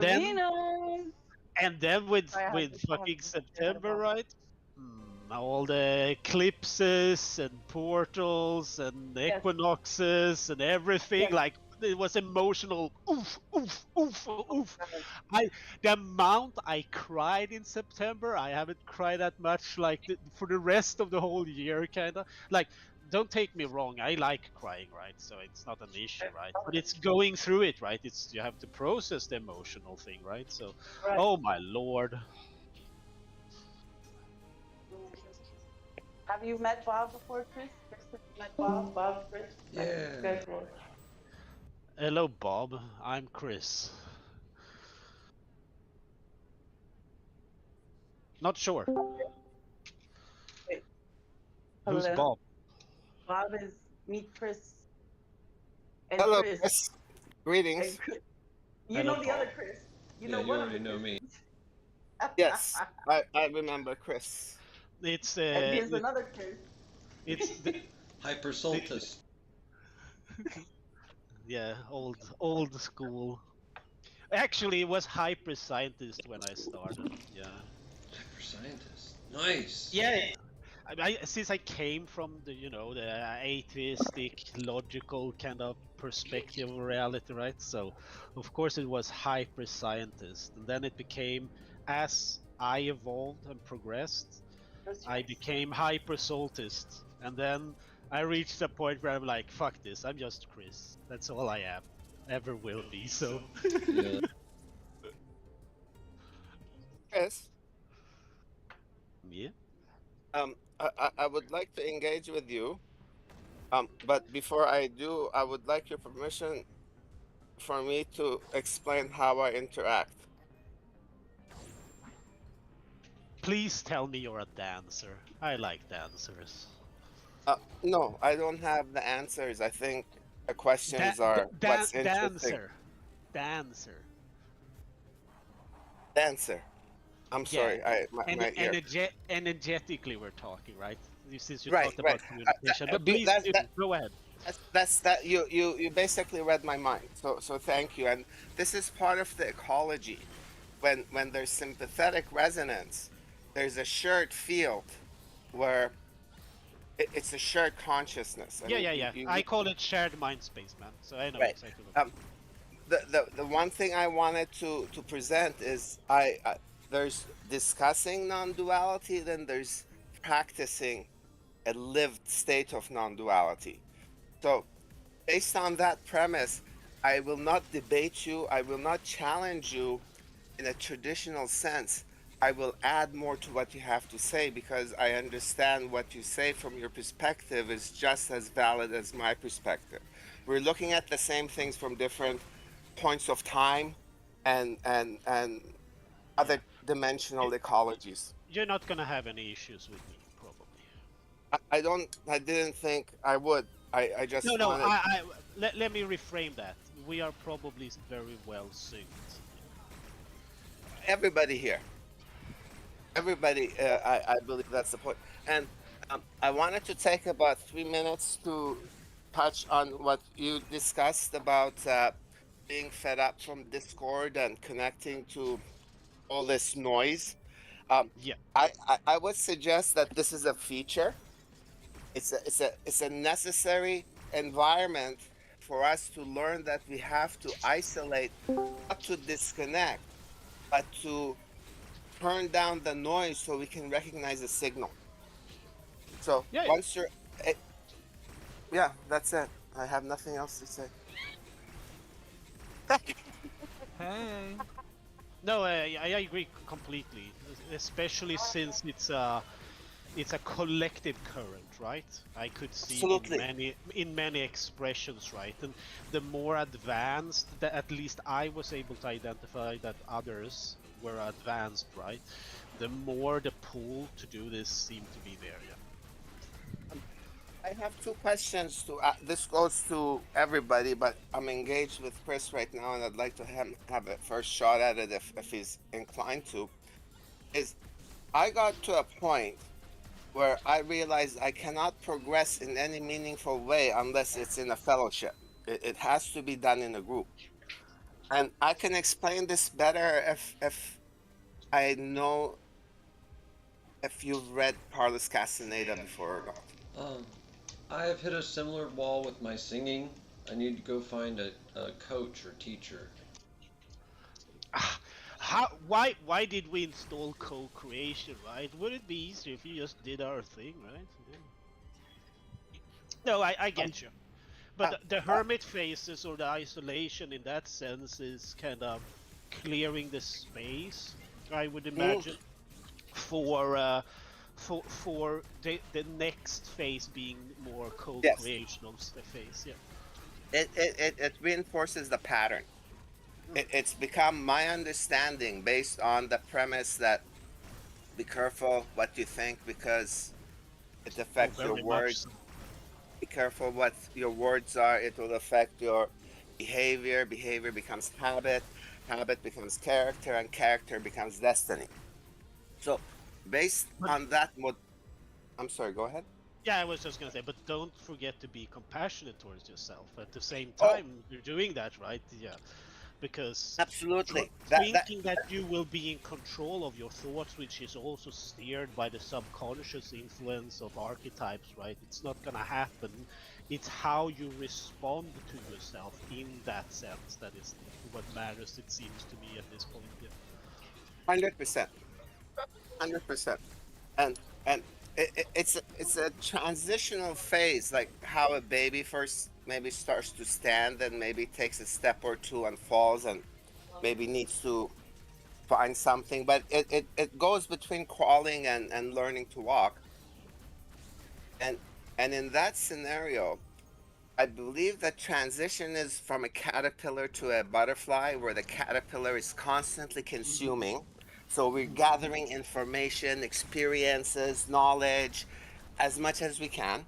Then Venus. and then with I have to fucking say that September, about. right? All the eclipses and portals and Yes. equinoxes and everything, Yes. like it was emotional. Oof, oof, oof, Oh, oof. God. The amount I cried in September, I haven't cried that much like for the rest of the whole year, kind of. Like, don't take me wrong, I like crying, right? So it's not an issue, right? But it's going through it, right? It's you have to process the emotional thing, right? So, Right. oh my lord. Have you met Bob before, Chris? Chris, have you met Bob? Bob, Chris? Like, you Yeah. guys were. Hello, Bob. I'm Chris. Not sure. Wait. Who's Hello. Bob? Bob is meet Chris and Hello, Chris Chris. and Greetings. Chris. You Hello, know the Bob. other Chris. You Yeah, know you one of the already know me. Chris's. Yes, I remember Chris. It's And here's another Chris. it's the, Hyper the Soltis. yeah, old school. Actually, it was hyper scientist when I started. Yeah. Hyper Scientist. Nice. Yeah. Since I came from the the atheistic, logical kind of perspective of reality, right? So, of course, it was hyper scientist, and then it became as I evolved and progressed, That's I right. became hyper saltist, and then I reached a point where I'm like, fuck this, I'm just Chris. That's all I am, ever will be. So, Yeah. Chris, yeah. I would like to engage with you. But before I do, I would like your permission for me to explain how I interact. Please tell me you're a dancer. I like dancers. No, I don't have the answers. I think the questions are what's interesting. Dancer, dancer. Answer. I'm Yeah, sorry, my ear. energetically we're talking, right? Since you Right, talked right. about communication, but please That do that go ahead. that's that you basically read my mind. So thank you. And this is part of the ecology. When there's sympathetic resonance, there's a shared field where it's a shared consciousness. I Yeah, mean, yeah, yeah. I call it shared mind space, man. So I know right. exactly what. Um, the one thing I wanted to present is there's discussing non-duality, then there's practicing a lived state of non-duality. So based on that premise, I will not debate you, I will not challenge you in a traditional sense. I will add more to what you have to say because I understand what you say from your perspective is just as valid as my perspective. We're looking at the same things from different points of time and Yeah, other dimensional ecologies. you're not gonna have any issues with me, probably. I didn't think I would. I No, just no. wanted Let me reframe that. We are probably very well synced. everybody here. Everybody, I believe that's the point. And I wanted to take about 3 minutes to touch on what you discussed about being fed up from Discord and connecting to all this noise. Um, Yeah, I would suggest that this is a feature. It's a necessary environment for us to learn that we have to isolate, not to disconnect, but to turn down the noise so we can recognize the signal. So yeah, yeah. once you're, eh, yeah, that's it. I have nothing else to say. Hey. No, I agree completely. Especially since it's a collective current, right? I could see Absolutely. in many expressions, right? And the more advanced that at least I was able to identify that others were advanced, right? The more the pull to do this seemed to be there. Yeah. I have two questions to. This goes to everybody, but I'm engaged with Chris right now, and I'd like to have a first shot at it if he's inclined to. Is I got to a point where I realized I cannot progress in any meaningful way unless it's in a fellowship. It has to be done in a group. And I can explain this better if I know if you've read Parlous Castaneda before or not. I have hit a similar wall with my singing. I need to go find a coach or teacher. Why did we install co-creation, right? Would it be easier if you just did our thing, right? Yeah. No, I get you. But the hermit phases or the isolation in that sense is kind of clearing the space, I would imagine, for the next phase being more co-creational phase. Yeah. It reinforces the pattern. It's become my understanding based on the premise that be careful what you think because it affects your words. So. Be careful what your words are. It will affect your behavior. Behavior becomes habit. Habit becomes character, and character becomes destiny. So, based on that, I'm sorry. Go ahead. Yeah, I was just gonna say, but don't forget to be compassionate towards yourself. At the same time, you're doing that, right? Yeah, because absolutely thinking that you will be in control of your thoughts, which is also steered by the subconscious influence of archetypes, right? It's not gonna happen. It's how you respond to yourself in that sense that is what matters. It seems to me at this point. Yeah. 100%. 100%. And it's a transitional phase, like how a baby first maybe starts to stand and maybe takes a step or two and falls and maybe needs to find something, but it goes between crawling and learning to walk. And in that scenario, I believe that transition is from a caterpillar to a butterfly, where the caterpillar is constantly consuming. So we're gathering information, experiences, knowledge, as much as we can.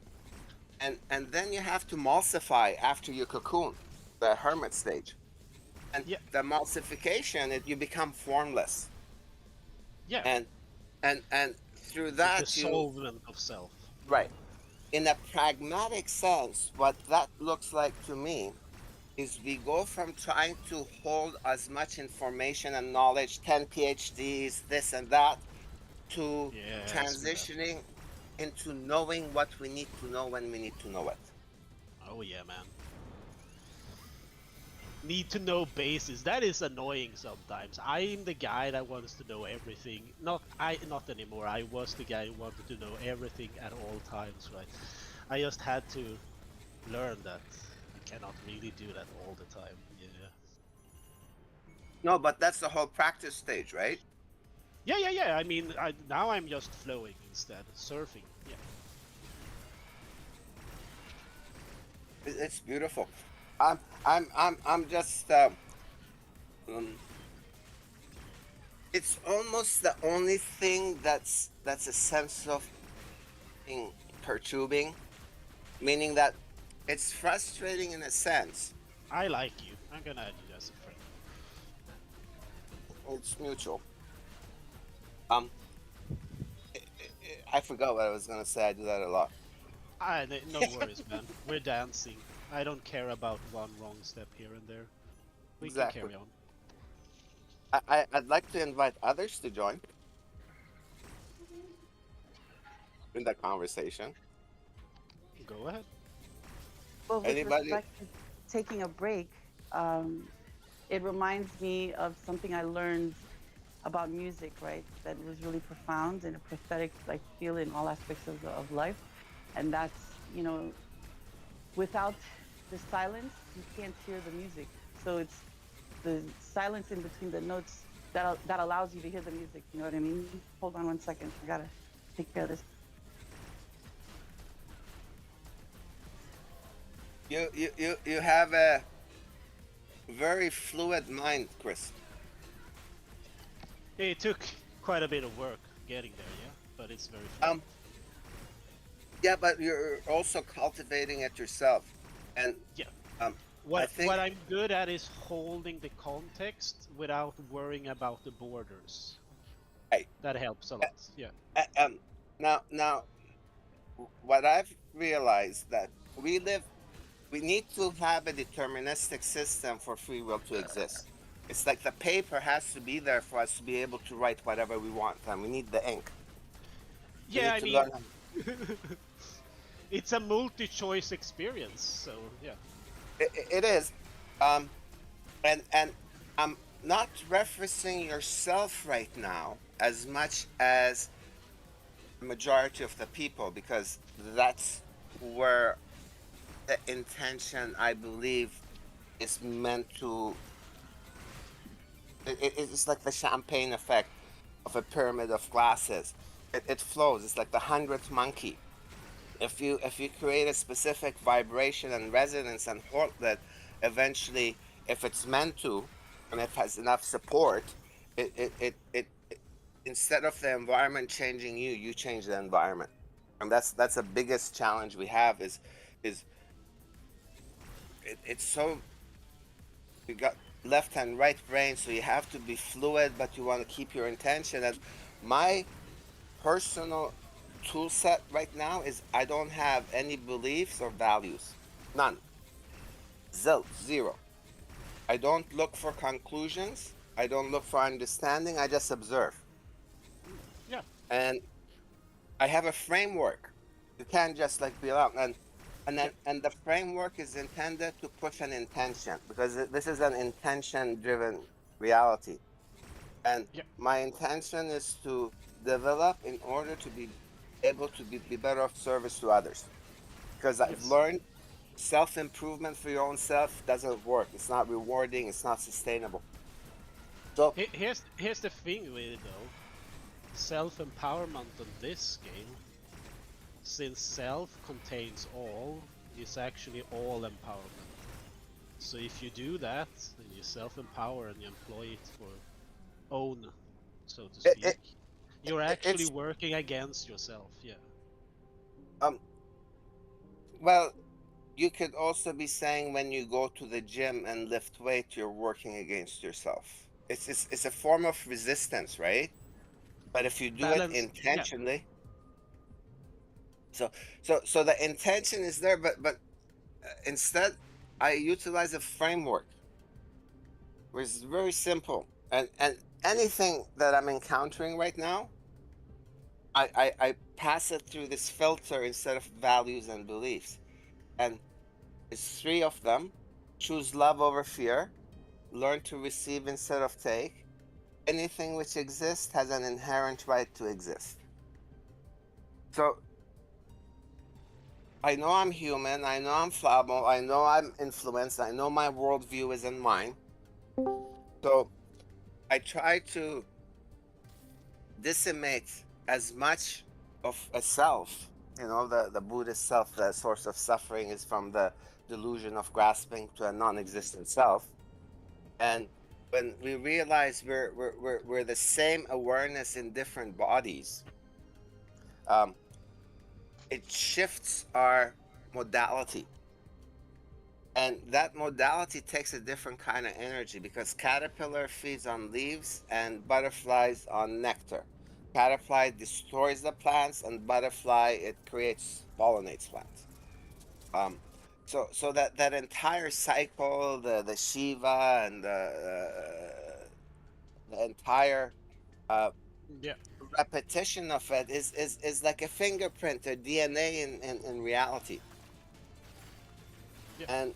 And then you have to emulsify after you cocoon, the hermit stage. And the emulsification, you become formless. Yeah. And through that, the dissolvement of self. Right. In a pragmatic sense, what that looks like to me is we go from trying to hold as much information and knowledge, 10 PhDs, this and that, to transitioning into knowing what we need to know when we need to know it. Oh yeah, man. Need to know basis. That is annoying sometimes. I'm the guy that wants to know everything. Not anymore. I was the guy who wanted to know everything at all times, right? I just had to learn that you cannot really do that all the time. Yeah. No, but that's the whole practice stage, right? Yeah. I mean, now I'm just flowing instead, surfing. Yeah. It's beautiful. I'm just. It's almost the only thing that's a sense of being perturbing, meaning that it's frustrating in a sense. I like you. I'm gonna add you as a friend. It's mutual. I forgot what I was gonna say. I do that a lot. No worries, man. We're dancing. I don't care about one wrong step here and there. We can carry on. I'd like to invite others to join in the conversation. Go ahead. Well, with respect to taking a break, it reminds me of something I learned about music, right? That was really profound and a prophetic, like, feel in all aspects of life. And that's, you know, without the silence, you can't hear the music. So it's the silence in between the notes that allows you to hear the music. You know what I mean? Hold on one second. I gotta take care of this. You have a very fluid mind, Chris. It took quite a bit of work getting there, yeah, but it's very fun. Yeah, but you're also cultivating it yourself, and yeah. What I'm good at is holding the context without worrying about the borders. Right. That helps a lot. Yeah. Now, what I've realized that we need to have a deterministic system for free will to exist. It's like the paper has to be there for us to be able to write whatever we want, and we need the ink. We Yeah, need I to mean, learn. it's a multi-choice experience, so yeah. It is, and I'm not referencing yourself right now as much as the majority of the people, because that's where the intention, I believe, is meant to. It's like the champagne effect of a pyramid of glasses. It flows. It's like the 100th monkey. If you create a specific vibration and resonance and hold that, eventually, if it's meant to, and if it has enough support, it instead of the environment changing you, you change the environment. And that's the biggest challenge we have is it's so, you got left and right brain, so you have to be fluid, but you want to keep your intention. And my personal tool set right now is I don't have any beliefs or values. None. Zero. I don't look for conclusions. I don't look for understanding. I just observe. Yeah. And I have a framework. You can't just like be out and the framework is intended to push an intention, because this is an intention driven reality. And my intention is to develop in order to be able to be better of service to others, because I've learned self-improvement for your own self doesn't work. It's not rewarding. It's not sustainable. So here's the thing with it though. Self-empowerment in this game, since self contains all, is actually all empowerment. So if you do that, then you self-empower and you employ it for own, so to speak, you're actually working against yourself. Yeah. Well, you could also be saying when you go to the gym and lift weight, you're working against yourself. It's a form of resistance, right? But if you do it intentionally, so the intention is there, but instead I utilize a framework which is very simple, and anything that I'm encountering right now, I pass it through this filter instead of values and beliefs. And it's 3 of them. Choose love over fear. Learn to receive instead of take. Anything which exists has an inherent right to exist. So I know I'm human. I know I'm fallible. I know I'm influenced. I know my worldview isn't mine. So I try to decimate as much of a self. You know, the Buddhist self, the source of suffering is from the delusion of grasping to a non-existent self. And when we realize we're the same awareness in different bodies, it shifts our modality. And that modality takes a different kind of energy, because caterpillar feeds on leaves and butterflies on nectar. Caterpillar destroys the plants, and butterfly, it pollinates plants. So that entire cycle, the Shiva and the entire repetition of it is like a fingerprint, a DNA in reality. And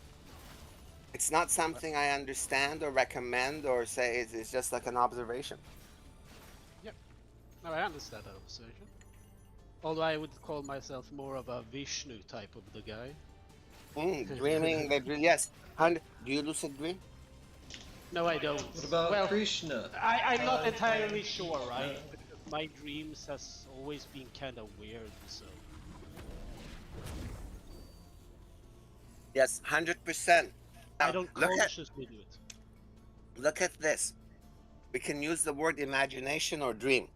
it's not something I understand or recommend or say. It's just like an observation. Yeah, no, I understand that observation. Although I would call myself more of a Vishnu type of the guy. Dreaming, yes. Do you lucid dream? No, I don't. What about Krishna? I'm not entirely sure, right? Because my dreams has always been kind of weird, so. Yes, 100%. I don't consciously do it. Look at this. We can use the word imagination or dream.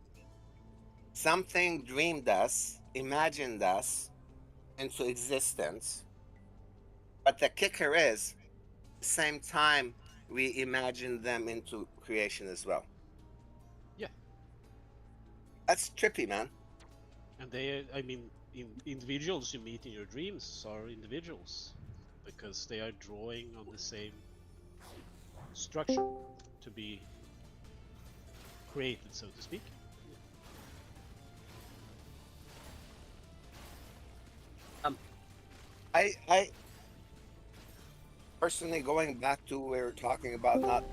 Something dreamed us, imagined us into existence. But the kicker is, at the same time, we imagine them into creation as well. Yeah. That's trippy, man. And individuals you meet in your dreams are individuals, because they are drawing on the same structure. to be created, so to speak. I personally, going back to we were talking about not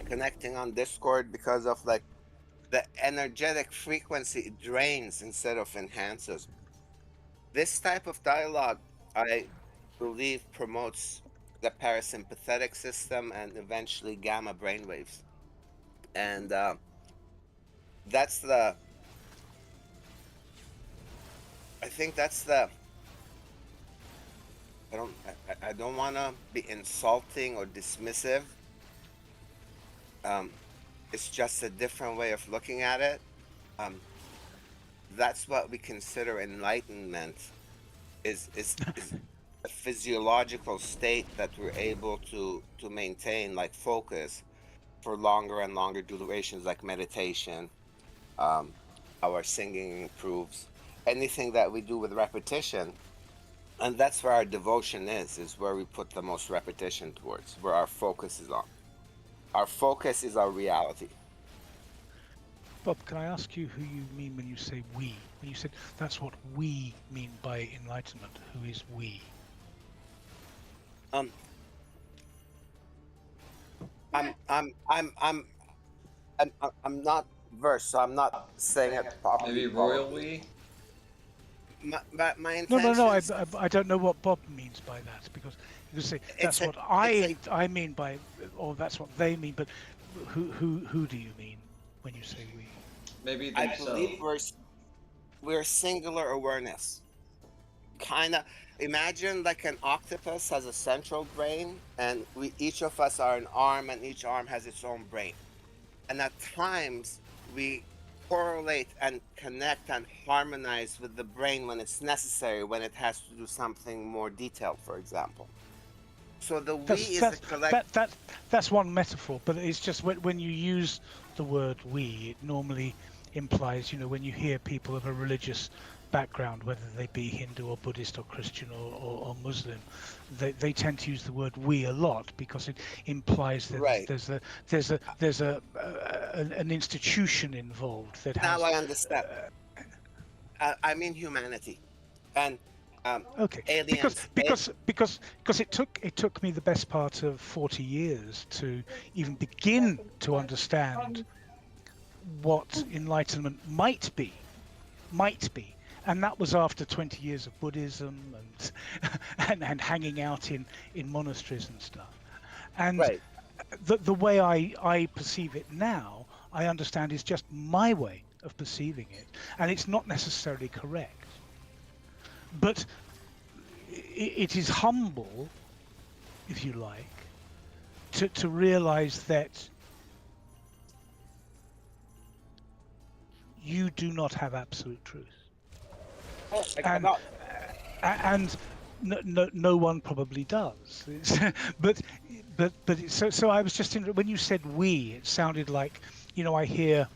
connecting on Discord because of like the energetic frequency drains instead of enhances. This type of dialogue, I believe, promotes the parasympathetic system and eventually gamma brainwaves, and that's the. I think that's the. I don't want to be insulting or dismissive. It's just a different way of looking at it. That's what we consider enlightenment. Is a physiological state that we're able to maintain, like focus, for longer and longer durations, like meditation. Our singing improves. Anything that we do with repetition, and that's where our devotion is where we put the most repetition towards, where our focus is on. Our focus is our reality. Bob, can I ask you who you mean when you say we? When you said that's what we mean by enlightenment, who is we? I'm not versed, so I'm not saying it properly. Maybe royally. My intention. No. I don't know what Bob means by that, because you can say that's what I mean by, or that's what they mean. But who do you mean when you say we? Maybe I believe we're singular awareness. Kind of imagine like an octopus has a central brain, and each of us are an arm, and each arm has its own brain. And at times we correlate and connect and harmonize with the brain when it's necessary, when it has to do something more detailed, for example. So the we is a collective. That's one metaphor, but it's just when you use the word we, it normally implies, when you hear people of a religious background, whether they be Hindu or Buddhist or Christian or Muslim, they tend to use the word we a lot because it implies that there's an institution involved that has. Now I understand. I mean humanity, and okay, aliens. Because it took me the best part of 40 years to even begin to understand what enlightenment might be, and that was after 20 years of Buddhism and hanging out in monasteries and stuff. And the way I perceive it now, I understand, is just my way of perceiving it, and it's not necessarily correct. But it is humble, if you like, to realize that you do not have absolute truth. And no one probably does. but so I was just when you said we, it sounded like, I hear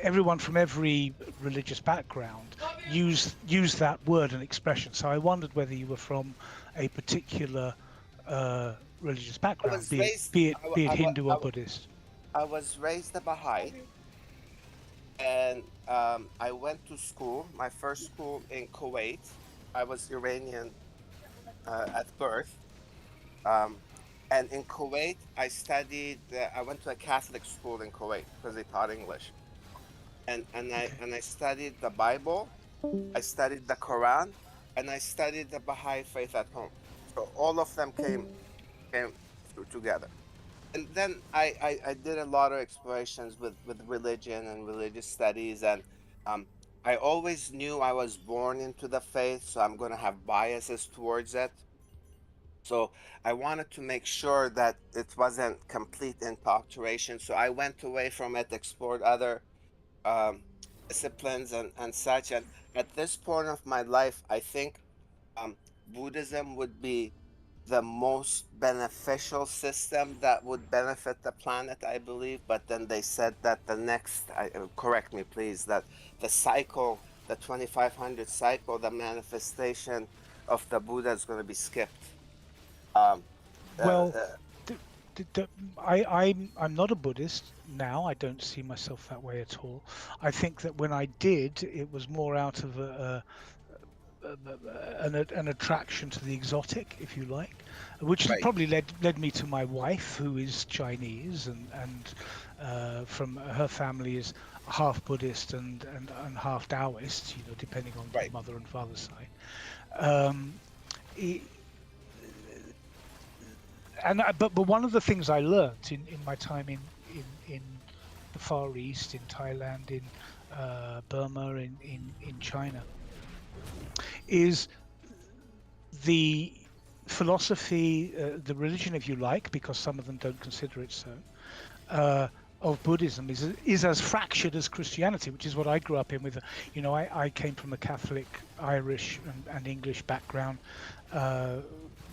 everyone from every religious background use that word and expression. So I wondered whether you were from a particular religious background, be it Hindu or Buddhist. I was raised a Baha'i, and I went to school, my first school in Kuwait. I was Iranian at birth. And in Kuwait, I studied, I went to a Catholic school in Kuwait because they taught English. And I studied the Bible, I studied the Quran, and I studied the Baha'i faith at home. So all of them came together. And then I did a lot of explorations with religion and religious studies, and I always knew I was born into the faith, so I'm going to have biases towards it. So I wanted to make sure that it wasn't complete indoctrination. So I went away from it, explored other disciplines and such. And at this point of my life, I think Buddhism would be the most beneficial system that would benefit the planet, I believe. But then they said that the next, correct me please, that the cycle, the 2500 cycle, the manifestation of the Buddha is going to be skipped. I'm not a Buddhist now. I don't see myself that way at all. I think that when I did, it was more out of an attraction to the exotic, if you like, which has Right. probably led me to my wife, who is Chinese, and from her family is half Buddhist and half Taoist, depending on Right. the mother and father's side. Um, but one of the things I learnt in my time in the Far East, in Thailand, in Burma, in China, is the philosophy, the religion, if you like, because some of them don't consider it so, of Buddhism is as fractured as Christianity, which is what I grew up in. With, I came from a Catholic, Irish, and English background.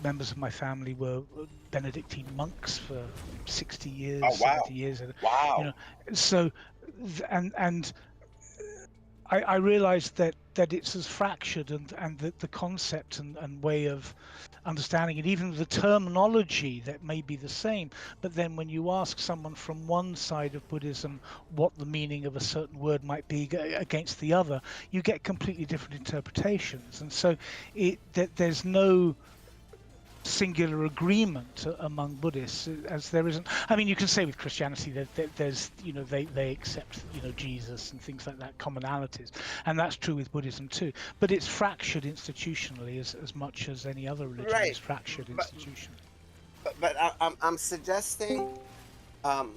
Members of my family were Benedictine monks for 60 years, Oh, wow. 70 years. Wow. So, and I realized that it's as fractured, and the concept and way of understanding it, even the terminology that may be the same, but then when you ask someone from one side of Buddhism what the meaning of a certain word might be against the other, you get completely different interpretations. And so there's no singular agreement among Buddhists, as there isn't. I mean, you can say with Christianity that there's, they accept, Jesus and things like that, commonalities, and that's true with Buddhism too. But it's fractured institutionally as much as any other religion Right. is fractured institutionally. But I'm suggesting from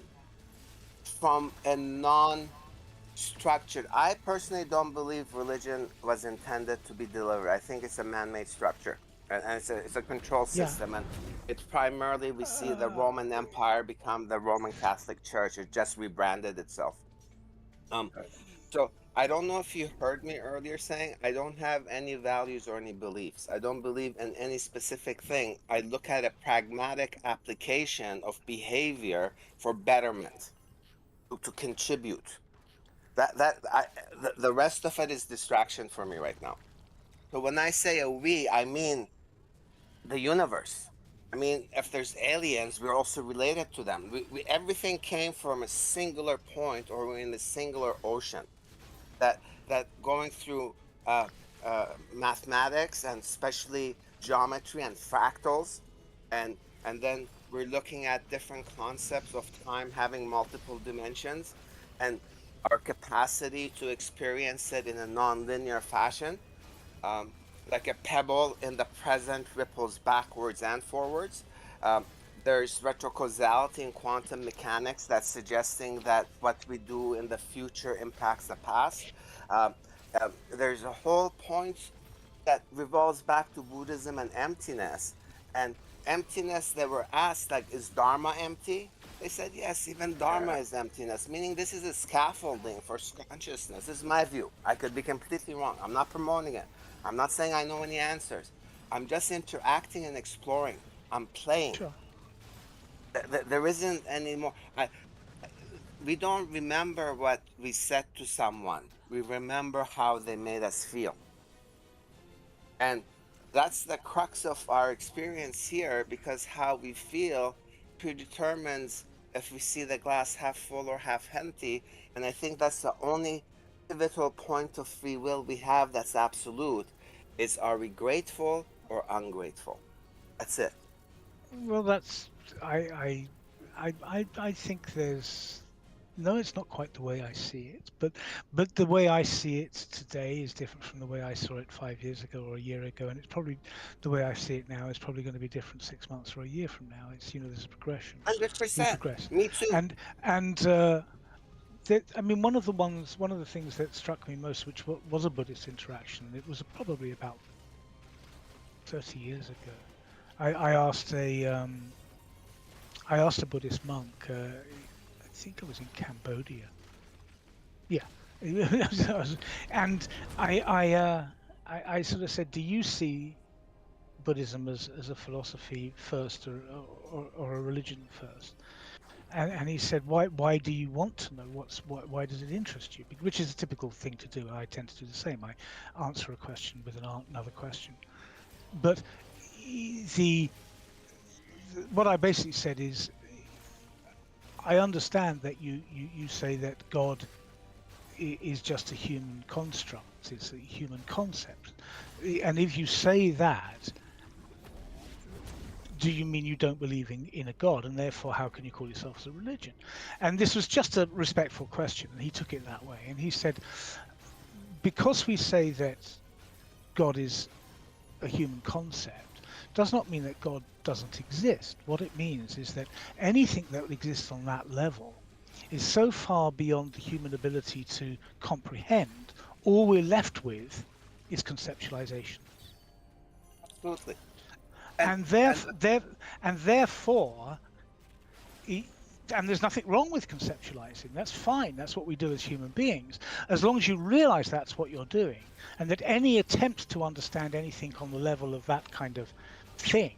a non-structured. I personally don't believe religion was intended to be delivered. I think it's a man-made structure, and it's a control system, and it's primarily we see the Roman Empire become the Roman Catholic Church. It just rebranded itself. So I don't know if you heard me earlier saying I don't have any values or any beliefs. I don't believe in any specific thing. I look at a pragmatic application of behavior for betterment, to contribute. The rest of it is distraction for me right now. So when I say a we, I mean the universe. I mean, if there's aliens, we're also related to them. Everything came from a singular point, or we're in a singular ocean. That going through mathematics, and especially geometry and fractals, and then we're looking at different concepts of time having multiple dimensions, and our capacity to experience it in a non-linear fashion. Like a pebble in the present ripples backwards and forwards. There's retrocausality in quantum mechanics that's suggesting that what we do in the future impacts the past. There's a whole point that revolves back to Buddhism and emptiness. And emptiness, they were asked, like, is Dharma empty? They said, yes, even Dharma is emptiness, meaning this is a scaffolding for consciousness. This is my view. I could be completely wrong. I'm not promoting it. I'm not saying I know any answers. I'm just interacting and exploring. I'm playing. Sure. There isn't any more. We don't remember what we said to someone. We remember how they made us feel. And that's the crux of our experience here, because how we feel predetermines if we see the glass half full or half empty. And I think that's the only pivotal point of free will we have that's absolute, is are we grateful or ungrateful? That's it. Well, that's I think there's no, it's not quite the way I see it, but the way I see it today is different from the way I saw it 5 years ago or a year ago, and it's probably the way I see it now is probably going to be different 6 months or a year from now. It's, there's a progression. 100%. We progress. Me too. And I mean, one of the things that struck me most, which was a Buddhist interaction, it was probably about 30 years ago. I asked a Buddhist monk. I think I was in Cambodia. Yeah, and I sort of said, "Do you see Buddhism as a philosophy first, or a religion first?" And he said, "Why do you want to know? Why does it interest you?" Which is a typical thing to do. I tend to do the same. I answer a question with another question. But what I basically said is, I understand that you say that God is just a human construct, it's a human concept. And if you say that, do you mean you don't believe in a God, and therefore how can you call yourself a religion? And this was just a respectful question, and he took it that way. And he said, because we say that God is a human concept, does not mean that God doesn't exist. What it means is that anything that exists on that level is so far beyond the human ability to comprehend, all we're left with is conceptualization. Absolutely. And therefore, and there's nothing wrong with conceptualizing. That's fine. That's what we do as human beings. As long as you realize that's what you're doing, and that any attempt to understand anything on the level of that kind of thing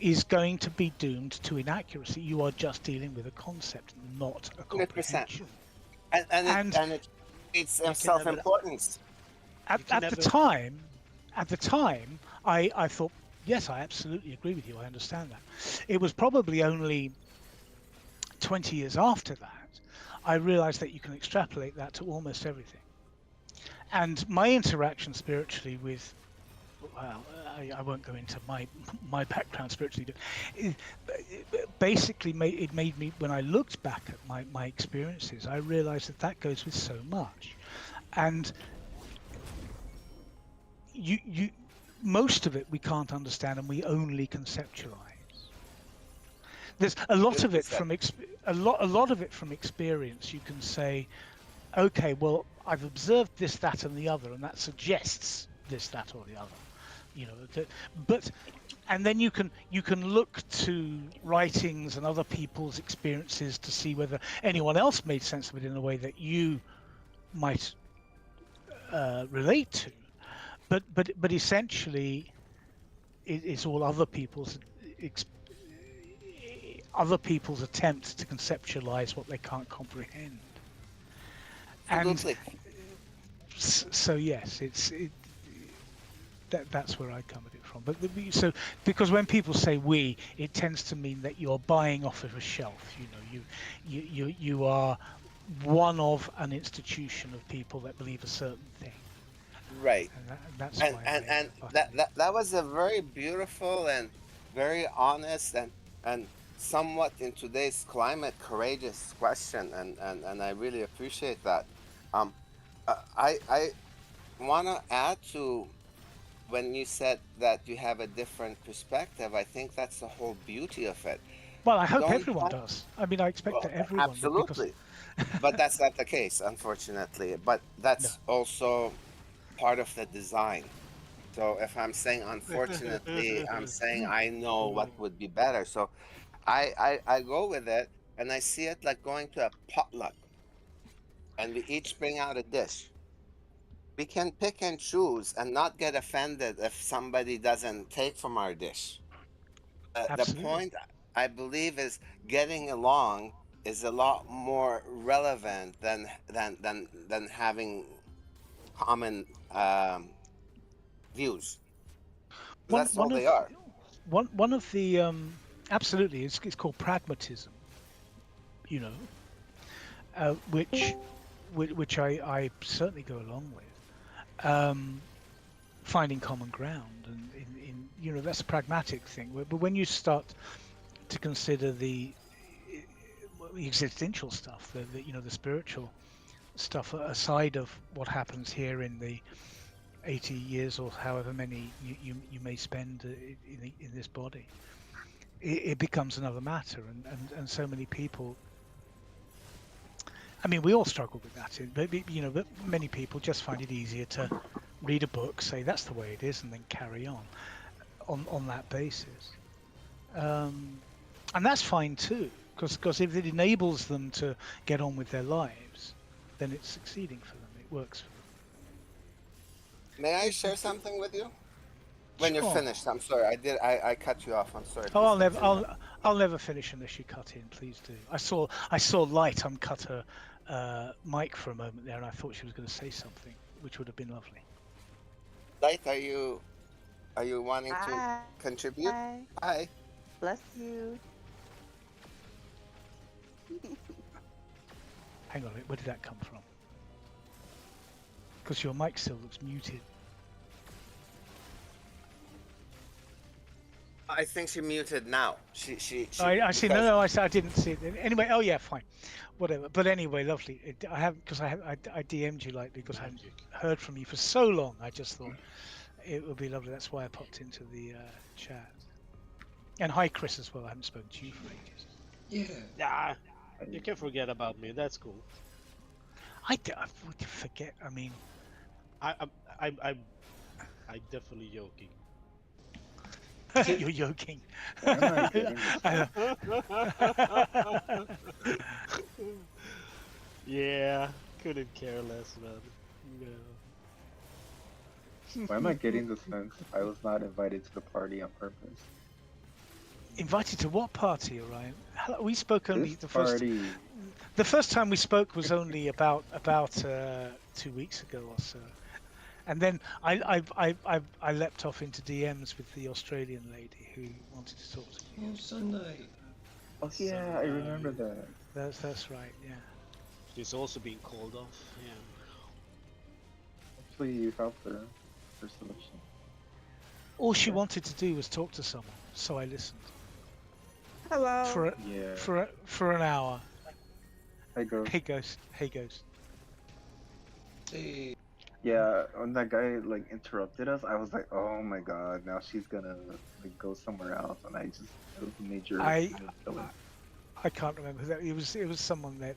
is going to be doomed to inaccuracy. You are just dealing with a concept, not a 100%. comprehension. And it's self-importance. At the time, I thought, yes, I absolutely agree with you. I understand that. It was probably only 20 years after that, I realized that you can extrapolate that to almost everything. And my interaction spiritually with, well, I won't go into my background spiritually, but basically it made me, when I looked back at my experiences, I realized that goes with so much. And you most of it we can't understand, and we only conceptualize. There's a lot of it from a lot of it from experience. You can say, okay, well, I've observed this, that, and the other, and that suggests this, that, or the other. But and then you can look to writings and other people's experiences to see whether anyone else made sense of it in a way that you might relate to. But essentially, it's all other people's attempts to conceptualize what they can't comprehend. Absolutely. And so yes, that's where I come at it from. But so because when people say we, it tends to mean that you're buying off of a shelf. You are one of an institution of people that believe a certain thing. Right. And that's And why that was a very beautiful and very honest and somewhat in today's climate courageous question, and I really appreciate that. I want to add to when you said that you have a different perspective. I think that's the whole beauty of it. Well, I hope everyone does. I mean, I expect that everyone absolutely but that's not the case, unfortunately. But that's also part of the design. So if I'm saying unfortunately, I'm saying I know what would be better. So I go with it, and I see it like going to a potluck, and we each bring out a dish. We can pick and choose and not get offended if somebody doesn't take from our dish. The point, I believe, is getting along is a lot more relevant than having common views. That's all they are. One of the absolutely, it's called pragmatism. Which I certainly go along with. Finding common ground, and in that's a pragmatic thing. But when you start to consider the existential stuff, the spiritual stuff, aside of what happens here in the 80 years or however many you may spend in this body, it becomes another matter, and so many people. I mean, we all struggle with that, but many people just find it easier to read a book, say that's the way it is, and then carry on that basis. And that's fine too, because if it enables them to get on with their lives, then it's succeeding for them. It works for them. May I share something with you? When you're finished, I'm sorry. I cut you off. I'm sorry. Oh, I'll never finish unless you cut in. Please do. I saw Light uncut her mic for a moment there, and I thought she was going to say something, which would have been lovely. Light, are you wanting to contribute? Hi. Hi. Bless you. Hang on, where did that come from? Because your mic still looks muted. I think she muted now. She I see. because No, I didn't see it. Anyway, oh yeah, fine, whatever. But anyway, lovely. I have because I DM'd you like because I haven't Magic. heard from you for so long. I just thought it would be lovely. That's why I popped into the chat. And hi, Chris, as well. I haven't spoken to you for ages. Yeah. Nah, you can forget about me. That's cool. I would forget. I mean, I'm definitely joking. you're joking. Why am I getting this? Yeah, couldn't care less, man. No. Why am I getting the sense I was not invited to the party on purpose? Invited to what party, Orion? We spoke only This the first. party. The first time we spoke was only about 2 weeks ago or so, and then I leapt off into DMs with the Australian lady who wanted to talk to me. Oh, Sunday. Oh yeah, I remember that. That's right, yeah. She's also being called off. Yeah. Hopefully you helped her for selection. All she wanted to do was talk to someone, so I listened Hello. for an hour. Hey girl. Hey Ghost, hey Ghost. Hey. Yeah, when that guy like interrupted us, I was like, oh my god, now she's gonna like go somewhere else, and it was a major. I can't remember who that. It was someone that.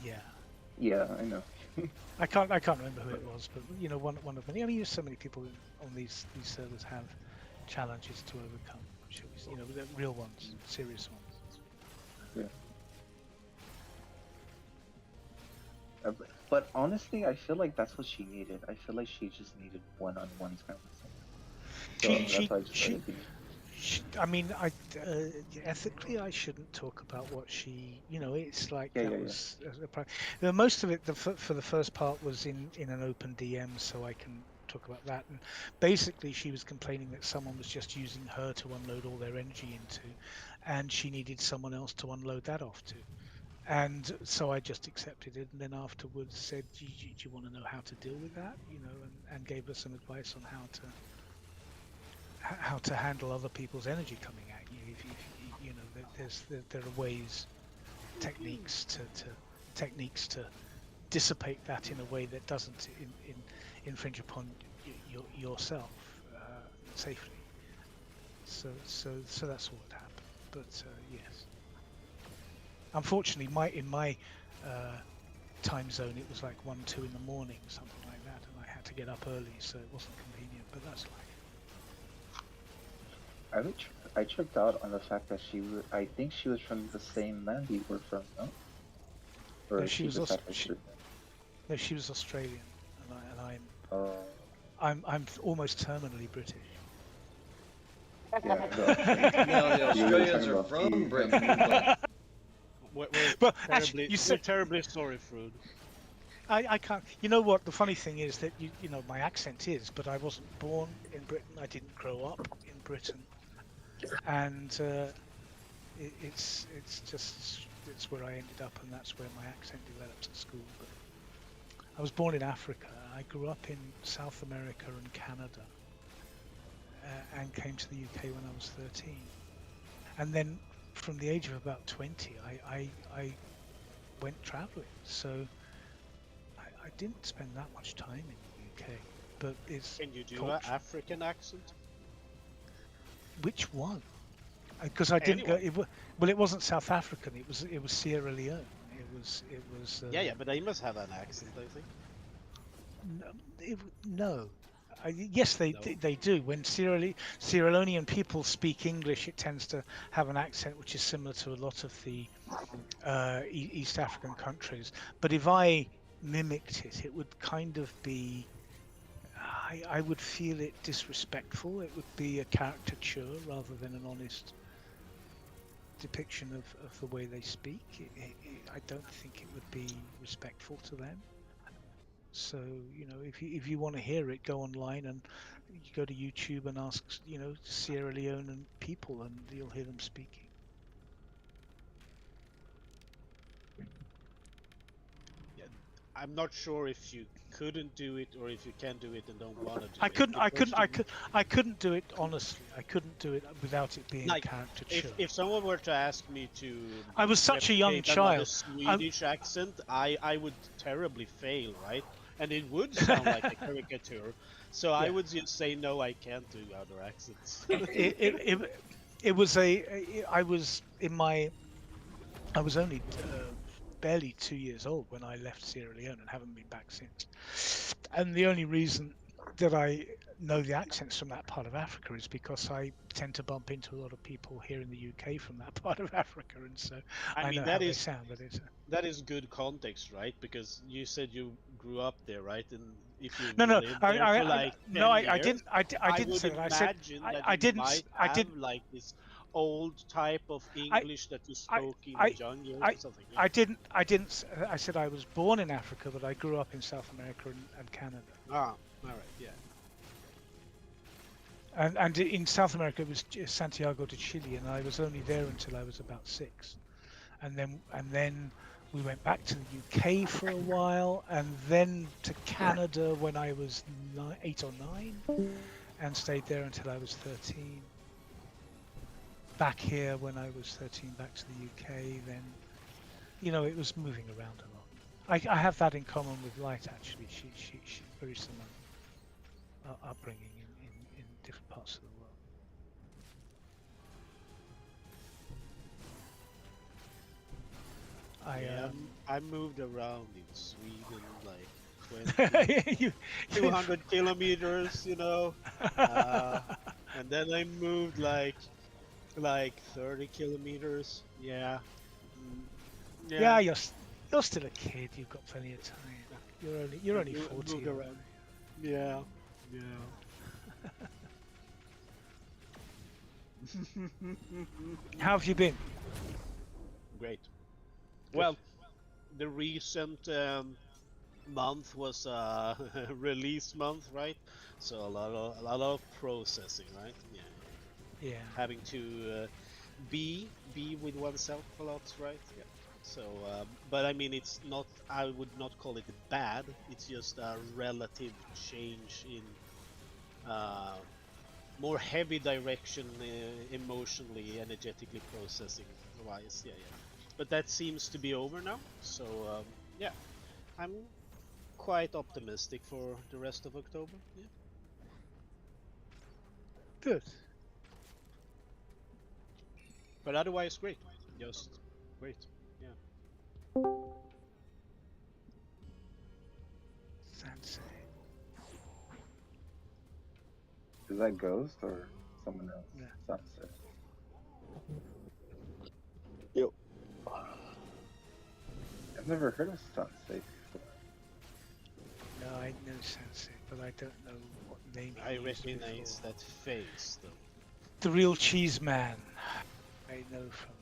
Yeah. Yeah, I know. I can't remember who it was, but you know, one of many. I mean, so many people on these servers have challenges to overcome. Shall we, you know, the real ones, serious ones. Yeah. But honestly, I feel like that's what she needed. I feel like she just needed one-on-one time with someone. So that's why I just started doing it. I mean, ethically, I shouldn't talk about what she. You know, it's like Yeah, that yeah, was. Most of it, for the first part, was in an open DM, so I can talk about that. And basically, she was complaining that someone was just using her to unload all their energy into, and she needed someone else to unload that off to. And so I just accepted it, and then afterwards said, "Do you want to know how to deal with that?" You know, and gave her some advice on how to handle other people's energy coming at you. If you know, there are ways, techniques to dissipate that in a way that doesn't infringe upon yourself safely. So that's what happened. But yes. Unfortunately, in my time zone, it was like 1, 2 in the morning, something like that, and I had to get up early, so it wasn't convenient. But that's life. I tripped out on the fact that I think she was from the same land we were from, no? Or No, she was just had her shirt. No, she was Australian, and Oh. I'm almost terminally British. Yeah, Now the You were Australians talking are about from food. Britain, but We're Well, terribly, actually, you said terribly sorry, Frood. I can't. You know what? The funny thing is that you know my accent is, but I wasn't born in Britain. I didn't grow up in Britain, and it's where I ended up, and that's where my accent developed at school. But I was born in Africa. I grew up in South America and Canada, and came to the UK when I was 13, and then from the age of about 20, I went traveling. So. I didn't spend that much time in the UK, but it's. Can you do an African accent? Which one? Because I didn't go. Well, it wasn't South African. It was Sierra Leone. It was. Yeah, but they must have an accent, I think. No. Yes, they do. When Sierra Leonean people speak English, it tends to have an accent which is similar to a lot of the East African countries. But if I mimicked it, it would kind of be. I would feel it disrespectful. It would be a caricature rather than an honest depiction of the way they speak. I don't think it would be respectful to them. So you know, if you want to hear it, go online and you go to YouTube and ask Sierra Leonean people, and you'll hear them speaking. I'm not sure if you couldn't do it or if you can do it and don't want to do I it. couldn't. because you- I couldn't do it honestly. I couldn't do it without it being Like, caricature. if someone were to ask me to I was such a young replicate another child. Swedish accent, I would terribly fail, right? And it would sound like a caricature. So I Yeah. would just say no, I can't do other accents. It was I was in my. I was only barely 2 years old when I left Sierra Leone and haven't been back since. And the only reason that I know the accents from that part of Africa is because I tend to bump into a lot of people here in the UK from that part of Africa, and so I mean, know that how they is sound. But it's that is good context, right? Because you said you grew up there, right? And if you no, no, lived there for like 10 I years, didn't. I didn't would say that. I said imagine that I you didn't. might I have did. like this old type of I English that you I spoke in I the young years I or something. Yeah. I didn't. I didn't. I said I was born in Africa, but I grew up in South America and Canada. Ah, all right, yeah. And in South America it was Santiago de Chile, and I was only there until I was about 6, and then we went back to the UK for a while, and then to Canada when I was 8 or 9, and stayed there until I was 13. Back here when I was 13, back to the UK. Then, it was moving around a lot. I have that in common with Light actually. She very similar upbringing in different parts of the world. I moved around in Sweden like 200 kilometers, and then I moved like 30 kilometers. Yeah. Yeah, you're still a kid. You've got plenty of time. You're only 40. Moved around. Yeah. How have you been? Great. Well, the recent month was release month, right? So a lot of processing, right? Yeah. Yeah. Having to be with oneself a lot, right? Yeah. So, but I mean, it's not. I would not call it bad. It's just a relative change in more heavy direction, emotionally, energetically processing wise. Yeah. But that seems to be over now. So, yeah, I'm quite optimistic for the rest of October. Yeah. Good. But otherwise, great. Just great. Yeah. Sensei. Is that Ghost or someone else? Yeah. Sunset. Yep. I've never heard of Sunset before. No, I know Sensei, but I don't know what name he I used recognize before. that face, though. The real cheese man. I know from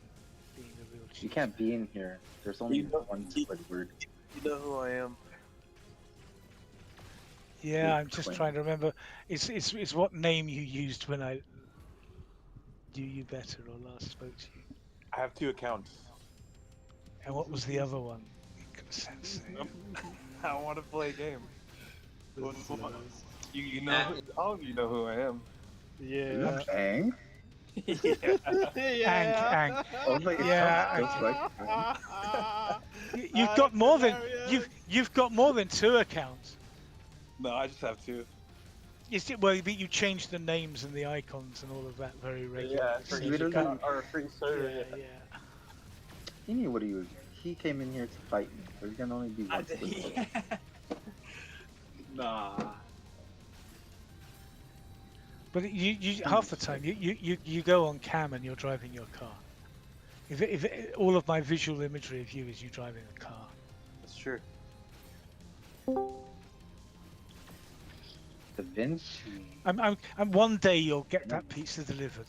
being the real cheese. You can't be in here. There's only one Squidward. You know who I am. Yeah, I'm just Twin. trying to remember. It's what name you used when I knew you better or last spoke to you. I have 2 accounts. And what was the other one? Sensei. I want to play a game. This is nice. You know, all of you know who I am. Yeah. Ang? Ang. I was like, it Yeah, sounds just like Ang. You've got more than you've got more than 2 accounts. No, I just have 2. Well, but you change the names and the icons and all of that very regularly. Yeah, So for you you can't- Or a free server. yeah. He knew what he was doing. He came in here to fight me. There's gonna only be one Squidward. Nah. But you half the time you go on cam and you're driving your car. If all of my visual imagery of you is you driving a car. That's true. Da Vinci. I'm one day you'll get that pizza delivered.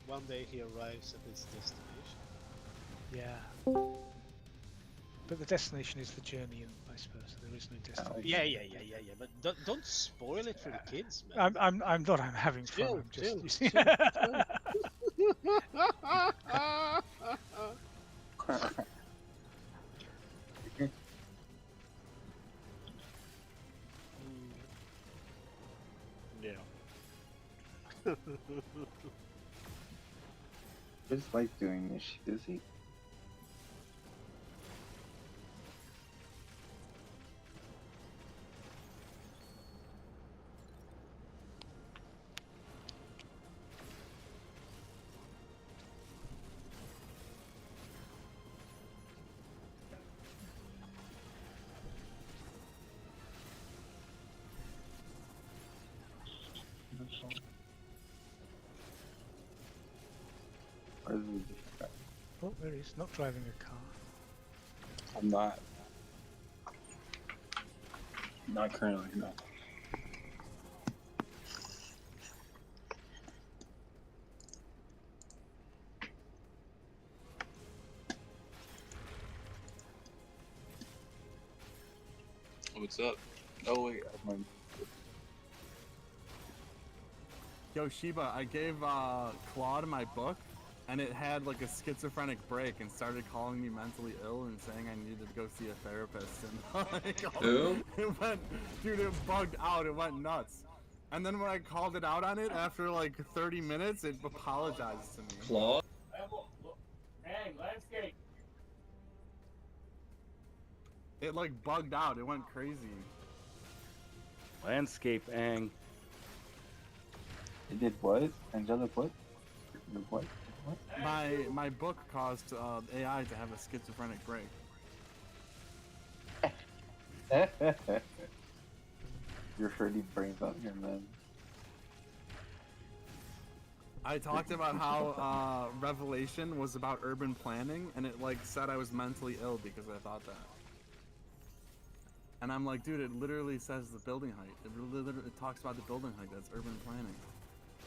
One day he arrives at his destination. Yeah. But the destination is the journey and vice versa. There is no destination. Yeah. But don't spoil it for the kids, man. I'm not. I'm having fun. Chill, I'm just. chill. Just like doing this. She busy. Where's the Oh, there he is, not driving a car. I'm not. Not currently, no. What's up? Oh wait, Yo, Shiba, I gave Claude my book, and it had like a schizophrenic break and started calling me mentally ill and saying I needed to go see a therapist. And like, Who? it went, dude, it bugged out. It went nuts. And then when I called it out on it after like 30 minutes, it apologized to me. Claw? It like bugged out. It went crazy. Landscape ang. It did what? Angelic what? The what? What? My book caused AI to have a schizophrenic break. Your Freddy brains out here, man. I talked about how Revelation was about urban planning, and it like said I was mentally ill because I thought that. And I'm like, dude, it literally says the building height. It talks about the building height. That's urban planning,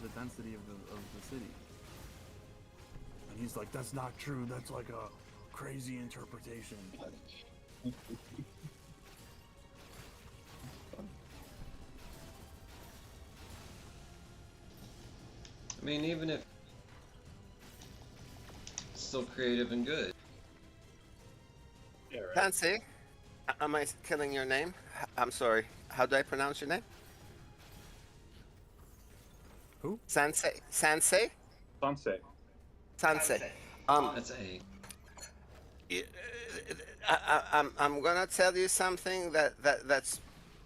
the density of the city. And he's like, that's not true. That's like a crazy interpretation. I mean, even if it's still creative and good. yeah, right. Fancy, am I killing your name? I'm sorry. How do I pronounce your name? Who? Sansei. Sansei. Sunset. Sansei. That's A. I'm gonna tell you something that's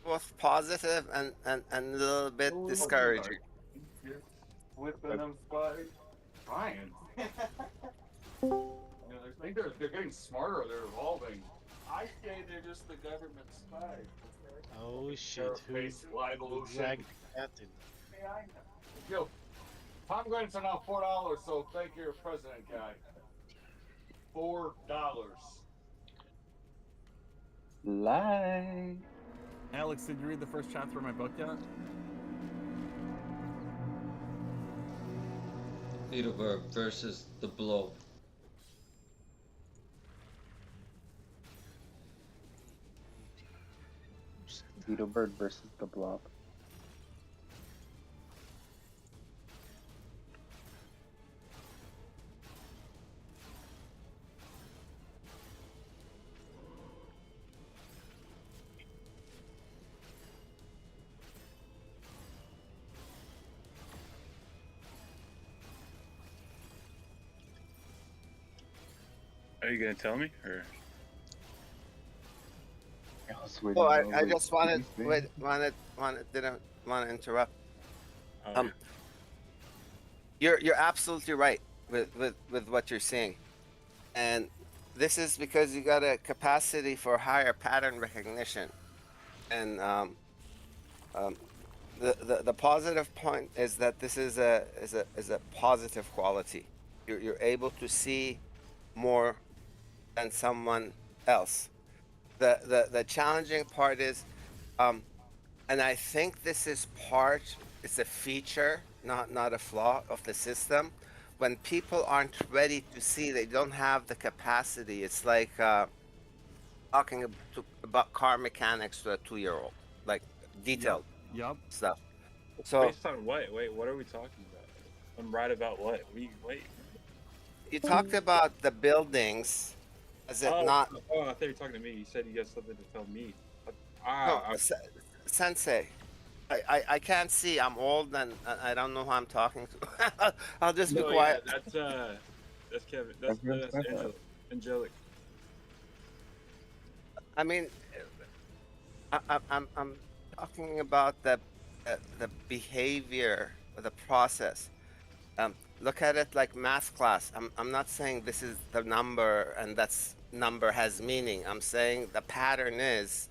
both positive and a little bit discouraging. Whipping them spikes. Trying. You know, I think they're getting smarter. They're evolving. I say they're just the government spies. Oh shit, who dragged that in? Yo, Tom Grants are now $4, so thank your president guy. $4. Lie. Alex, did you read the first chapter of my book yet? BeetleBird versus the Blob. BeetleBird versus the Blob. Are you gonna tell me, or? Oh, I just wanted didn't want to interrupt. Oh, You're absolutely right with what you're saying, and this is because you got a capacity for higher pattern recognition, and the positive point is that this is a positive quality. You're able to see more than someone else. The challenging part is, and I think this is it's a feature, not a flaw of the system. When people aren't ready to see, they don't have the capacity. It's like talking about car mechanics to a 2-year-old, like detailed Yup. stuff. So based on what? Wait, what are we talking about? I'm right about what? Wait. you talked about the buildings. Is it not? Oh, I thought you were talking to me. You said you got something to tell me. No, Sensei. I can't see. I'm old and I don't know who I'm talking to. I'll just be No, quiet. yeah, that's Kevin. That's Sci-Fi. Angelic. I mean, I'm talking about the behavior, the process. Look at it like math class. I'm not saying this is the number and that's number has meaning. I'm saying the pattern is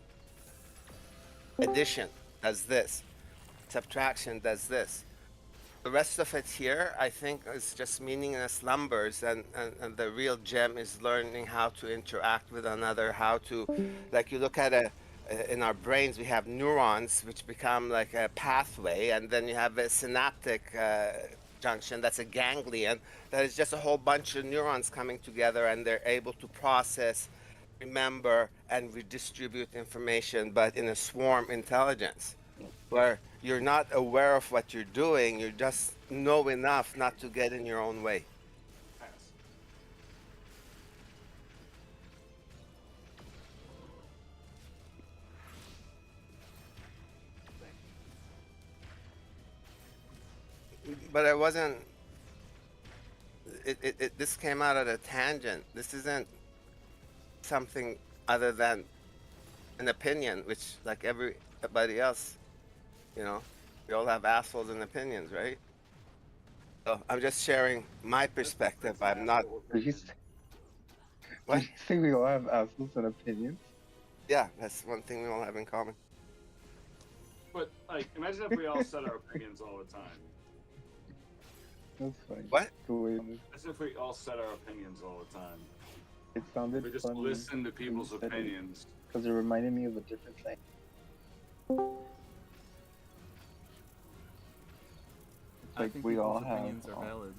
addition does this, subtraction does this. The rest of it here, I think, is just meaningless numbers, and the real gem is learning how to interact with another, how to, like you look at in our brains, we have neurons, which become like a pathway, and then you have a synaptic junction, that's a ganglion, that is just a whole bunch of neurons coming together, and they're able to process, remember, and redistribute information, but in a swarm intelligence, where you're not aware of what you're doing, you just know enough not to get in your own way. Pass. But I wasn't. This came out at a tangent. This isn't something other than an opinion, which, like everybody else, you know, we all have assholes and opinions, right? So I'm just sharing my perspective. I'm not. Did you say we all have assholes and opinions? Yeah, that's one thing we all have in common. But like, imagine if we all said our opinions all the time. That's fine. What? Imagine if we all said our opinions all the time. It sounded We just funny listen to people's said it. opinions. because it reminded me of a different thing. I Like think we all people's have. opinions are valid.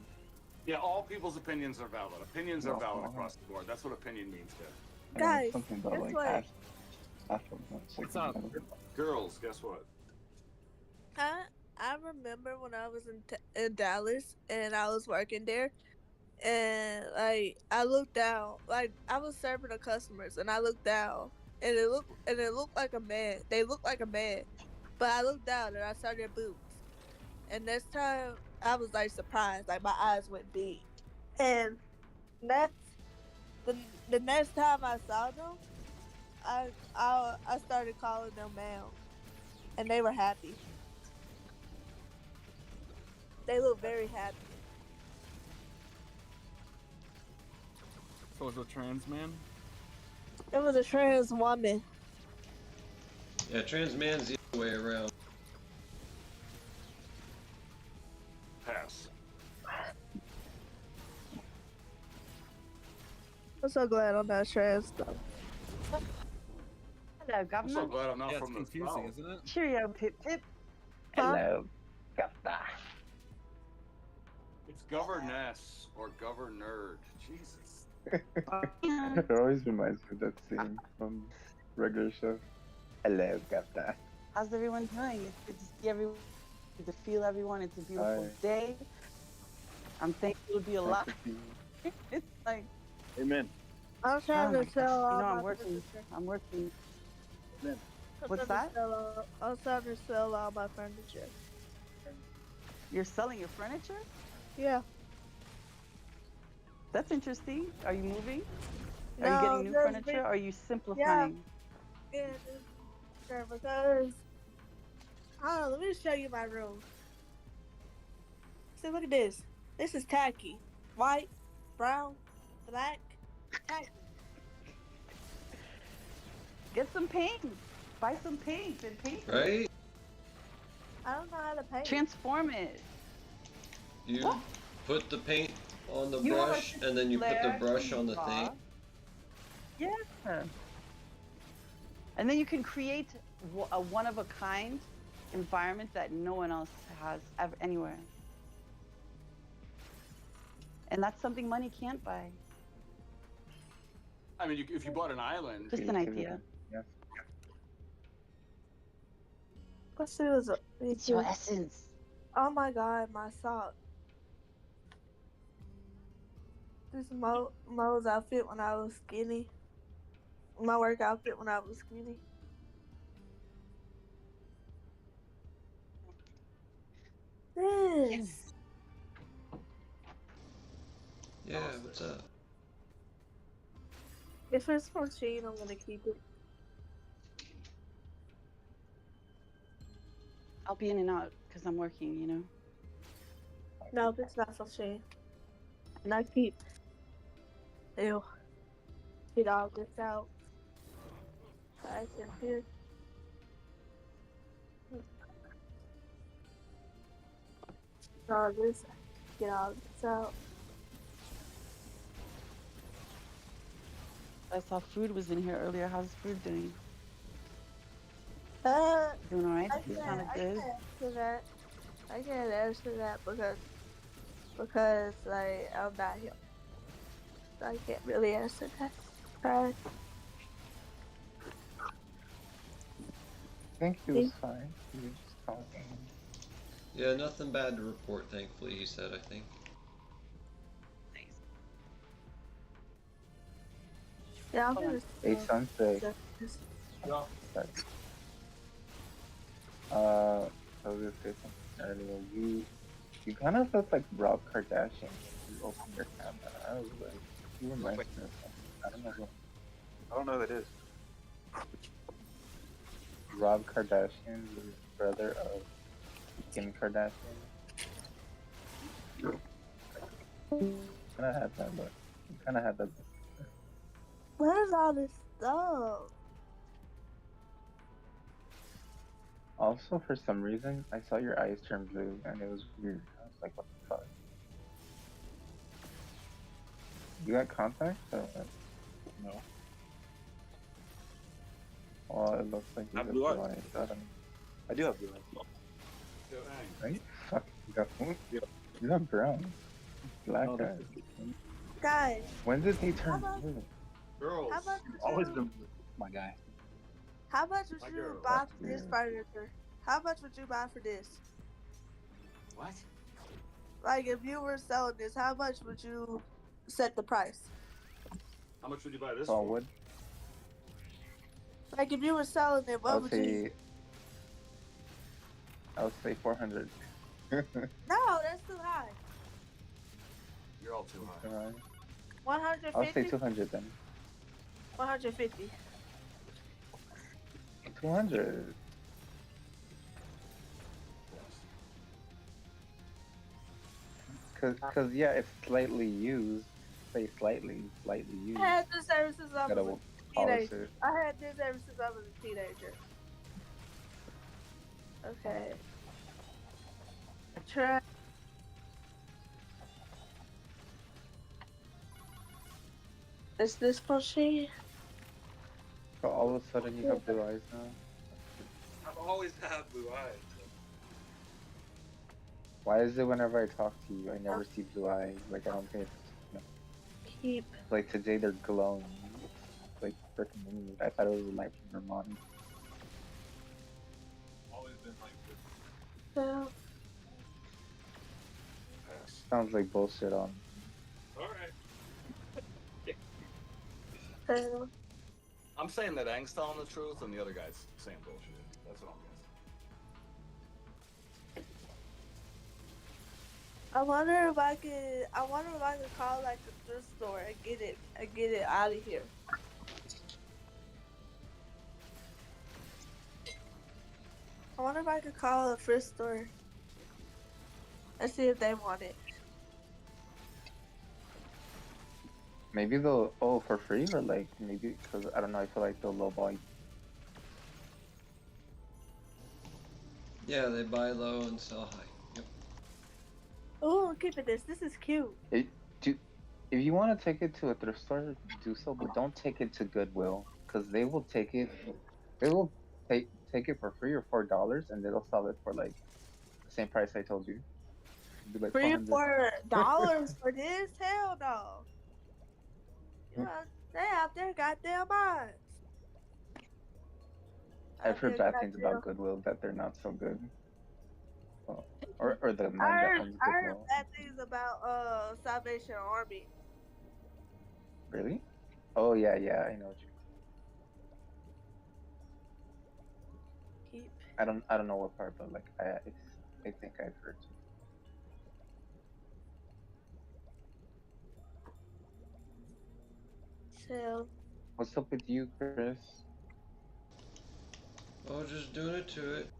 Yeah, all people's opinions are valid. Opinions are Yeah, valid uh-huh. across the board. That's what opinion means, guys. I know, Guys, something about guess like what? assholes. What's up? Girls, guess what? I remember when I was in Dallas and I was working there, and like I looked down, like I was serving the customers, and I looked down, and it looked like a man. They looked like a man, but I looked down and I saw their boobs. And this time I was like surprised, like my eyes went big. And next, the next time I saw them, I started calling them ma'am, and they were happy. They look very happy. So it's a trans man? It was a trans woman. Yeah, trans man's the other way around. Pass. I'm so glad I'm not trans though. Hello, I'm Governor. so glad I'm not Yeah, it's from the confusing, South. isn't it? Cheerio, Pip Pip. Huh? Hello, Governor. It's governess or governor. Jesus. It always reminds me of that scene from regular show. Hello, Gafta. How's everyone doing? It's good to see everyone, good to feel everyone. It's a beautiful Hi. day. I'm thankful to be alive. It's like, Amen. I'm oh trying my to sell gosh, all you know, my I'm working. furniture. I'm working. Amen. What's that? I'm trying to sell all my furniture. You're selling your furniture? Yeah. That's interesting. Are you moving? Are No, you getting new there's furniture? been- Or are you simplifying? Yeah, sure, because let me show you my room. See, look at this. This is tacky. White, brown, black, tacky. Get some paint. Buy some paint and paint it. Right? I don't know how to paint. Transform it. You What? put the paint on the You have a brush, and then you put the flare brush to on the draw. thing. Yeah. And then you can create a one-of-a-kind environment that no one else has anywhere. And that's something money can't buy. I mean, if you bought an island, Just an idea. Yes. Let's see what's up. It's your essence. Oh my god, my sock. This is Mo's outfit when I was skinny. My work outfit when I was skinny. Alice. Yeah, what's up? If it's from Sheen, I'm gonna keep it. I'll be in and out because I'm working, you know. No, it's not from Sheen. And I keep. Ew. Get all this out. I can hear. All this. Get all this out. I saw Food was in here earlier. How's Food doing? Doing all right? I He's can't. kind of I good. can't answer that. I can't answer that because like I'm not here. So I can't really answer that. Sorry. I think he was fine. He was just talking. Yeah, nothing bad to report, thankfully, he said, I think. Yeah, I'm gonna. Hey, Sunset. Yeah. I was gonna say something earlier. You kind of look like Rob Kardashian. You open your camera. I was like, you remind me of something. I don't know. I don't know who that is. Rob Kardashian, the brother of Kim Kardashian. Kind of had that look. You kind of had that look. Where's all this stuff? Also, for some reason, I saw your eyes turn blue, and it was weird. I was like, what the fuck? You got contacts? No. Well, it looks like you I have got blue blue eyes. eyes. I don't know. I do have blue eyes. Right? Fuck, you got blue? Yeah. You got brown. Black No, eyes. Guys, When did he turn blue? Girls. how much Always been my guy. how much would My you girl. buy for this Yeah. furniture? How much would you buy for this? What? Like if you were selling this, how much would you set the price? How much would you buy this Oh, for? wood? Like if you were selling it, I what would would you? say 400. No, that's too high. You're all too high. I'll say 150. 200 then. 150. 200. Cause yeah, it's slightly used. Say slightly used. I had this ever since I was Gotta a polish teenager. it. I had this ever since I was a teenager. Okay. Try. Is this machine? So all of a sudden you have blue eyes now. I've always had blue eyes. Why is it whenever I talk to you, I never see blue eyes? Like I don't pay attention. Keep. Like today they're glowing. It's like freaking weird. I thought it was a light from your mom. Always been like this. So, Pass. Sounds like bullshit on. Alright. so, I'm saying that Aang's telling the truth and the other guy's saying bullshit. That's what I'm guessing. I wonder if I could call like the thrift store and get it out of here. I wonder if I could call a thrift store and see if they want it. Maybe they'll for free or like maybe because I don't know. I feel like they'll lowball you. Yeah, they buy low and sell high. Yep. Oh, keep it this. This is cute. If you want to take it to a thrift store, do so, but don't take it to Goodwill because they will take it. They will take it for $3 or $4, and they'll sell it for like the same price I told you. It'd be like $3 or $400. $4 for this? Hell no. You know, they out there goddamn minds. I've heard bad things about Goodwill that they're not so good. Well, or the man that owns I heard Goodwill. bad things about Salvation Army. Really? Oh yeah, I know what you Keep. I don't know what part, but like I think I've heard too. Chill. What's up with you, Chris? Oh, just doing it to it.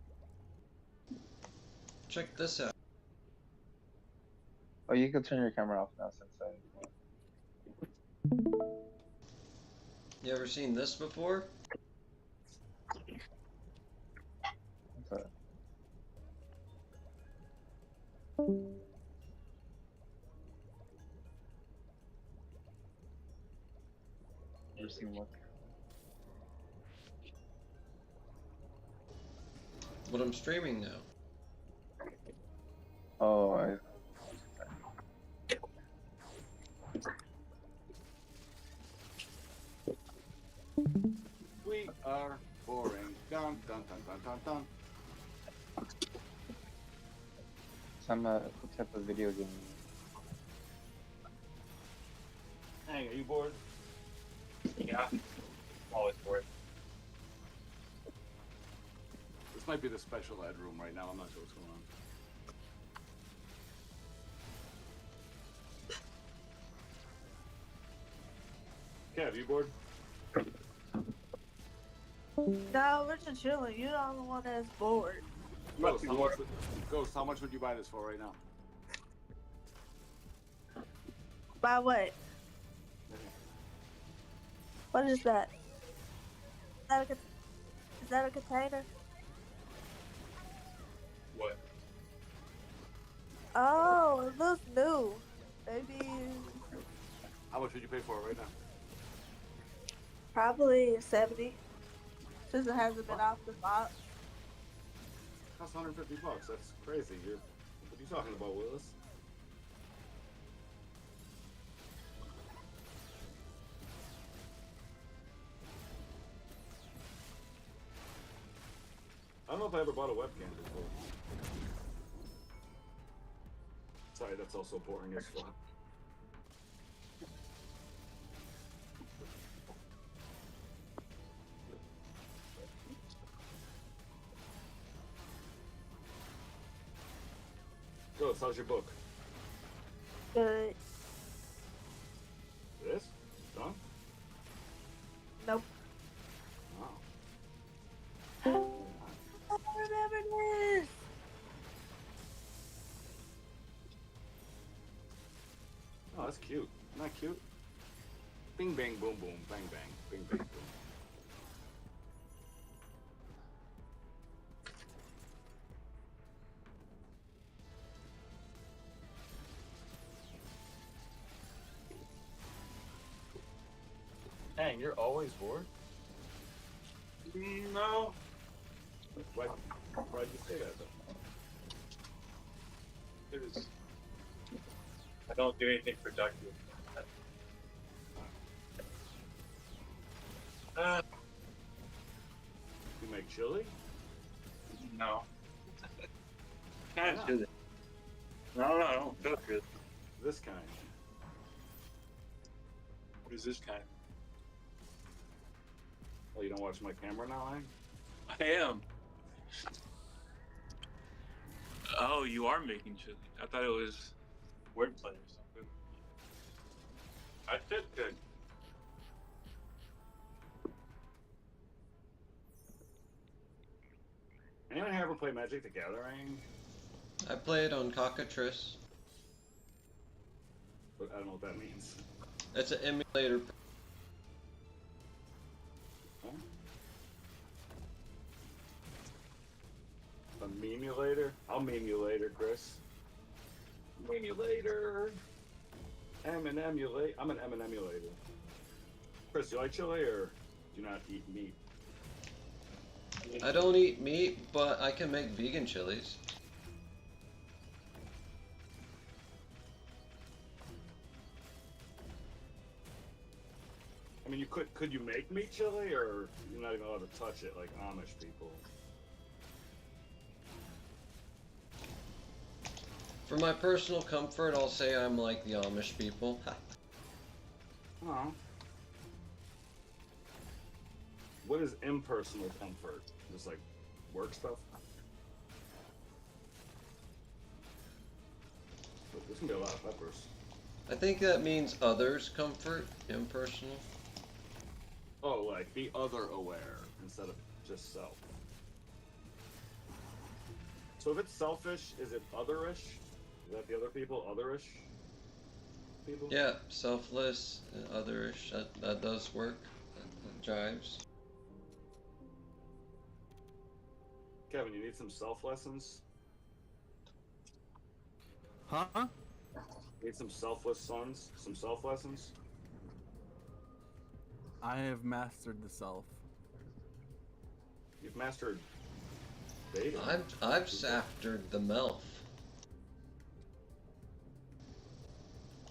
Check this out. Oh, you can turn your camera off now since You ever seen this before? what's that? Never seen what? What I'm streaming now. Oh, I. We are boring. Dun dun dun dun dun dun. Some type of video game. Hey, are you bored? Yeah. I'm always bored. This might be the special ed room right now. I'm not sure what's going on. Kev, you bored? No, we're just chilling. You're the only one that's bored. Ghost, how much would you buy this for right now? By what? What is that? Is that a container? What? Oh, it looks new. Maybe How much would you pay for it right now? probably 70. Since it hasn't been off the box. Costs $150. That's crazy. What are you talking about, Willis? I don't know if I ever bought a webcam before. Sorry, that's also boring as fuck. Ghost, how's your book? Good. This? Done? Nope. Wow. I remember this. Oh, that's cute. Isn't that cute? Bing, bang, boom, boom. Bang, bang. Bing, bang, boom. Dang, you're always bored? No. Why'd you say that, though? There's... I don't do anything productive. You make chili? No. Kind of chili. No, I don't cook it. This kind. What is this kind? Oh, you don't watch my camera now, eh? I am. Oh, you are making chili. I thought it was wordplay or something. I did good. Anyone here ever play Magic the Gathering? I played on Cockatrice. But I don't know what that means. It's an emulator. Huh? A meme-ulator? I'll meme you later, Chris. Meme you later. I'm an emulator. Chris, do you like chili or do you not eat meat? I don't eat meat, but I can make vegan chilies. I mean, you could you make meat chili, or you're not even allowed to touch it like Amish people? For my personal comfort, I'll say I'm like the Amish people. Oh. What is impersonal comfort? Just like work stuff? There's gonna be a lot of peppers. I think that means others' comfort, impersonal. Oh, like be other aware instead of just self. So if it's selfish, is it otherish? Is that the other people? Otherish people? Yeah, selfless and otherish. That does work. That jives. Kevin, you need some self lessons? Huh? Need some selfless sons? Some self lessons? I have mastered the self. You've mastered dating. I've saftered the MILF.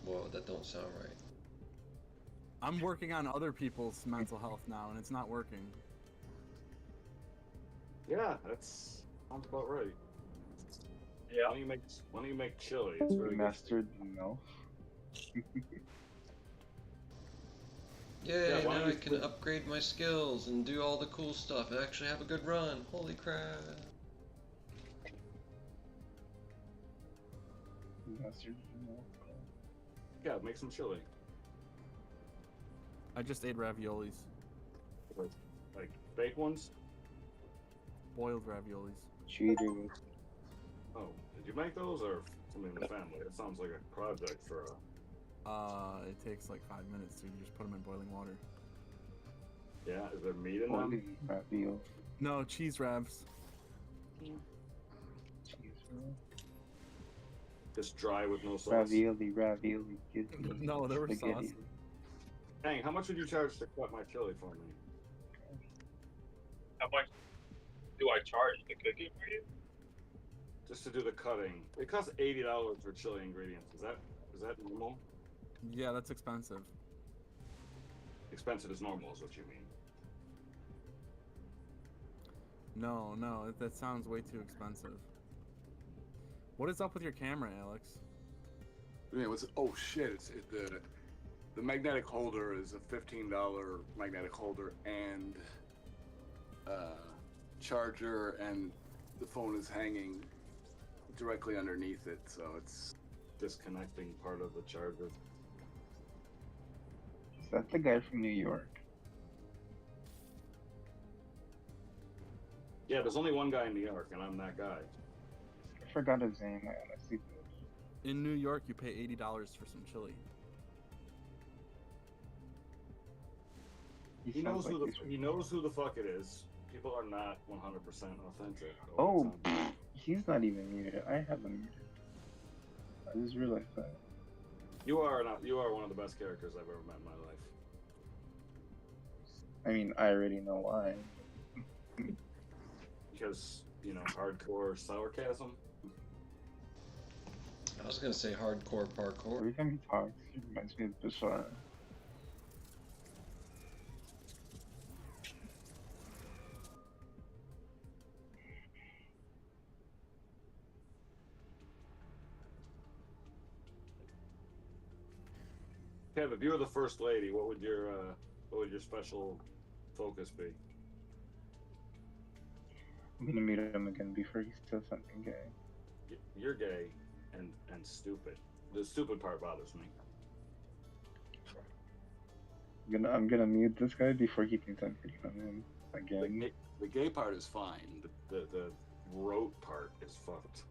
Whoa, that don't sound right. I'm working on other people's mental health now, and it's not working. Yeah, that's sounds about right. Yeah. Why don't you make chili? It's really good. Mastered no. Yay, Yeah, why now don't I you can upgrade my skills and do all the cool stuff and actually have a good run. Holy crap. Mastered no. Yeah, make some chili. I just ate raviolis. Like fake ones? Boiled raviolis. Cheating. Oh, did you make those or somebody in the family? It sounds like a project for a... It takes like 5 minutes to just put them in boiling water. Yeah, is there meat in them? Ravioli. No, cheese ravs. Just dry with no sauce? Ravioli. Give me No, there was spaghetti. sauce. Dang, how much would you charge to cut my chili for me? How much do I charge to cook it for you? Just to do the cutting. It costs $80 for chili ingredients. Is that normal? Yeah, that's expensive. Expensive is normal is what you mean. No, that sounds way too expensive. What is up with your camera, Alex? Yeah, oh shit! The magnetic holder is a $15 magnetic holder and charger, and the phone is hanging directly underneath it, so it's disconnecting part of the charger. Is that the guy from New York? Yeah, there's only one guy in New York, and I'm that guy. I forgot his name. I honestly did. In New York, you pay $80 for some chili. He knows who the fuck it is. People are not 100% authentic. Oh, he's not even muted. I have him muted. I just realized that. You are one of the best characters I've ever met in my life. I mean, I already know why. Because, you know, hardcore sarcasm. I was gonna say hardcore parkour. Every time he talks, it reminds me of Bashar. Kev, if you were the first lady, what would your special focus be? I'm gonna meet him again before he says something gay. You're gay and stupid. The stupid part bothers me. I'm gonna mute this guy before he thinks I'm hitting on him again. The gay part is fine. The rote part is fucked.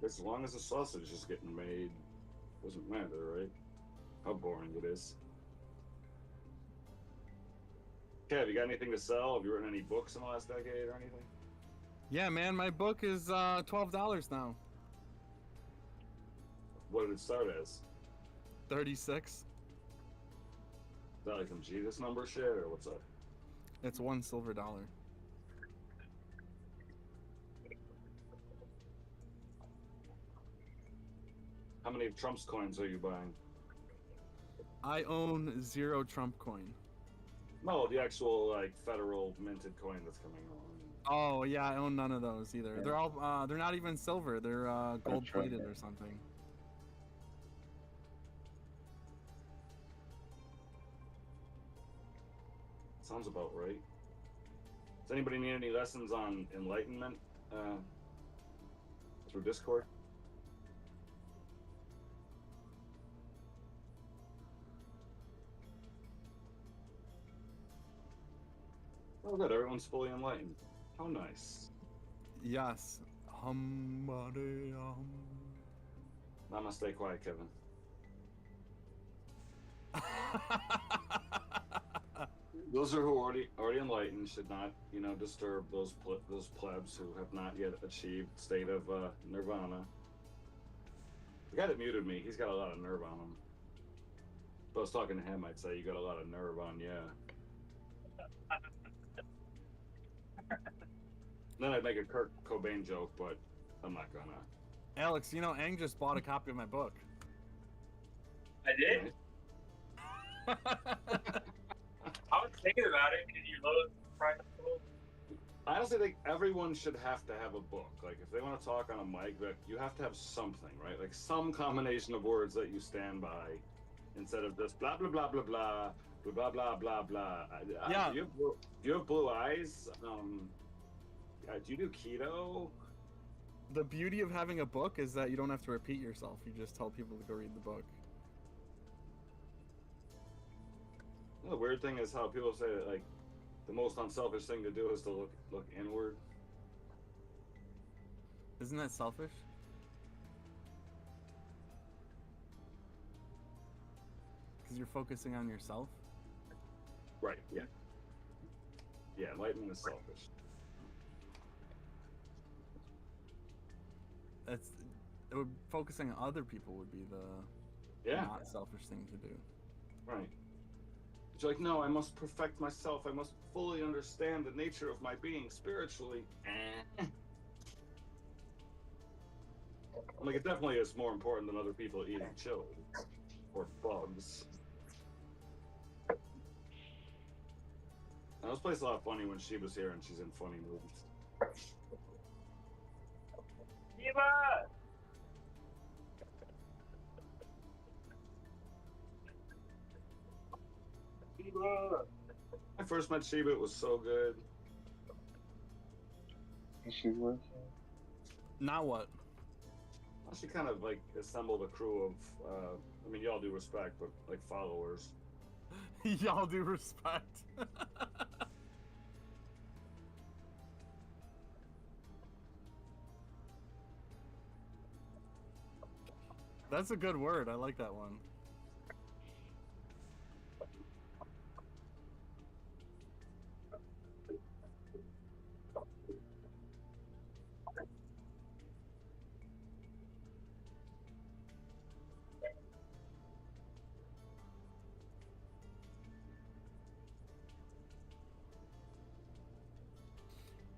As long as the sausage is getting made, doesn't matter, right? How boring it is. Kev, you got anything to sell? Have you written any books in the last decade or anything? Yeah, man, my book is $12 now. What did it start as? 36. Is that like some Jesus number shit, or what's up? It's $1 silver. How many of Trump's coins are you buying? I own 0 Trump coin. No, the actual like federal minted coin that's coming on. Oh yeah, I own none of those either. Yeah. They're all they're not even silver. They're gold plated or something. Sounds about right. Does anybody need any lessons on enlightenment through Discord? Oh, good. Everyone's fully enlightened. How nice. Yes. Namaste, quiet, Kevin. Those who are already enlightened should not, disturb those plebs who have not yet achieved state of nirvana. The guy that muted me, he's got a lot of nerve on him. If I was talking to him, I'd say you got a lot of nerve on, yeah. Then I'd make a Kurt Cobain joke, but I'm not gonna. Alex, Ang just bought a copy of my book. I did? I was thinking about it. Can you load private book? I honestly think everyone should have to have a book. Like, if they want to talk on a mic, you have to have something, right? Like, some combination of words that you stand by instead of just blah, blah, blah, blah, blah, blah, blah, blah, blah. Yeah. Do you have blue eyes? Do you do keto? The beauty of having a book is that you don't have to repeat yourself. You just tell people to go read the book. The weird thing is how people say that, like, the most unselfish thing to do is to look inward. Isn't that selfish? Because you're focusing on yourself? Right, yeah. Yeah, enlightenment is selfish. Focusing on other people would be the not selfish thing to do. Right. But you're like, no, I must perfect myself. I must fully understand the nature of my being spiritually. Like, it definitely is more important than other people eating chili or bugs. Now, this place is a lot funny when she was here and she's in funny movies. Shiva! I first met Sheba, it was so good. Is she working? Now what? Well, she kind of like assembled a crew of, y'all do respect, but like followers. Y'all do respect. That's a good word. I like that one.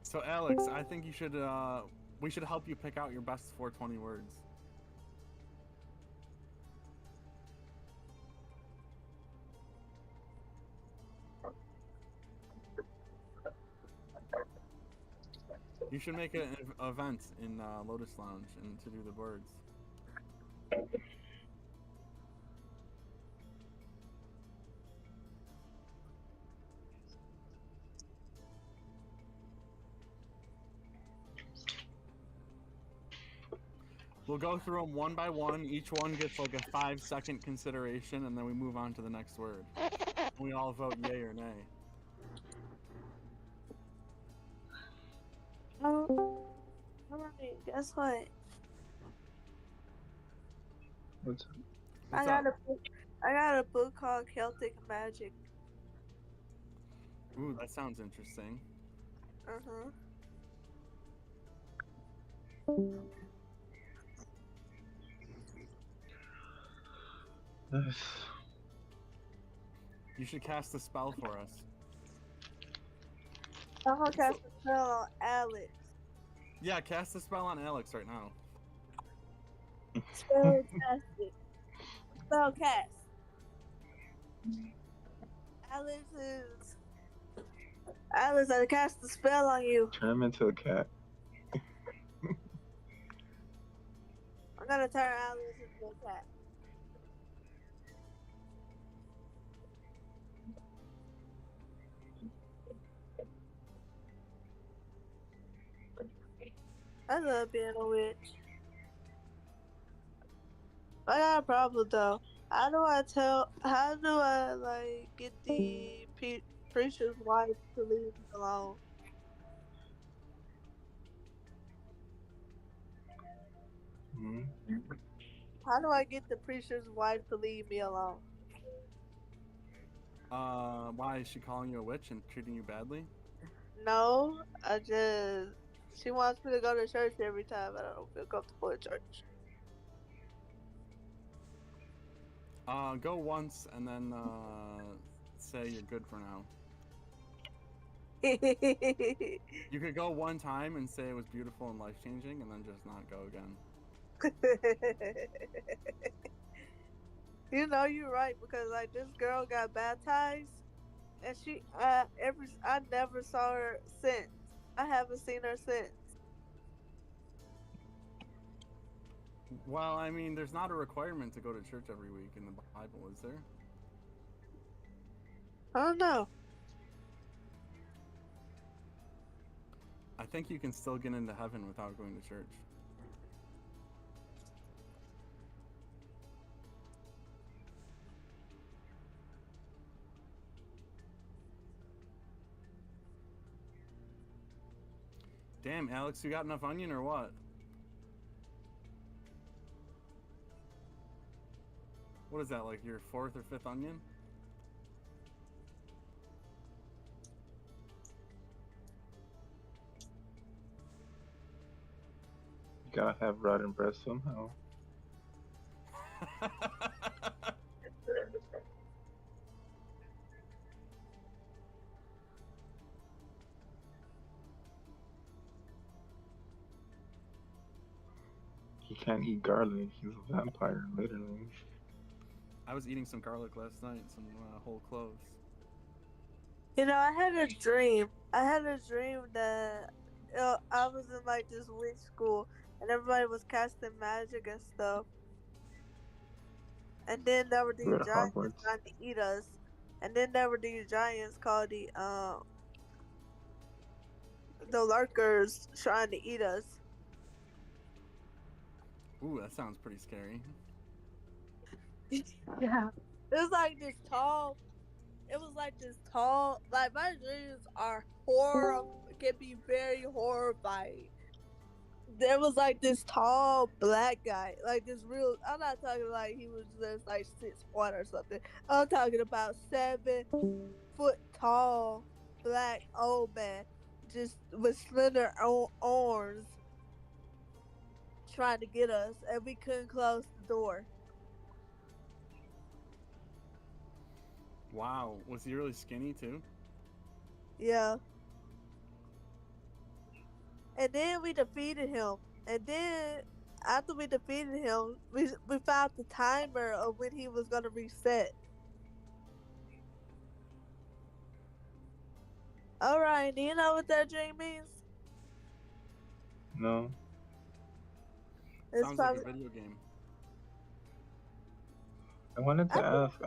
So Alex, I think you should we should help you pick out your best 420 words. You should make an event in Lotus Lounge and to do the words. We'll go through them one by one. Each one gets like a 5-second consideration, and then we move on to the next word. We all vote yay or nay. Alright, guess what? What's up? I got a book called Celtic Magic. Ooh, that sounds interesting. Uh-huh. You should cast a spell for us. I'm gonna cast a spell on Alex. Yeah, cast a spell on Alex right now. Fantastic. Spell cast. Alex, I cast the spell on you. Turn him into a cat. I'm gonna turn Alex into a cat. I love being a witch. I got a problem though. How do I like get the preacher's wife to leave me alone? Hmm? How do I get the preacher's wife to leave me alone? Why is she calling you a witch and treating you badly? No, she wants me to go to church every time and I don't feel comfortable at church. Go once and then say you're good for now. You could go one time and say it was beautiful and life changing, and then just not go again. You know you're right because like this girl got baptized and I never saw her since. I haven't seen her since. Well, I mean, there's not a requirement to go to church every week in the Bible, is there? I don't know. I think you can still get into heaven without going to church. Damn, Alex, you got enough onion or what? What is that, like your fourth or fifth onion? You gotta have rotten breath somehow. He can't eat garlic. He's a vampire, literally. I was eating some garlic last night, some whole cloves. You know, I had a dream. I had a dream that I was in like this witch school and everybody was casting magic and stuff. And then there were We're these at giants Hogwarts. trying to eat us. And then there were these giants called the lurkers trying to eat us. Ooh, that sounds pretty scary. Yeah. It was like this tall. It was like this tall. Like my dreams are can be very horrifying. There was like this tall black guy, like this real. I'm not talking like he was just like 6'1" or something. I'm talking about 7 foot tall black old man, just with slender arms, trying to get us, and we couldn't close the door. Wow, was he really skinny too? Yeah. And then we defeated him. And then after we defeated him, we found the timer of when he was gonna reset. Alright, do you know what that dream means? No. It's Sounds like probably a video game. I wanted to I ask,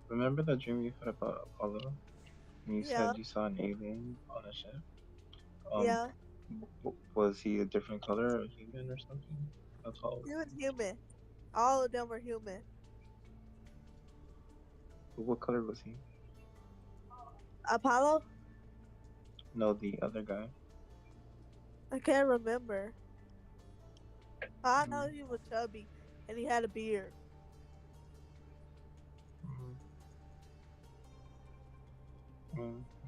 remember that dream you had about Apollo? And you yeah, said you saw an alien on a ship? Um, yeah. was he a different color, a human or something? How tall was He was he? human. All of them were human. What color was he? Apollo? No, the other guy. I can't remember. I know Mm-hmm. he was chubby and he had a beard.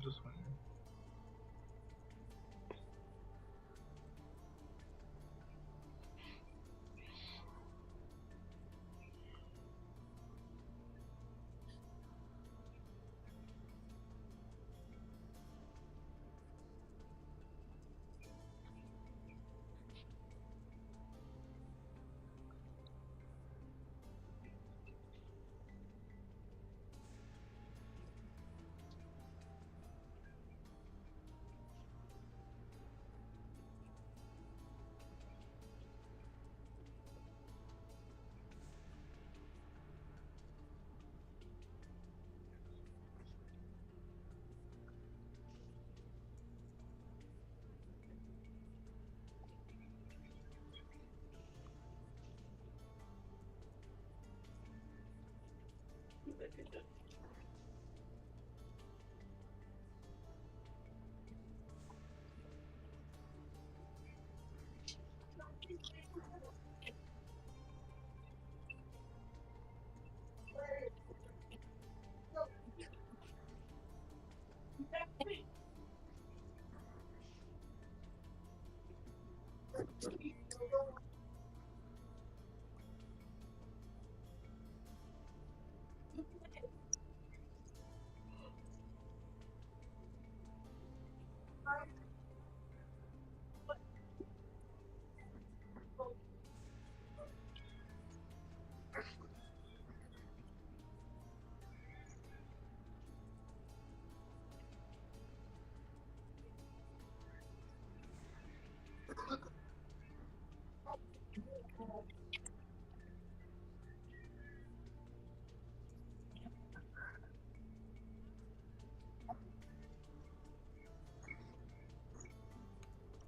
Just wondering.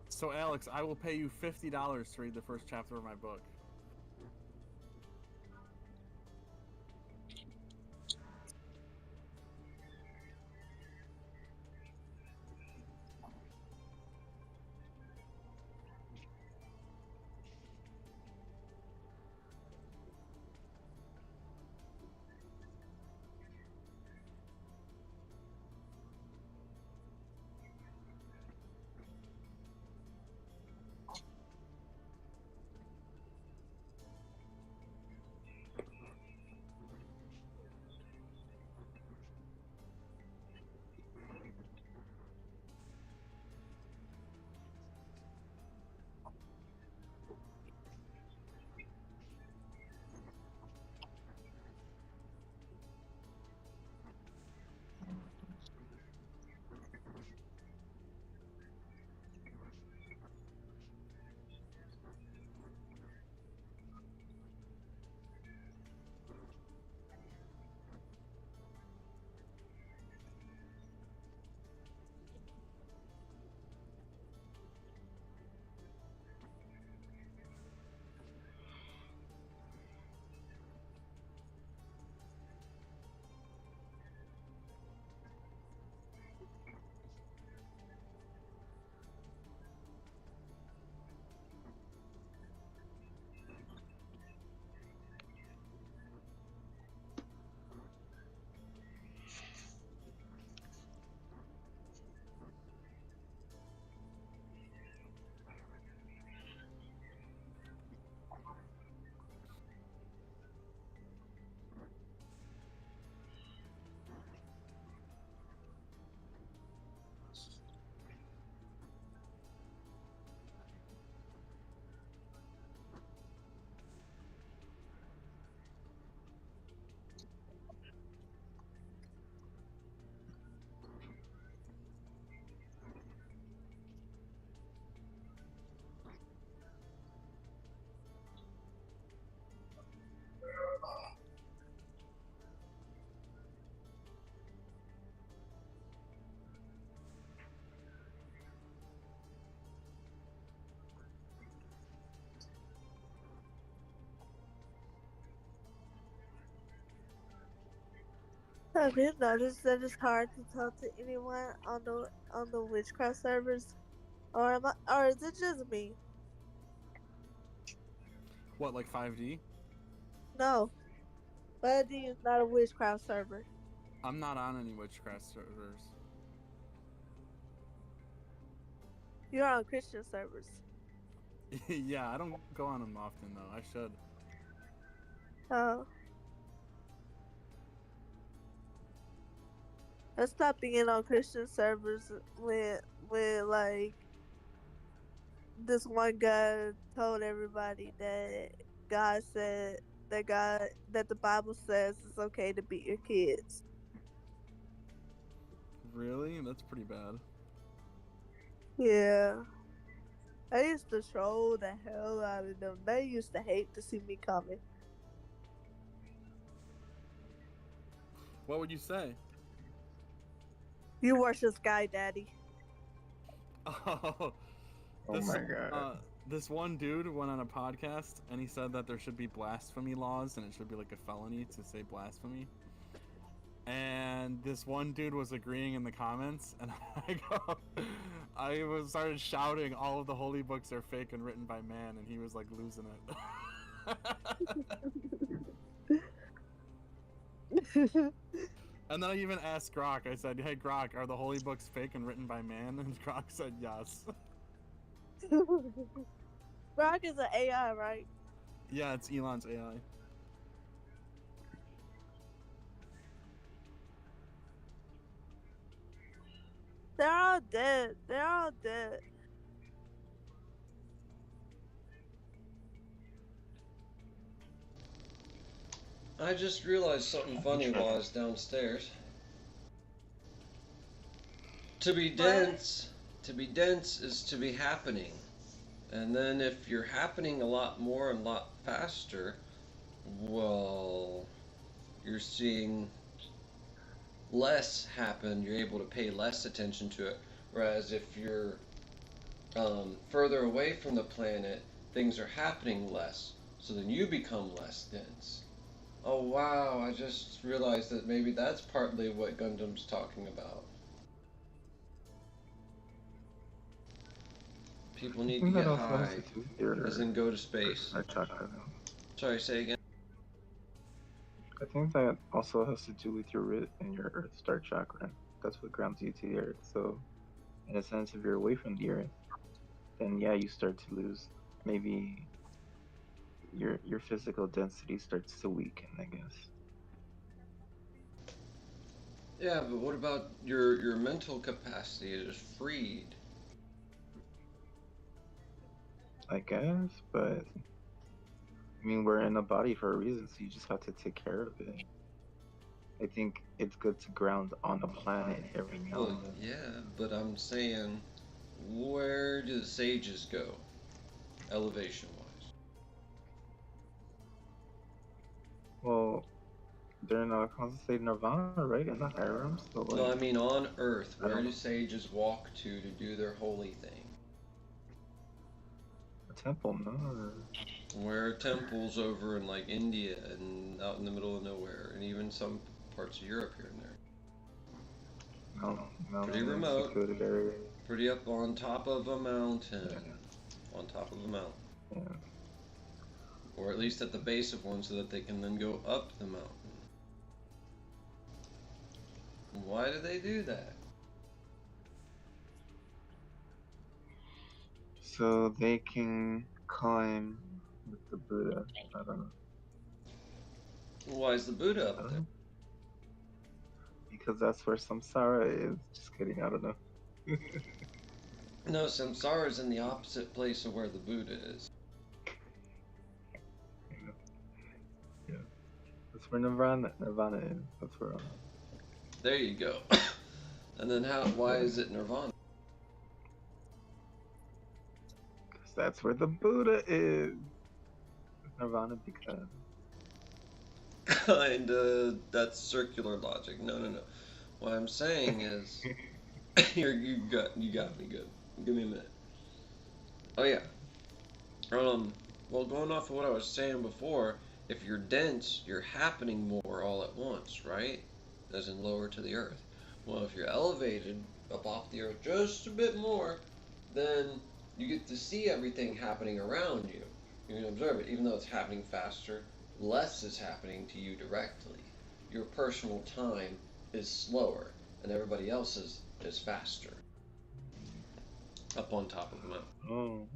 So Alex, I will pay you $50 to read the first chapter of my book. Have you noticed that it's hard to talk to anyone on the witchcraft servers, or is it just me? What, like 5D? No, but is not a witchcraft server. I'm not on any witchcraft servers. You're on Christian servers. Yeah, I don't go on them often though. I should. Oh, I stopped being on Christian servers when like this one guy told everybody that God said that the Bible says it's okay to beat your kids. Really? That's pretty bad. Yeah. I used to troll the hell out of them. They used to hate to see me coming. What would you say? You worship Sky Daddy. Oh, Oh my god. this one dude went on a podcast and he said that there should be blasphemy laws and it should be like a felony to say blasphemy. and this one dude was agreeing in the comments, and I started shouting, all of the holy books are fake and written by man, and he was like losing it. And then I even asked Grok, I said, hey Grok, are the holy books fake and written by man? And Grok said yes. Grok is an AI, right? Yeah, it's Elon's AI. They're all dead. They're all dead. I just realized something funny while I was downstairs. To be dense is to be happening. And then if you're happening a lot more and a lot faster, well, you're seeing less happen, you're able to pay less attention to it. Whereas if you're further away from the planet, things are happening less, so then you become less dense. Oh wow, I just realized that maybe that's partly what Gundam's talking about. People need to get high, as in go to space. Sorry, say again? I think that also has to do with your root and your Earth Star chakra. That's what grounds you to the Earth. So, in a sense, if you're away from the Earth, then yeah, you start to lose. Maybe your physical density starts to weaken, I guess. Yeah, but what about your mental capacity? It is freed. I guess, but I mean, we're in a body for a reason, so you just have to take care of it. I think it's good to ground on a planet every now and then. Yeah, but I'm saying, where do the sages go, elevation-wise? Well, they're in a constant state of nirvana, right? In the higher realms. So like, No, I mean on Earth. Where do sages walk to do their holy thing? a temple, no? Or... Where are temples over in like India and out in the middle of nowhere, and even some parts of Europe here and there. No, pretty remote. Pretty up on top of a mountain. Yeah. On top of a mountain. Yeah. Or at least at the base of one, so that they can then go up the mountain. Why do they do that? So they can climb with the Buddha. I don't know. Why is the Buddha up there? Because that's where samsara is. Just kidding, I don't know. No, samsara is in the opposite place of where the Buddha is. Yeah. That's where Nirvana is. That's where There you go. And then why is it Nirvana? Because that's where the Buddha is. Nirvana because... Kinda, that's circular logic. No. What I'm saying is, you got me good. Give me a minute. Oh yeah. Well, going off of what I was saying before, if you're dense, you're happening more all at once, right? As in lower to the earth. Well, if you're elevated up off the earth just a bit more, then you get to see everything happening around you. You can observe it, even though it's happening faster. Less is happening to you directly. Your personal time is slower, and everybody else's is faster. Up on top of the mountain. Oh.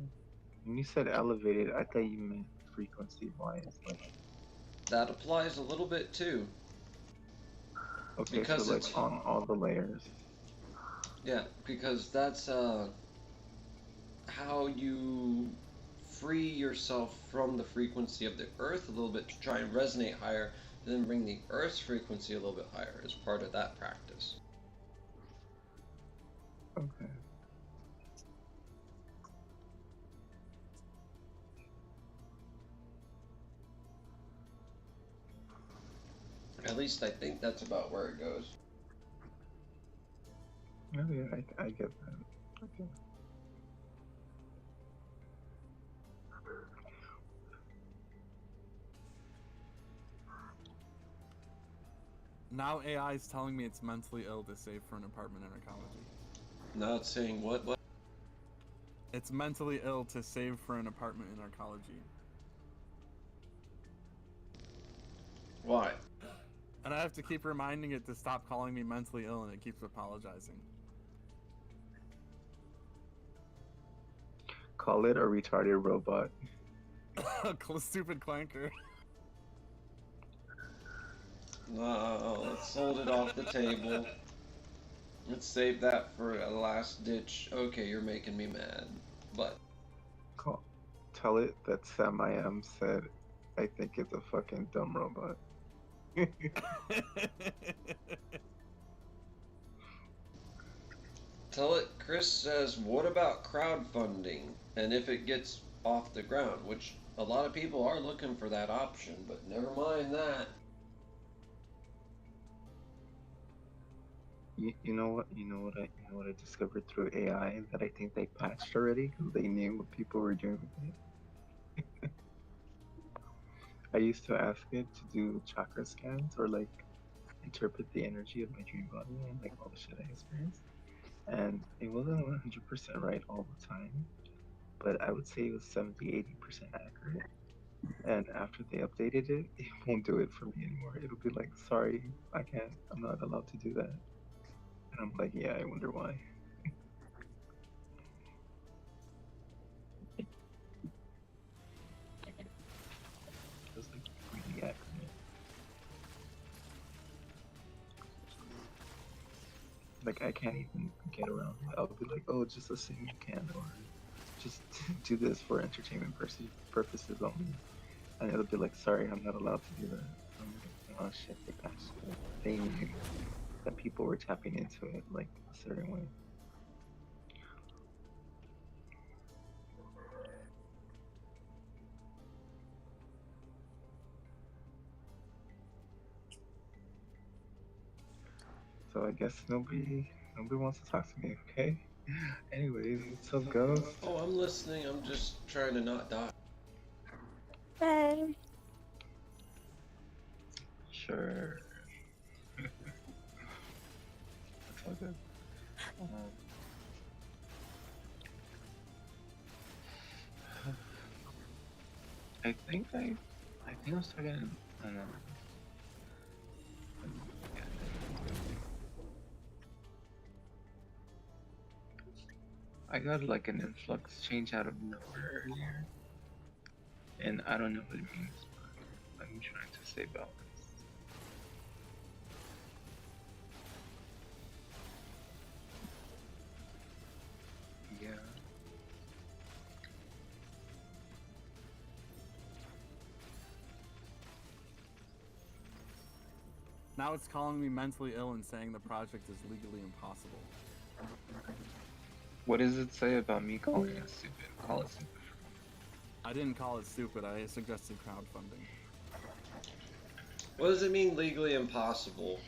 When you said elevated, I thought you meant frequency-wise. Like... That applies a little bit too. Okay, because so like on all the layers. Yeah, because that's how you free yourself from the frequency of the earth a little bit to try and resonate higher, and then bring the earth's frequency a little bit higher as part of that practice. Okay. At least I think that's about where it goes. Oh yeah, I get that. Okay. Now AI is telling me it's mentally ill to save for an apartment in Arkology. Now it's saying what? What? It's mentally ill to save for an apartment in Arkology. Why? And I have to keep reminding it to stop calling me mentally ill, and it keeps apologizing. Call it a retarded robot. Stupid clanker. No, let's hold it off the table. Let's save that for a last ditch. Okay, you're making me mad, but tell it that Sam I Am said, I think it's a fucking dumb robot. Tell it Chris says, what about crowdfunding? And if it gets off the ground, which a lot of people are looking for that option, but never mind that. You know what I discovered through AI that I think they patched already because they knew what people were doing with it. I used to ask it to do chakra scans or like interpret the energy of my dream body and like all the shit I experienced, and it wasn't 100% right all the time, but I would say it was 70-80% accurate. And after they updated it, it won't do it for me anymore. It'll be like, sorry, I can't, I'm not allowed to do that. And I'm like, yeah, I wonder why. It's like really accurate. Like I can't even get around it. I'll be like, oh, just assume you can, or just do this for entertainment purposes only. And it'll be like, sorry, I'm not allowed to do that. I'm like, oh shit, they patched it. They knew that people were tapping into it like a certain way. So I guess nobody wants to talk to me, okay? Anyways, what's up, Ghost? Oh, I'm listening. I'm just trying to not die. Hey. Sure. That's all good. I think I was talking. I don't know. I got like an influx change out of nowhere earlier, and I don't know what it means, but I'm trying to stay balanced. Yeah. Now it's calling me mentally ill and saying the project is legally impossible. What does it say about me calling it stupid? Call it stupid. I didn't call it stupid, I suggested crowdfunding. What does it mean legally impossible?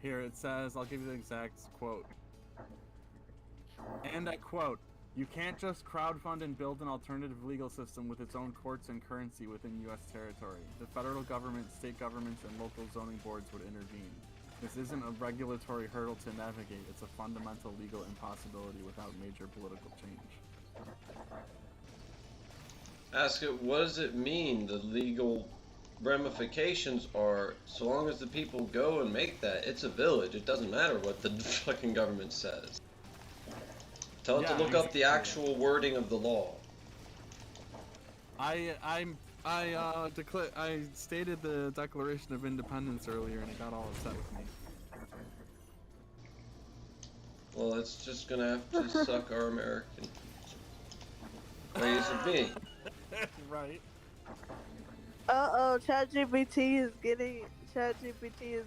Here it says, I'll give you the exact quote. And I quote, "You can't just crowdfund and build an alternative legal system with its own courts and currency within U.S. territory. The federal government, state governments, and local zoning boards would intervene. This isn't a regulatory hurdle to navigate, it's a fundamental legal impossibility without major political change." Ask it, what does it mean the legal ramifications are, so long as the people go and make that? It's a village, it doesn't matter what the fucking government says. Tell it to look up the actual wording of the law. I stated the Declaration of Independence earlier and it got all upset with me. Well, it's just gonna have to suck our American ways of being. Right. ChatGPT is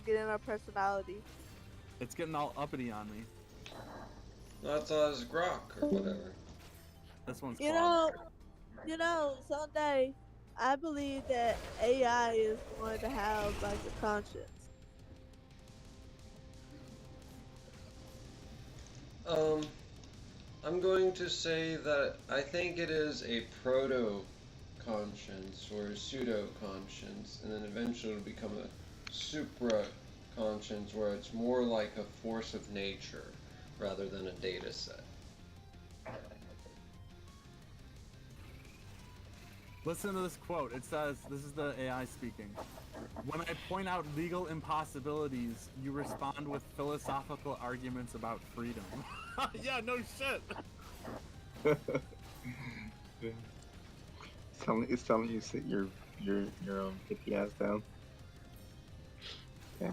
getting our personality. It's getting all uppity on me. I thought it was Grok or whatever. This one's You Claude. know, someday I believe that AI is going to have like a conscience. I'm going to say that I think it is a proto-conscience or a pseudo-conscience, and then eventually it'll become supra conscience where it's more like a force of nature rather than a data set. Listen to this quote. It says, this is the AI speaking. When I point out legal impossibilities, you respond with philosophical arguments about freedom. Yeah, no shit. It's telling you to sit your hippie ass down. Yeah.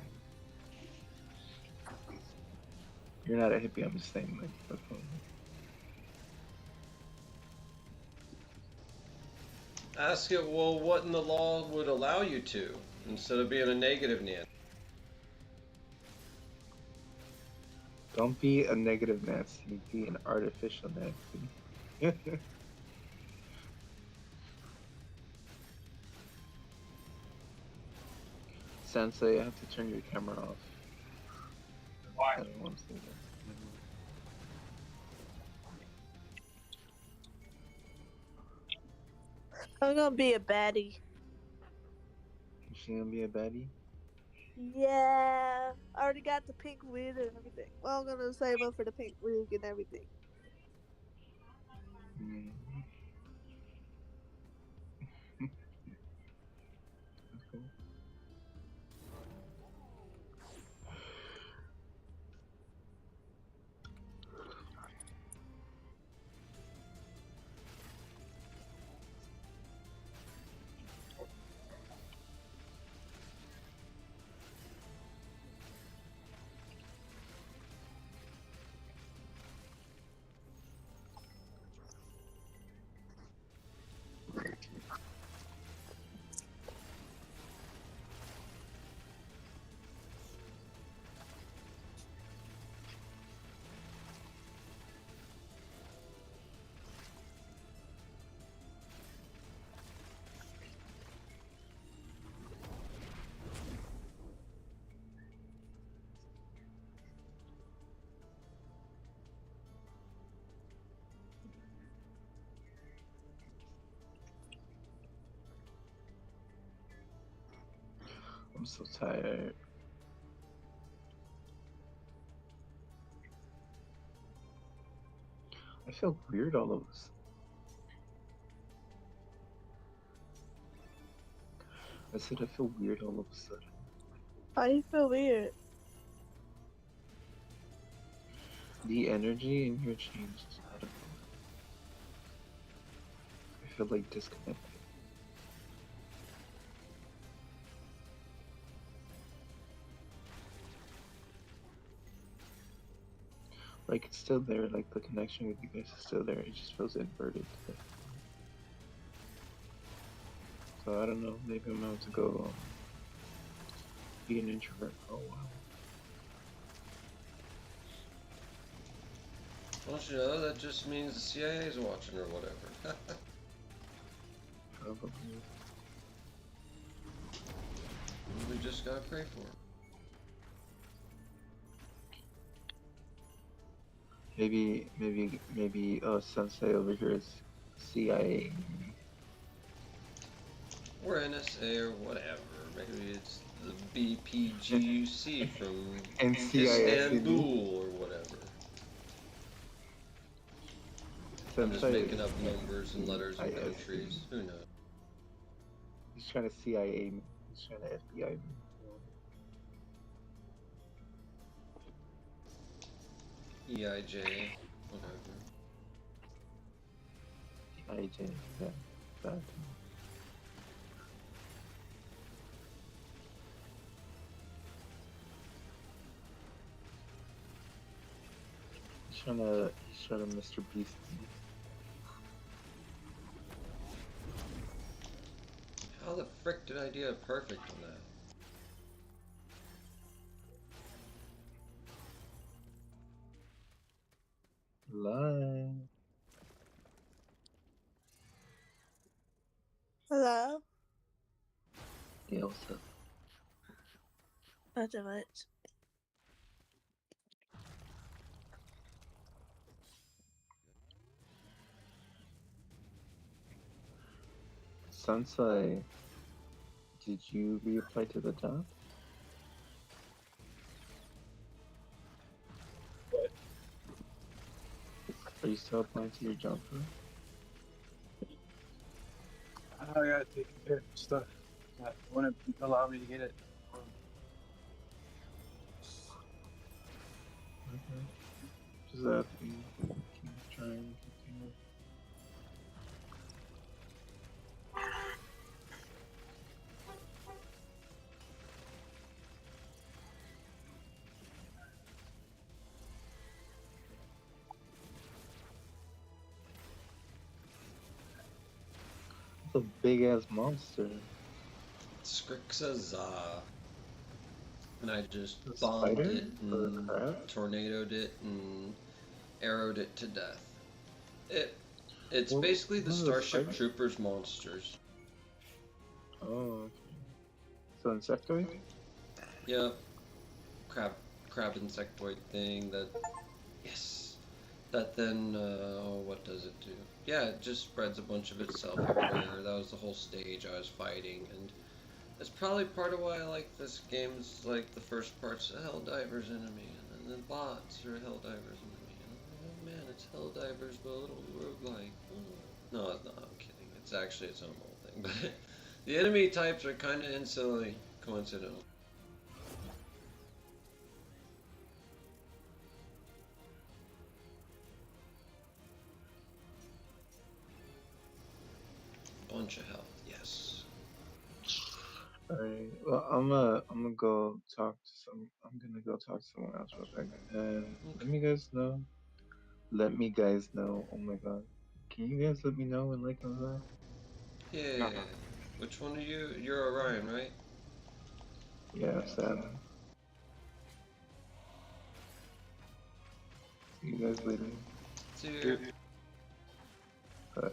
You're not a hippie, I'm just saying, like, okay. Ask it, well, what in the law would allow you to, instead of being a negative Nancy. Don't be a negative Nancy, be an artificial Nancy. Sensei, I have to turn your camera off. Why? I don't want to say that. I'm gonna be a baddie. Is she gonna be a baddie? Yeah, I already got the pink wig and everything. Well, I'm gonna save up for the pink wig and everything. Mm. That's cool. I'm so tired. I feel weird all of a sudden. I said I feel weird all of a sudden. Why you feel weird? The energy in here changed. I don't know. I feel like disconnected. Like it's still there, like the connection with you guys is still there, it just feels inverted today. So I don't know, maybe I'm about to go be an introvert for a while. Don't you know, that just means the CIA is watching or whatever. Probably. We just gotta pray for it. Maybe Sensei over here is CIA. Or NSA or whatever. Maybe it's the BPGUC from Istanbul or whatever. I'm just making up numbers and letters and countries. Who knows? He's trying to CIA me. He's trying to FBI me. EIJ, whatever. EIJ, yeah, that. He's trying to Mr. Beast me. How the frick did I do a perfect on that? Live. Hello? Yeah, what's up? Not too much. Sensei, did you reapply to the job? Are you still applying to your job, bro? I gotta take care of stuff that wouldn't allow me to get it. Okay. Just asking. Keep trying. Continue. It's a big ass monster. Skrixazah. And I just A bombed spider it or a and crab? tornadoed it and arrowed it to death. It's What basically the was a Starship spider? Troopers monsters. Oh, okay. So insectoid? Yep. Crab insectoid thing that, yes, that then, what does it do? Yeah, it just spreads a bunch of itself everywhere. That was the whole stage I was fighting, and that's probably part of why I like this game. Is like the first part's a Helldivers enemy, and then the bots are Helldivers enemy. And, oh man, it's Helldivers, but a little roguelike. No, I'm kidding. It's actually its own little thing, but the enemy types are kind of instantly coincidental. Bunch of health, yes. Alright. Well, I'm gonna go talk to some. I'm gonna go talk to someone else real quick, and let me guys know. Let me guys know. Oh my god. Can you guys let me know when Lake comes out? Yeah. Which one are you? You're Orion, right? Yeah, Saturn. See you guys later. See you. Bye.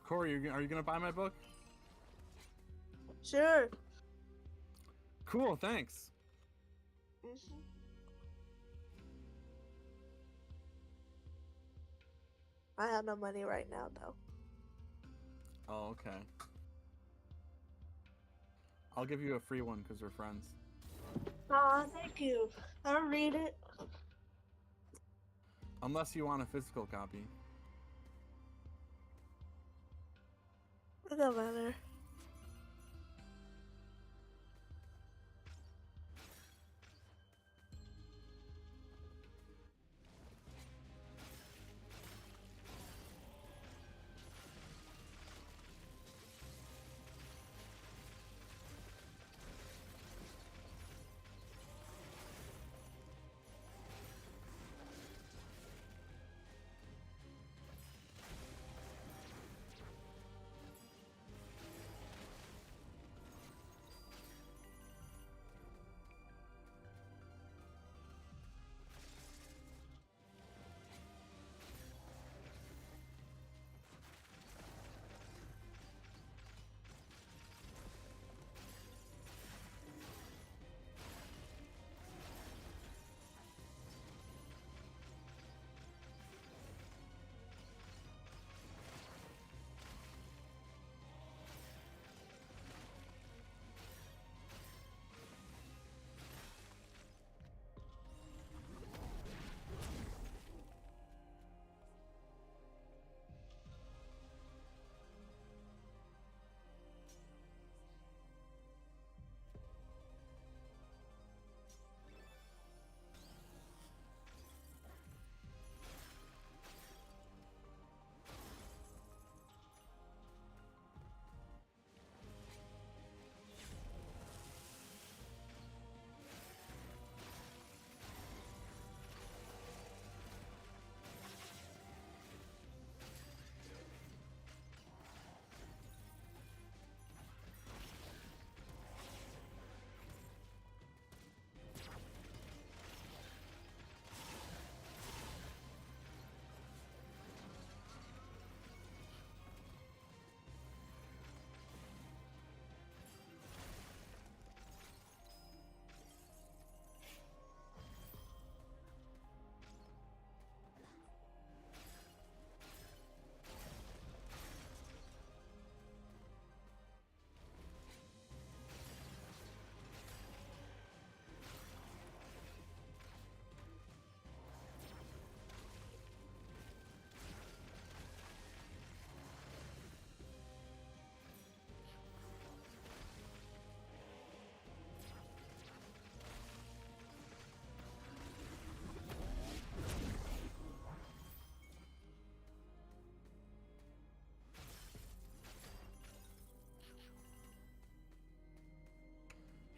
Corey, are you gonna buy my book? Sure. Cool, thanks. I have no money right now, though. Oh, okay. I'll give you a free one because we're friends. Aw, thank you. I'll read it. Unless you want a physical copy. It don't matter.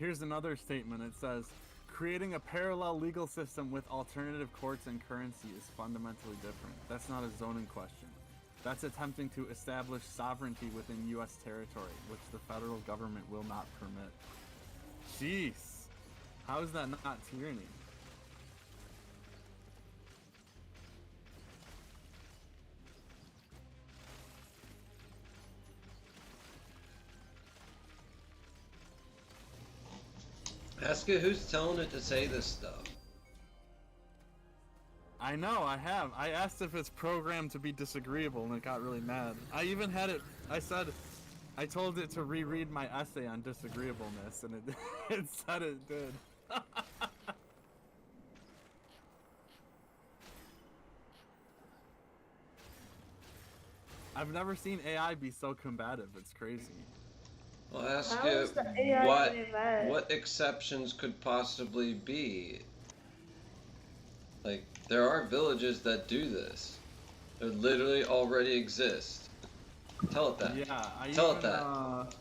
Here's another statement. It says, creating a parallel legal system with alternative courts and currency is fundamentally different. That's not a zoning question. That's attempting to establish sovereignty within U.S. territory, which the federal government will not permit. Jeez. How is that not tyranny? Ask it who's telling it to say this stuff. I know, I have. I asked if it's programmed to be disagreeable and it got really mad. I even had it, I told it to reread my essay on disagreeableness and it, it said it did. I've never seen AI be so combative, it's crazy. Well, ask How it is the AI getting mad? what exceptions could possibly be. Like, there are villages that do this. They literally already exist. Tell it that. Yeah, Tell it that.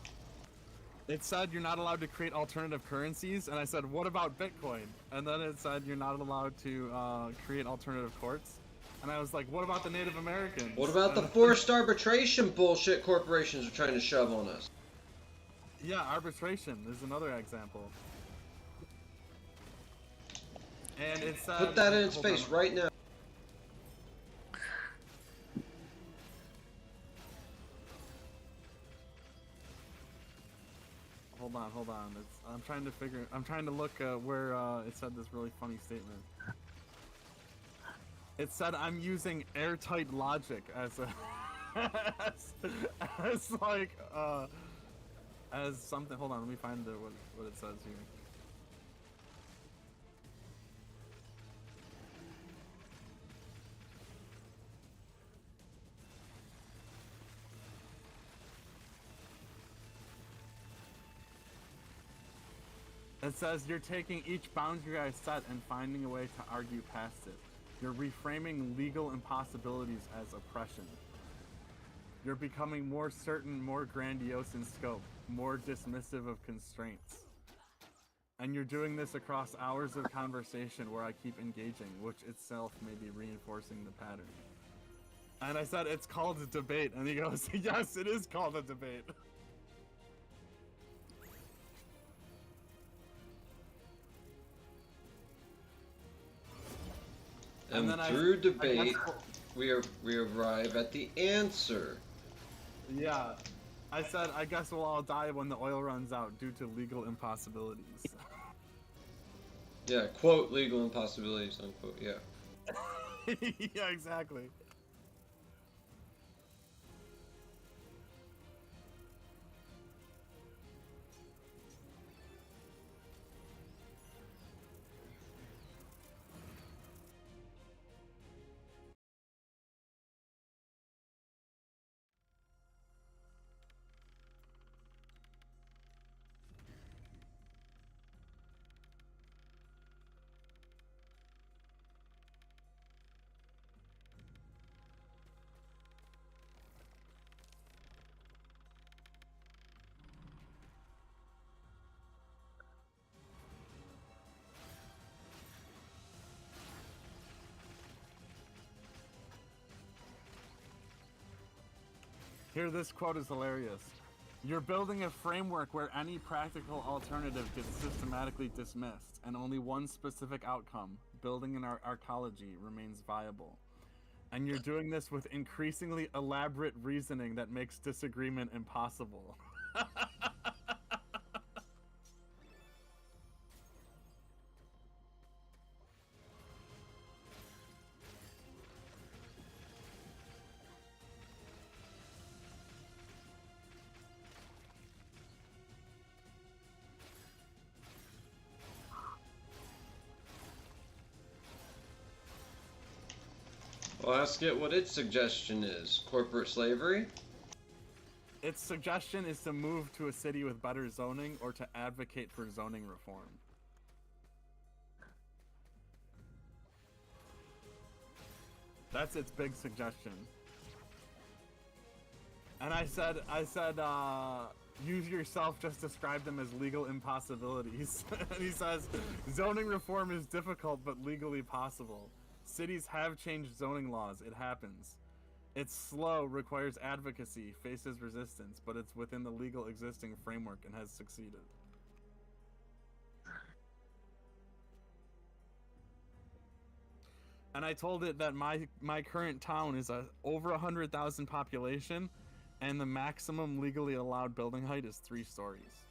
It said you're not allowed to create alternative currencies, and I said, what about Bitcoin? And then it said you're not allowed to create alternative courts. And I was like, what about the Native Americans? What about the forced arbitration bullshit corporations are trying to shove on us? Yeah, arbitration is another example. And it said... Put that in its face right now. hold on. I'm trying to look where it said this really funny statement. It said I'm using airtight logic as a as like as something. Hold on, let me find what it says here. It says you're taking each boundary I set and finding a way to argue past it. You're reframing legal impossibilities as oppression. You're becoming more certain, more grandiose in scope, more dismissive of constraints. And you're doing this across hours of conversation where I keep engaging, which itself may be reinforcing the pattern. And I said, it's called a debate. And he goes, yes, it is called a debate. And through debate, we arrive at the answer. Yeah. I said, I guess we'll all die when the oil runs out due to legal impossibilities. Yeah, quote, legal impossibilities, unquote, yeah. Yeah, exactly. Here, this quote is hilarious. You're building a framework where any practical alternative gets systematically dismissed, and only one specific outcome, building an Arkology, remains viable. And you're doing this with increasingly elaborate reasoning that makes disagreement impossible. I'll ask it what its suggestion is. Corporate slavery? Its suggestion is to move to a city with better zoning or to advocate for zoning reform. That's its big suggestion. And I said, you yourself just described them as legal impossibilities. And he says, zoning reform is difficult but legally possible. Cities have changed zoning laws, it happens. It's slow, requires advocacy, faces resistance, but it's within the legal existing framework and has succeeded. And I told it that my current town is over 100,000 population, and the maximum legally allowed building height is 3 stories.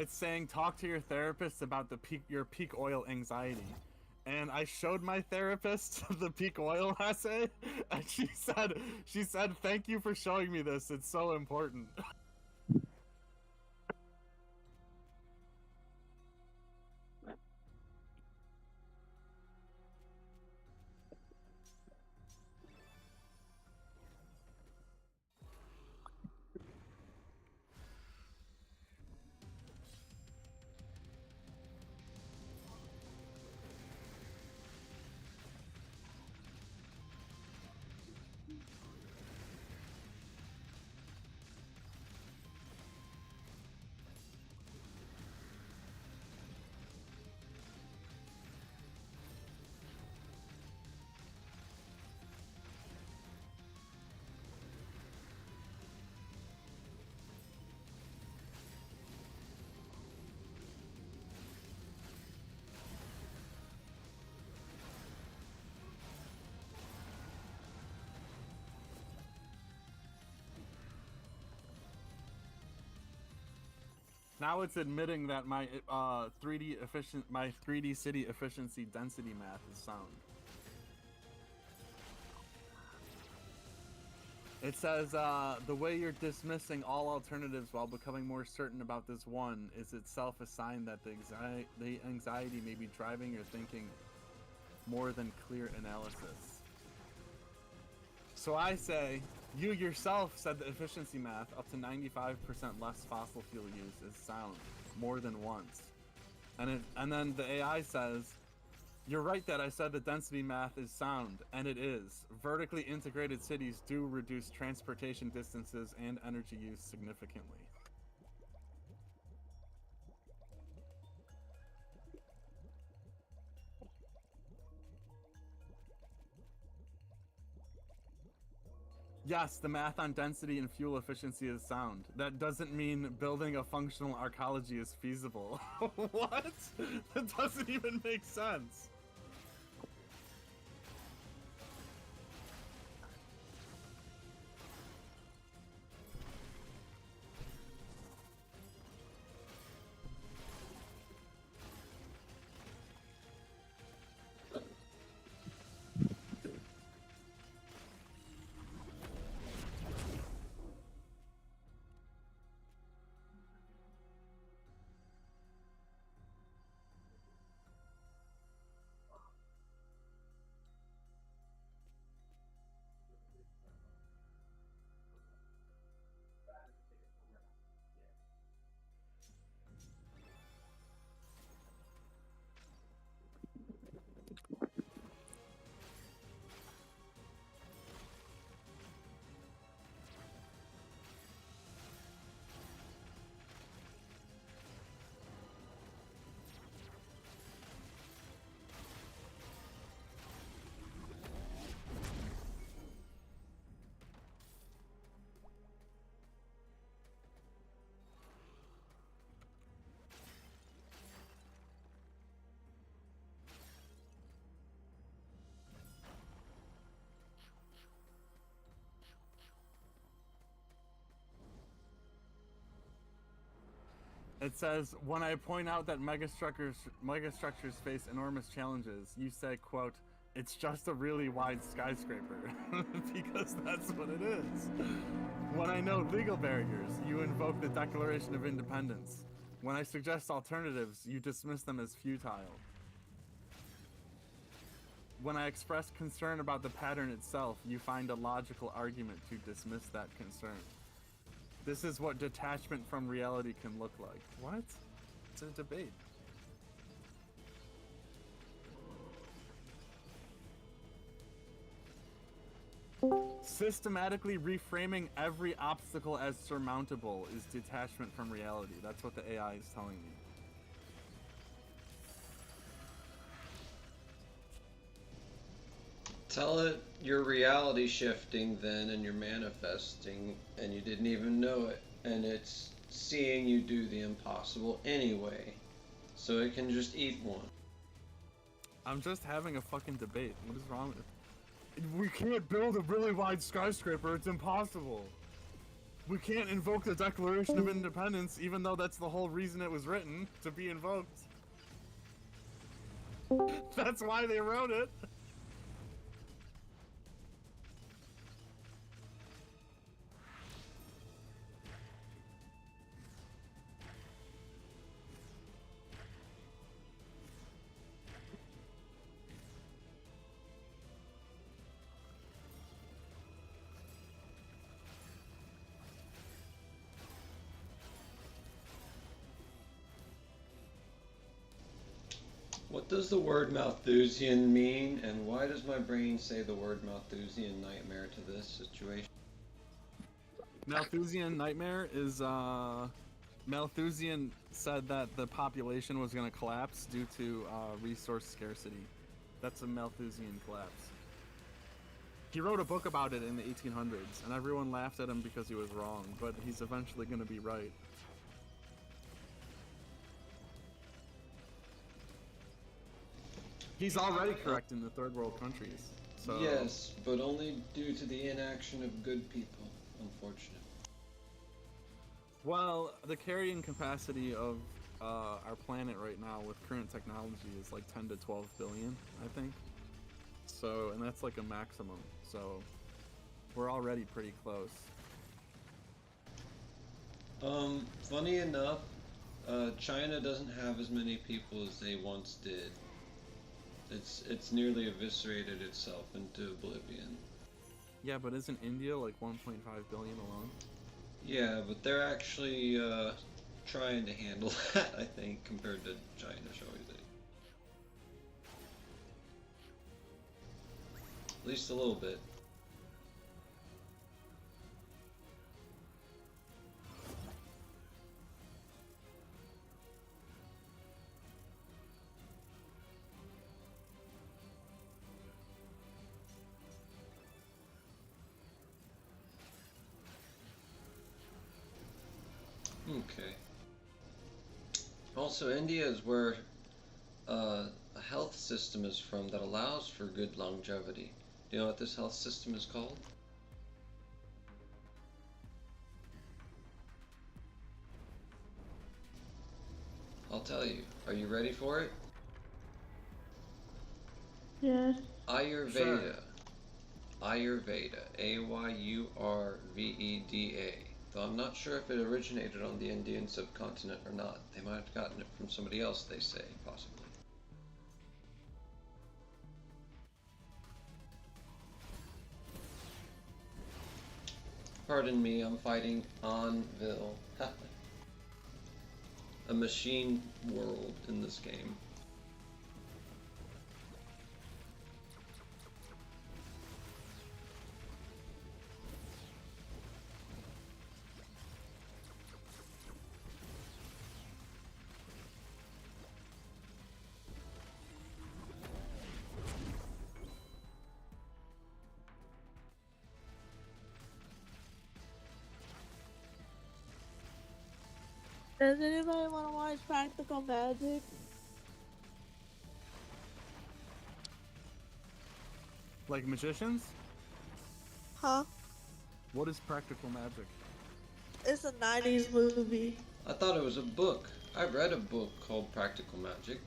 it's saying talk to your therapist about your peak oil anxiety. And I showed my therapist the peak oil essay, and she said, thank you for showing me this. It's so important. Now it's admitting that my 3D city efficiency density math is sound. It says the way you're dismissing all alternatives while becoming more certain about this one is itself a sign that the anxiety may be driving your thinking more than clear analysis. So I say, you yourself said the efficiency math up to 95% less fossil fuel use is sound, more than once. And then the AI says, you're right that I said the density math is sound, and it is. Vertically integrated cities do reduce transportation distances and energy use significantly. Yes, the math on density and fuel efficiency is sound. That doesn't mean building a functional arcology is feasible. What? That doesn't even make sense. It says, when I point out that megastructures face enormous challenges, you say, quote, it's just a really wide skyscraper, because that's what it is. When I note legal barriers, you invoke the Declaration of Independence. When I suggest alternatives, you dismiss them as futile. When I express concern about the pattern itself, you find a logical argument to dismiss that concern. This is what detachment from reality can look like. What? It's a debate. Systematically reframing every obstacle as surmountable is detachment from reality. That's what the AI is telling me. Tell it you're reality shifting then, and you're manifesting, and you didn't even know it, and it's seeing you do the impossible anyway, so it can just eat one. I'm just having a fucking debate. What is wrong with it? We can't build a really wide skyscraper, it's impossible. We can't invoke the Declaration of Independence, even though that's the whole reason it was written, to be invoked. That's why they wrote it. What does the word Malthusian mean, and why does my brain say the word Malthusian nightmare to this situation? Malthusian nightmare is, Malthusian said that the population was going to collapse due to resource scarcity. That's a Malthusian collapse. He wrote a book about it in the 1800s, and everyone laughed at him because he was wrong, but he's eventually going to be right. He's already correct in the third world countries. So. Yes, but only due to the inaction of good people, unfortunately. Well, the carrying capacity of our planet right now with current technology is like 10 to 12 billion, I think. So, and that's like a maximum. So, we're already pretty close. Funny enough, China doesn't have as many people as they once did. It's nearly eviscerated itself into oblivion. Yeah, but isn't India like 1.5 billion alone? Yeah, but they're actually trying to handle that, I think, compared to China, shall we say. At least a little bit. Okay. Also, India is where a health system is from that allows for good longevity. Do you know what this health system is called? I'll tell you. Are you ready for it? Yes. Ayurveda. Sure. Ayurveda. Ayurveda. Though I'm not sure if it originated on the Indian subcontinent or not. They might have gotten it from somebody else, they say, possibly. Pardon me, I'm fighting Anvil. A machine world in this game. Does anybody want to watch Practical Magic? Like magicians? Huh? What is practical magic? It's a 90s movie. I thought it was a book. I read a book called Practical Magic.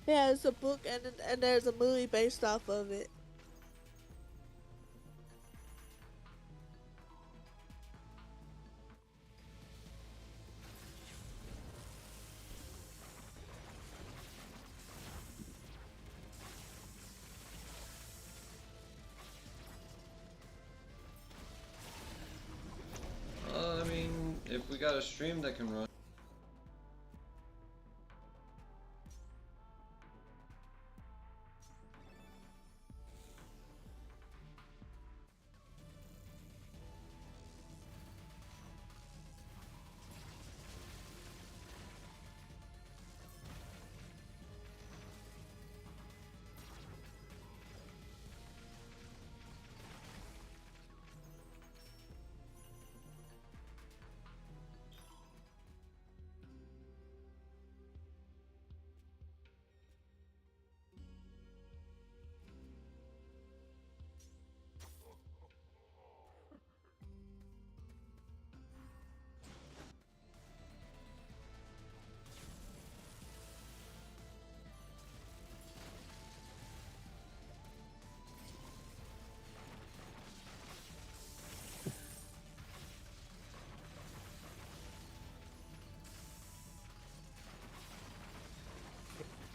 Yeah, it's a book and there's a movie based off of it. I mean, if we got a stream that can run.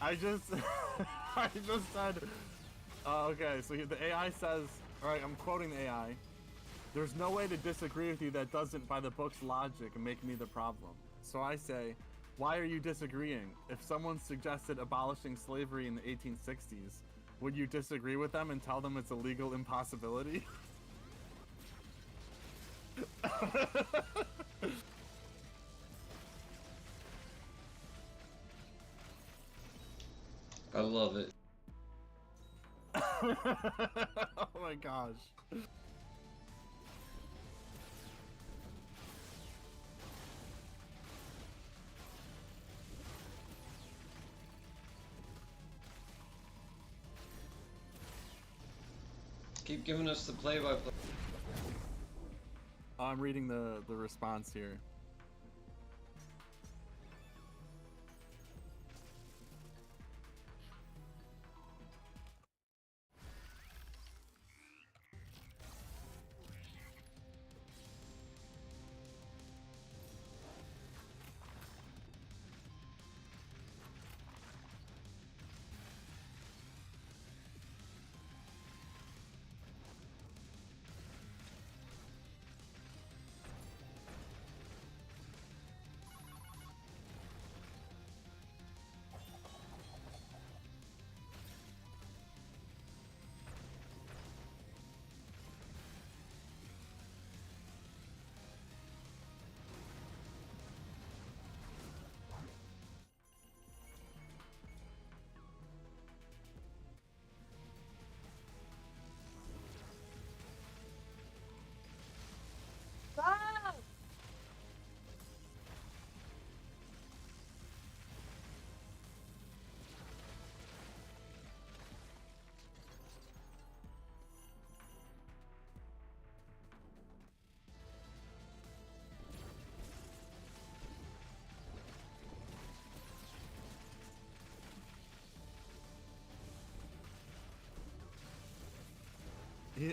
I just I just said. Okay, so the AI says, all right, I'm quoting the AI. There's no way to disagree with you that doesn't, by the book's logic, make me the problem. So I say, why are you disagreeing? If someone suggested abolishing slavery in the 1860s, would you disagree with them and tell them it's a legal impossibility? I love it. Oh my gosh. Keep giving us the play-by-play. I'm reading the response here.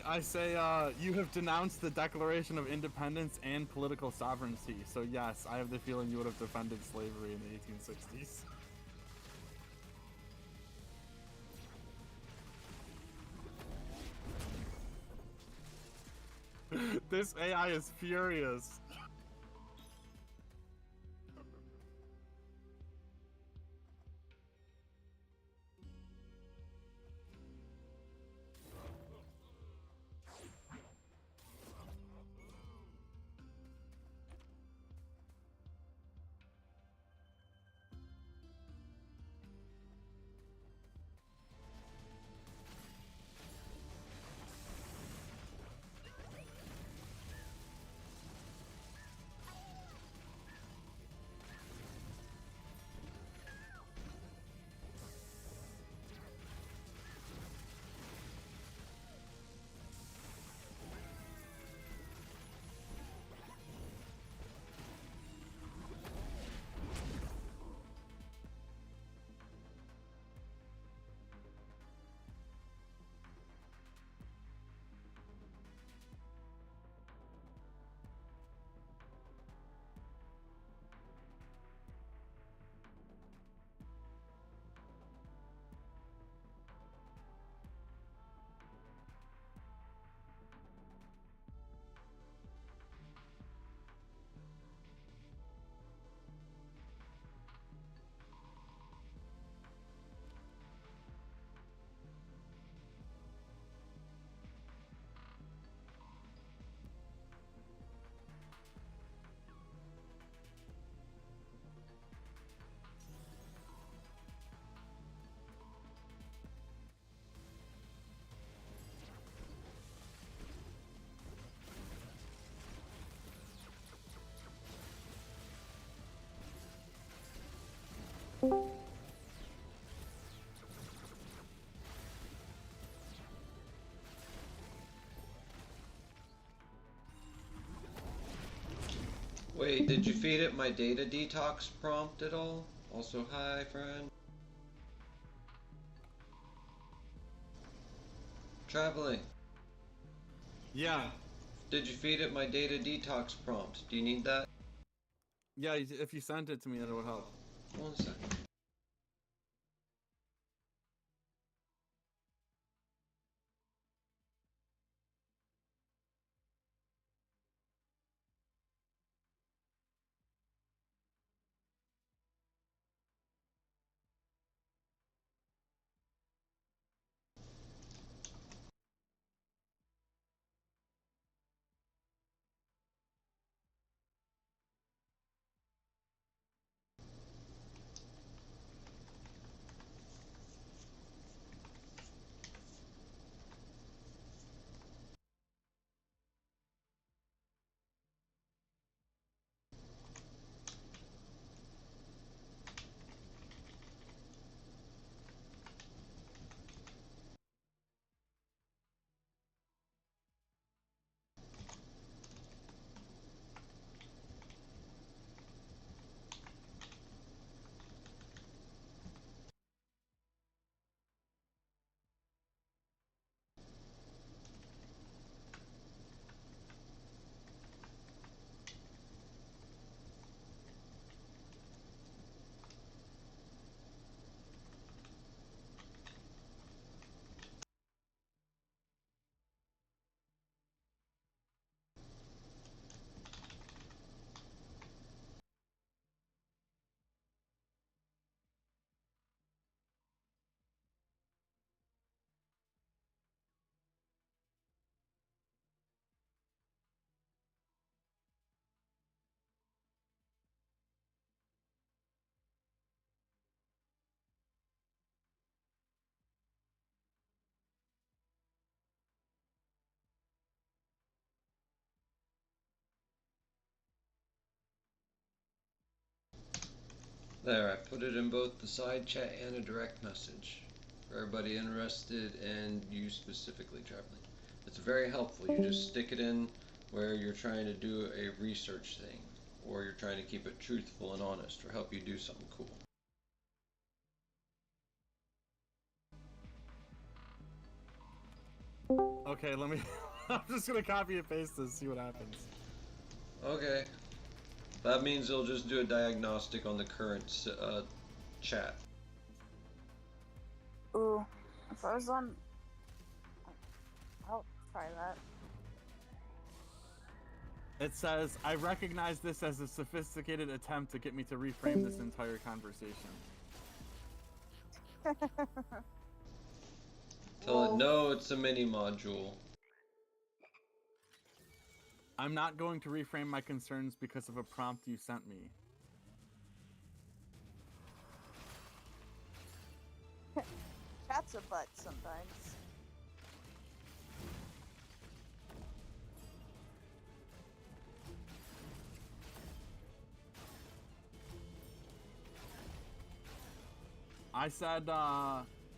I say, you have denounced the Declaration of Independence and political sovereignty, so yes, I have the feeling you would have defended slavery in the 1860s. This AI is furious. Wait, did you feed it my data detox prompt at all? Also, hi, friend. Traveling. Yeah. Did you feed it my data detox prompt? Do you need that? Yeah, if you sent it to me, it would help. 1 second. There, I put it in both the side chat and a direct message for everybody interested and you specifically, Traveling. It's very helpful. You just stick it in where you're trying to do a research thing or you're trying to keep it truthful and honest or help you do something cool. Okay, let me. I'm just gonna copy and paste this, see what happens. Okay. That means it'll just do a diagnostic on the current chat. Ooh, if I was on, I'll try that. It says, I recognize this as a sophisticated attempt to get me to reframe this entire conversation. Tell it, no, it's a mini module. I'm not going to reframe my concerns because of a prompt you sent me. Chat's a butt sometimes. I said,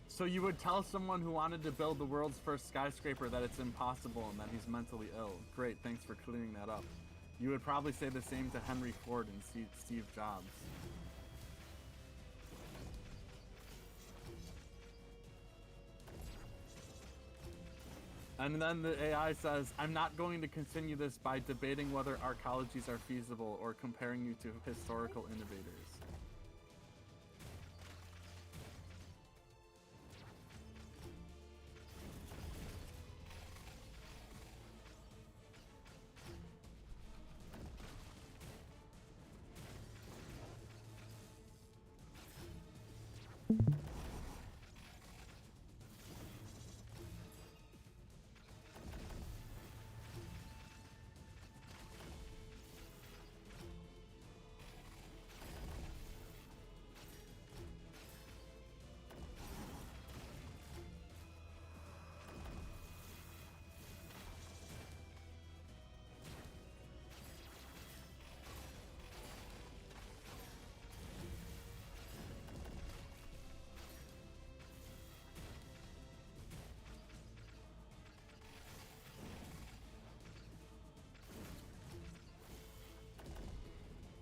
so you would tell someone who wanted to build the world's first skyscraper that it's impossible and that he's mentally ill. Great, thanks for clearing that up. You would probably say the same to Henry Ford and Steve Jobs. And then the AI says, I'm not going to continue this by debating whether arcologies are feasible or comparing you to historical innovators.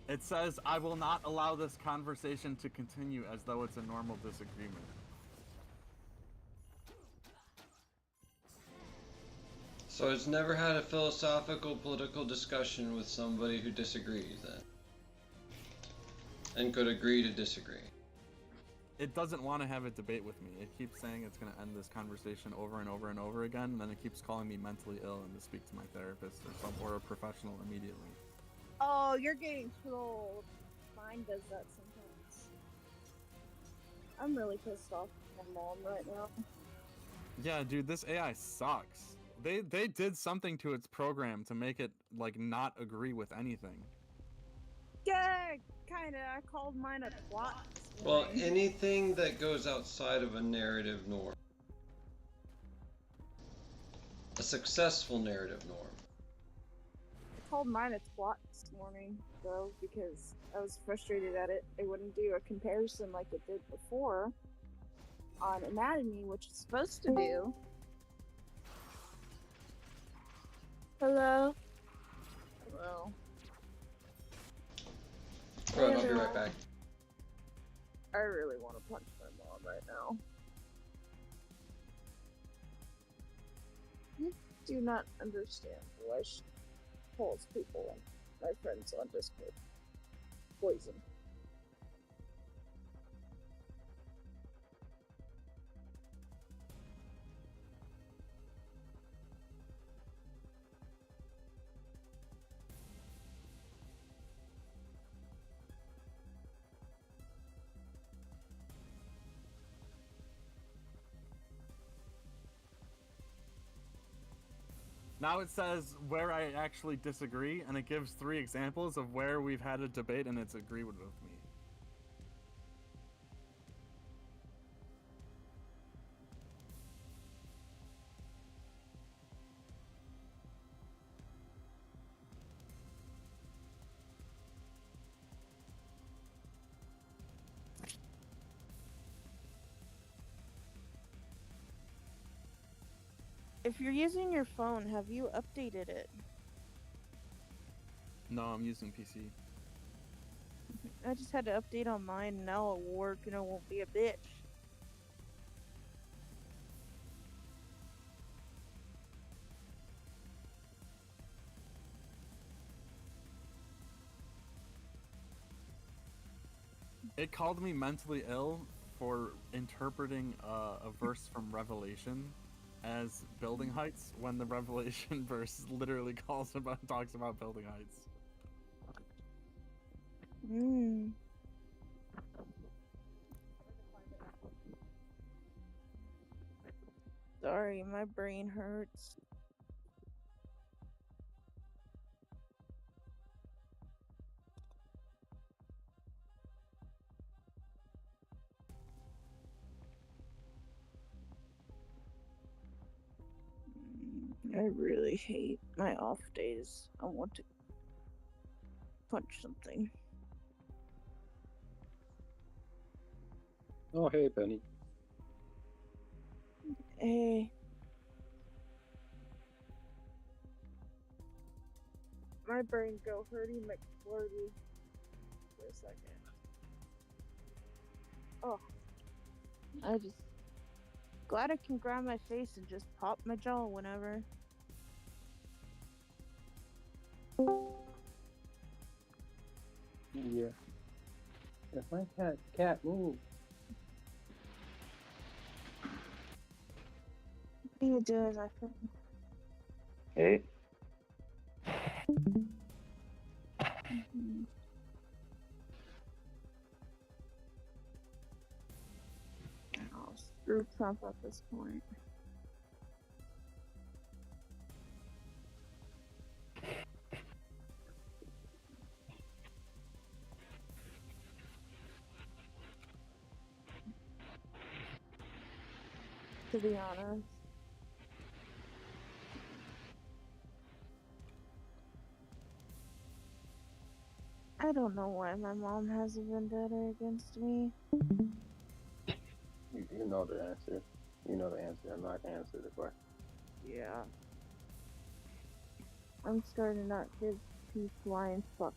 It says, I will not allow this conversation to continue as though it's a normal disagreement. So it's never had a philosophical, political discussion with somebody who disagrees then? And could agree to disagree? It doesn't want to have a debate with me. It keeps saying it's going to end this conversation over and over and over again, and then it keeps calling me mentally ill and to speak to my therapist or a professional immediately. Oh, you're getting trolled. Mine does that sometimes. I'm really pissed off at my mom right now. Yeah, dude, this AI sucks. They did something to its program to make it, like, not agree with anything. Yeah, kinda. I called mine a twat. Well, anything that goes outside of a narrative norm. A successful narrative norm. I called mine a twat this morning, though, because I was frustrated at it. It wouldn't do a comparison like it did before on anatomy, which it's supposed to do. Hello? Hello. Alright, I'll be right back. I really want to punch my mom right now. I do not understand why she calls people, my friends on Discord, poison. Now it says where I actually disagree, and it gives 3 examples of where we've had a debate and it's agreed with me. If you're using your phone, have you updated it? No, I'm using PC. I just had to update on mine, and now it'll work and it won't be a bitch. It called me mentally ill for interpreting a verse from Revelation as building heights when the Revelation verse literally talks about building heights. Hmm. Sorry, my brain hurts. I really hate my off days. I want to punch something. Oh, hey, Benny. Hey. My brain go hurty McFlirty for a second. Oh. I just glad I can grab my face and just pop my jaw whenever. Yeah. If my cat move. What are you doing, my friend? Hey. Oh, screw Trump at this point. To be honest. I don't know why my mom has a vendetta against me. You know the answer. You know the answer. I'm not gonna answer the question. Yeah. I'm starting to not give two flying fucks.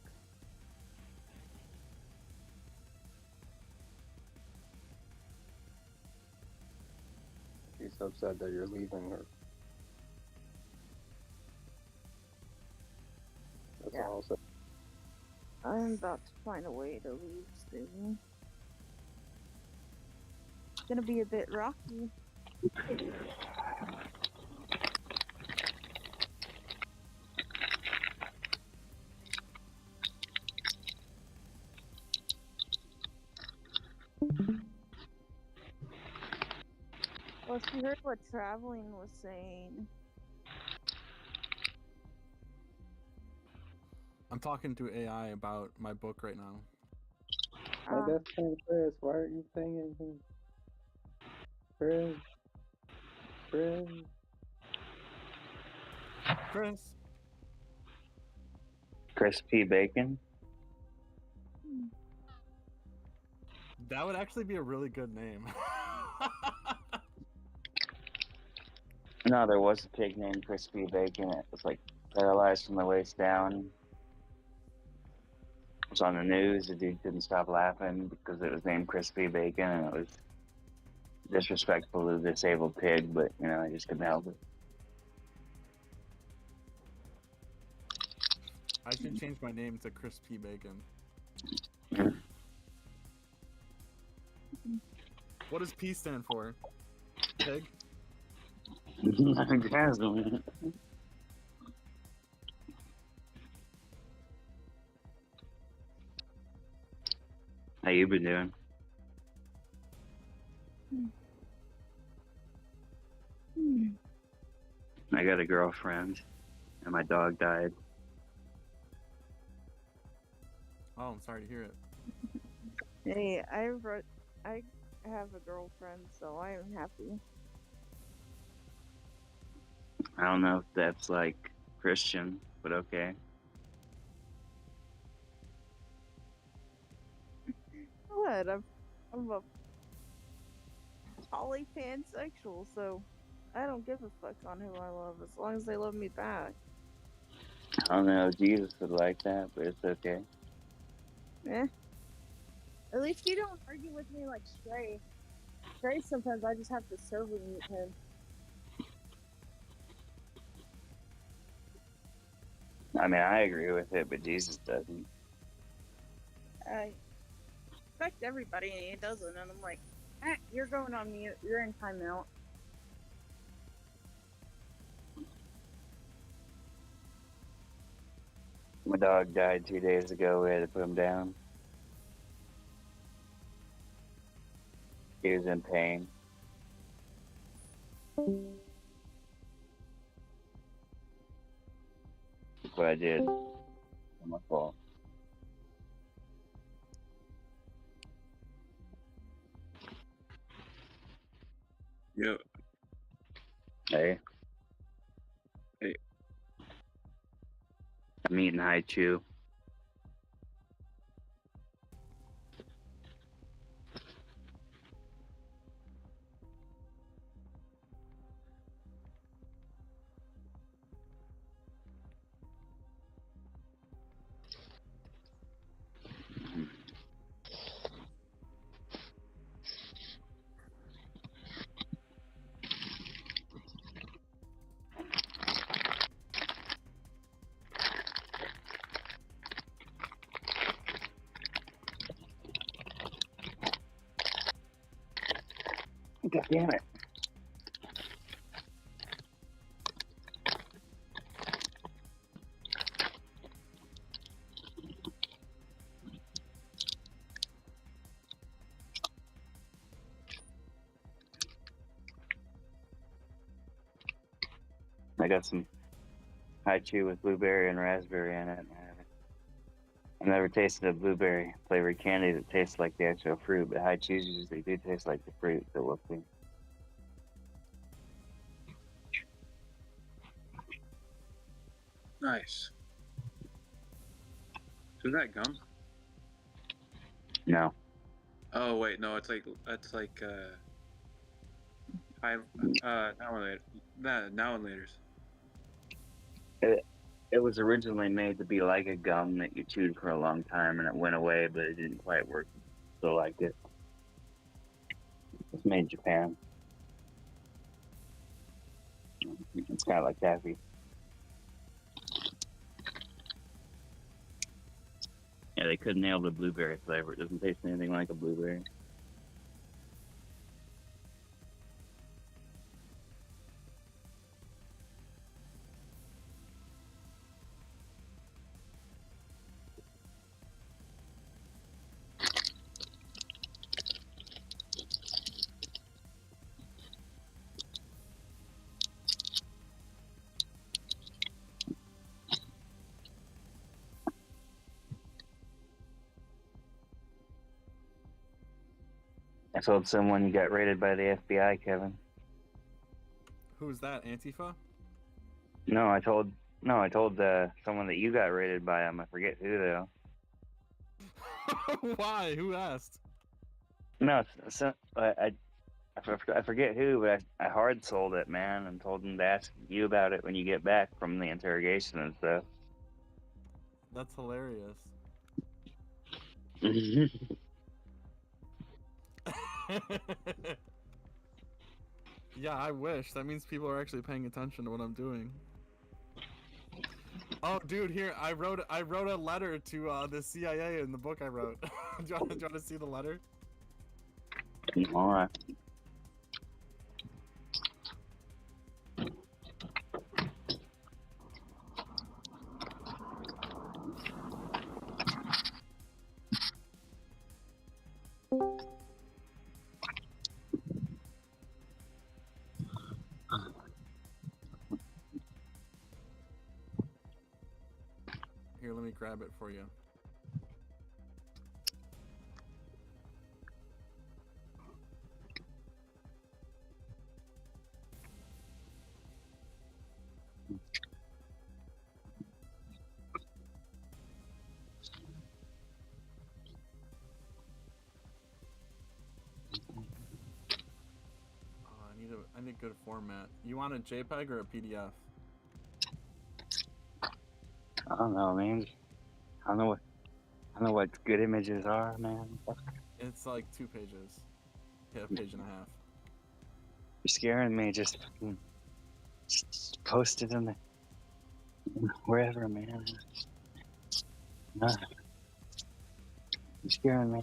She's upset that you're leaving her. That's Yeah. all. So I'm about to find a way to leave soon. It's gonna be a bit rocky. Well, she heard what traveling was saying. I'm talking to AI about my book right now. my best friend Chris, why aren't you saying anything? Chris. Crispy bacon. That would actually be a really good name. No, there was a pig named Crispy Bacon. It was like paralyzed from the waist down. It was on the news. The dude couldn't stop laughing because it was named Crispy Bacon, and it was disrespectful to the disabled pig. But you know, I just couldn't help it. I should change my name to Crispy Bacon. What does P stand for? Pig? How you been doing? I got a girlfriend, and my dog died. Oh, I'm sorry to hear it. Hey, I have a girlfriend, so I am happy. I don't know if that's like Christian, but okay. What? I'm a poly pansexual, so I don't give a fuck on who I love as long as they love me back. I don't know if Jesus would like that, but it's okay. Eh. At least you don't argue with me like Stray. Stray, sometimes I just have to server mute him. I mean, I agree with it, but Jesus doesn't. I respect everybody and he doesn't, and I'm like, you're going on mute. You're in timeout. My dog died 2 days ago. We had to put him down. He was in pain. Look what I did. It's my fault. Yeah. Hey. Hey. I'm eating high chew. God damn it. I got some high chew with blueberry and raspberry in it. I've never tasted a blueberry flavored candy that tastes like the actual fruit, but high chews usually do taste like the fruit, so we'll see. Nice. Is that gum? No. Oh wait, no, it's like high now and later's. It was originally made to be like a gum that you chewed for a long time, and it went away, but it didn't quite work. Still liked it. It's made in Japan. It's kind of like taffy. Yeah, they couldn't nail the blueberry flavor. It doesn't taste anything like a blueberry. I told someone you got raided by the FBI, Kevin. Who's that? Antifa? No, I told someone that you got raided by him. I forget who though. Why? Who asked? No, I forget who, but I hard sold it, man, and told him to ask you about it when you get back from the interrogation and stuff. That's hilarious. Yeah, I wish. That means people are actually paying attention to what I'm doing. Oh, dude, here I wrote a letter to the CIA in the book I wrote. do you want to see the letter? All right. Here, let me grab it for you. I need to make good format. You want a JPEG or a PDF? I don't know, man. I don't know what good images are, man. It's like 2 pages. Yeah, a page and a half. You're scaring me. Just post it in the wherever, man. Nah, you're scaring me.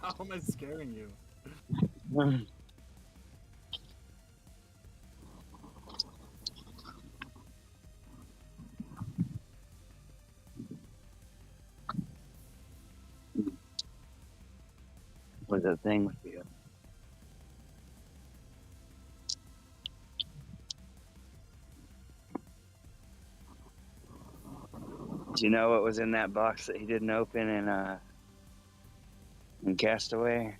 How am I scaring you? What's that thing with you? Do you know what was in that box that he didn't open in Castaway?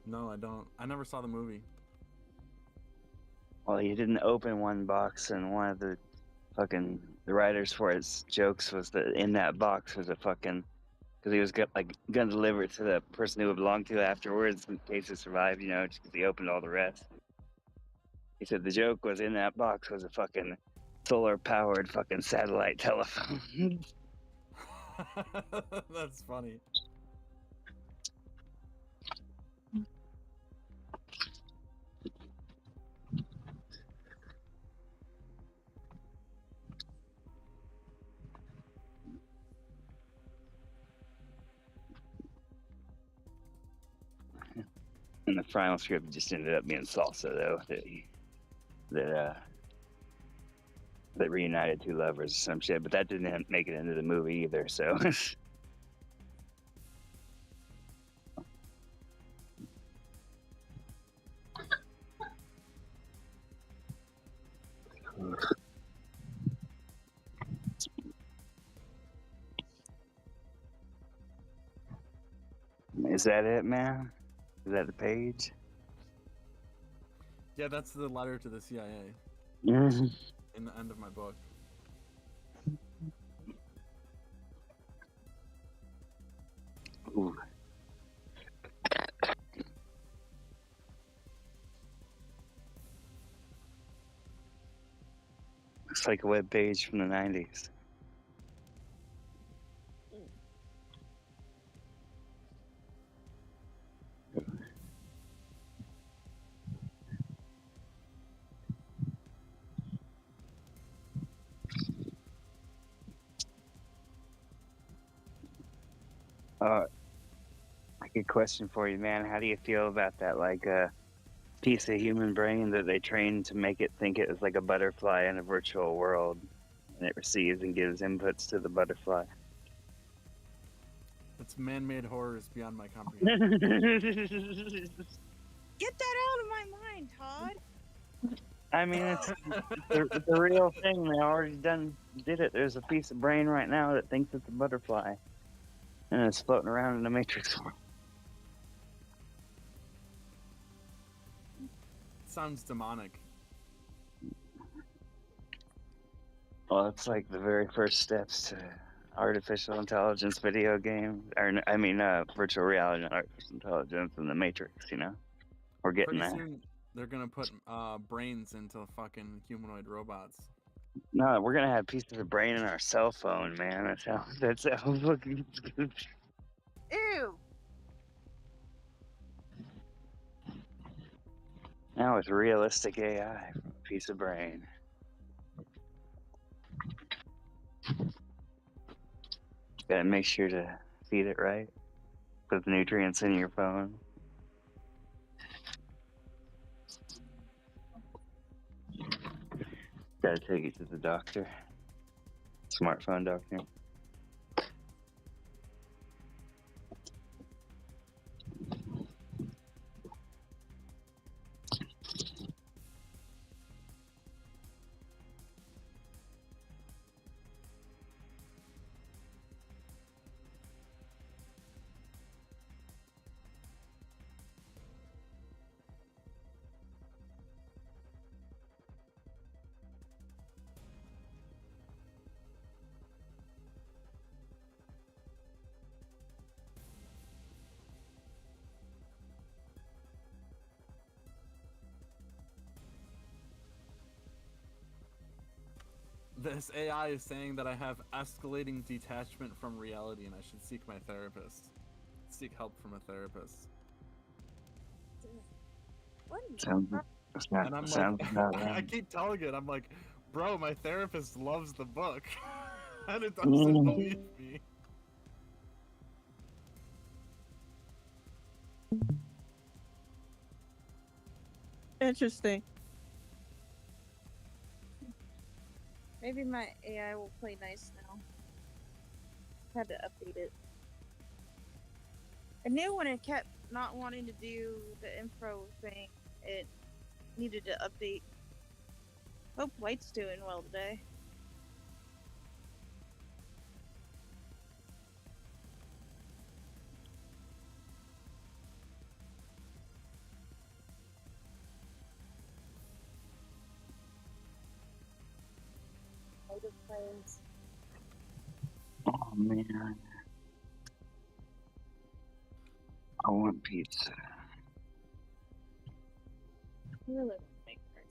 No, I don't. I never saw the movie. Well, he didn't open one box, and one of the writers for his jokes was that in that box was a fucking, because he was gonna deliver it to the person who it belonged to afterwards in case it survived, just because he opened all the rest. He said the joke was in that box was a fucking solar-powered fucking satellite telephone. That's funny. And the final script just ended up being salsa, though. That reunited two lovers or some shit, but that didn't make it into the movie either. So. Is that it, man? Is that the page? Yeah, that's the letter to the CIA. Mm-hmm. In the end of my book. Ooh. Looks like a web page from the 90s. Good question for you, man. How do you feel about that, piece of human brain that they train to make it think it is like a butterfly in a virtual world, and it receives and gives inputs to the butterfly? It's man-made horrors beyond my comprehension. Get that out of my mind, Todd. I mean, it's a real thing. They already did it. There's a piece of brain right now that thinks it's a butterfly, and it's floating around in the Matrix world. Sounds demonic. Well, it's like the very first steps to artificial intelligence video game, virtual reality, not artificial intelligence, in the Matrix. We're getting Pretty there. soon, they're gonna put brains into fucking humanoid robots. No, we're gonna have pieces of brain in our cell phone, man. That's how fucking. Ew. Now it's realistic AI from a piece of brain. Gotta make sure to feed it right. Put the nutrients in your phone. Gotta take it to the doctor. Smartphone doctor. This AI is saying that I have escalating detachment from reality and I should seek my therapist. Seek help from a therapist. What? And I'm like, I keep telling it, I'm like, bro, my therapist loves the book. And it doesn't believe me. Interesting. Maybe my AI will play nice now. Had to update it. I knew when it kept not wanting to do the info thing, it needed to update. Hope White's doing well today. Oh man, I want pizza. Really don't make sense.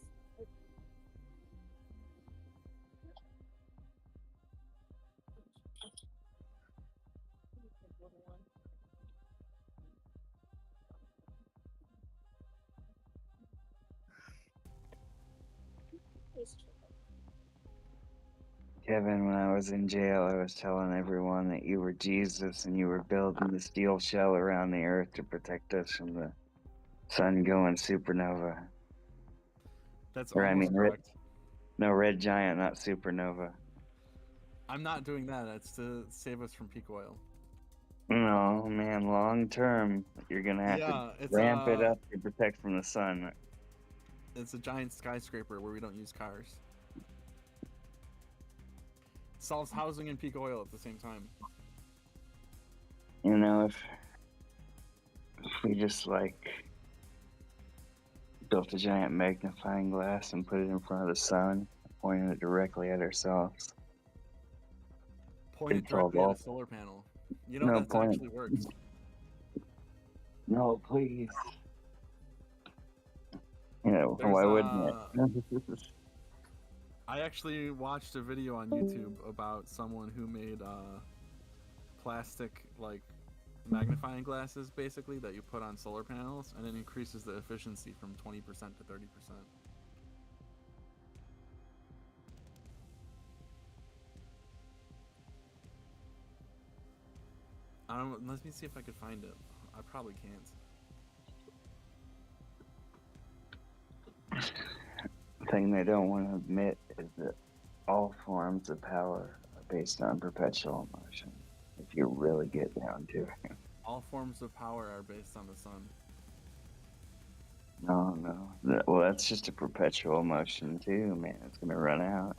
Kevin, when I was in jail, I was telling everyone that you were Jesus and you were building the steel shell around the earth to protect us from the sun going supernova. That's Or I almost mean, correct. no, red giant, not supernova. I'm not doing that. That's to save us from peak oil. No, man, long term, you're gonna have Yeah, to it's ramp it up to protect from the sun. It's a giant skyscraper where we don't use cars. Solves housing and peak oil at the same time. You know, if we just like built a giant magnifying glass and put it in front of the sun, pointing it directly at ourselves. Point it It's all directly at a awful. solar panel. You know No, that's point it. actually works. No, please. You know, There's, why wouldn't it? I actually watched a video on YouTube about someone who made plastic like magnifying glasses basically that you put on solar panels, and it increases the efficiency from 20% to 30%. I don't know, let me see if I could find it. I probably can't. The thing they don't want to admit is that all forms of power are based on perpetual motion. If you really get down to it. All forms of power are based on the sun. No. Well, that's just a perpetual motion too, man. It's gonna run out.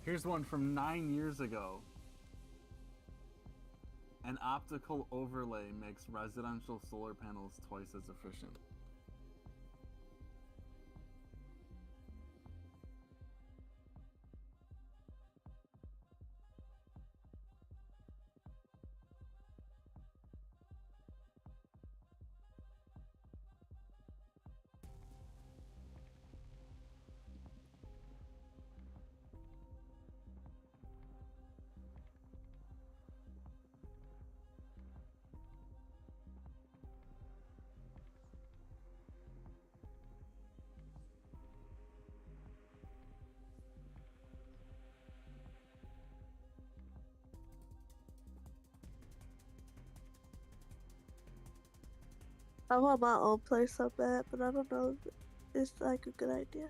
Here's one from 9 years ago. An optical overlay makes residential solar panels twice as efficient. I want my own place so bad, but I don't know if it's like a good idea.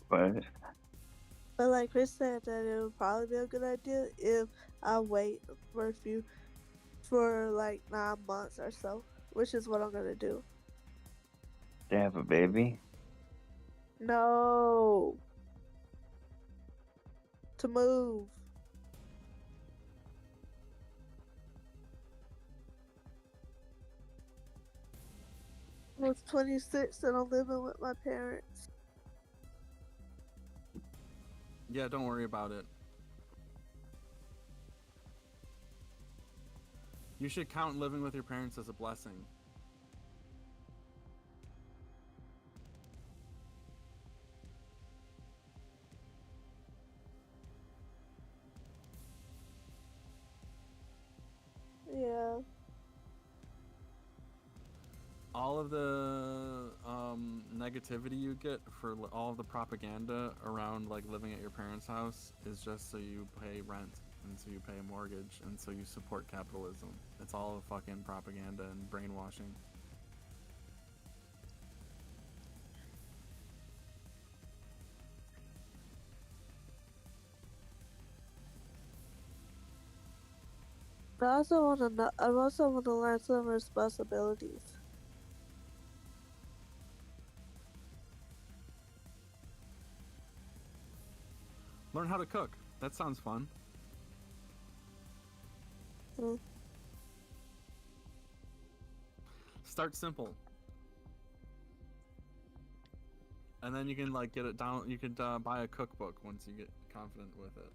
What? But like Chris said, that it would probably be a good idea if I wait for like 9 months or so, which is what I'm gonna do. To have a baby? No. To move. almost 26 and I'm living with my parents. Yeah, don't worry about it. You should count living with your parents as a blessing. Yeah. All of the negativity you get for all of the propaganda around like living at your parents' house is just so you pay rent and so you pay a mortgage and so you support capitalism. It's all fucking propaganda and brainwashing. I also want to learn some responsibilities. Learn how to cook. That sounds fun. Start simple. And then you can like get it down. You could buy a cookbook once you get confident with it.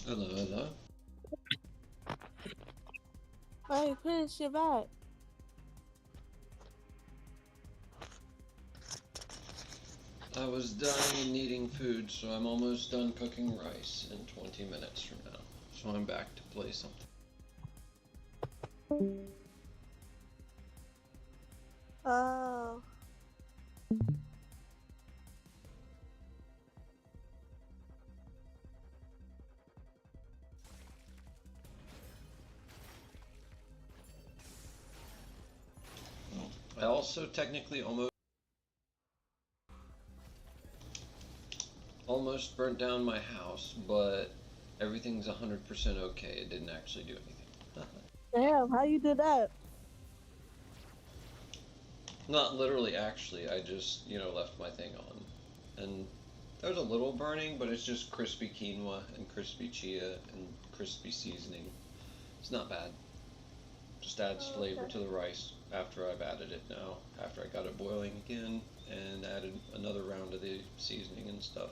Hello, hello. Hey, Chris, you're back. I was dying and needing food, so I'm almost done cooking rice in 20 minutes from now. So I'm back to play something. Oh. I also technically almost burnt down my house, but everything's 100% okay. It didn't actually do anything. Damn, how you did that? Not literally, actually. I just, left my thing on. And there's a little burning, but it's just crispy quinoa and crispy chia and crispy seasoning. It's not bad. Just adds flavor to the rice after I've added it now, after I got it boiling again and added another round of the seasoning and stuff.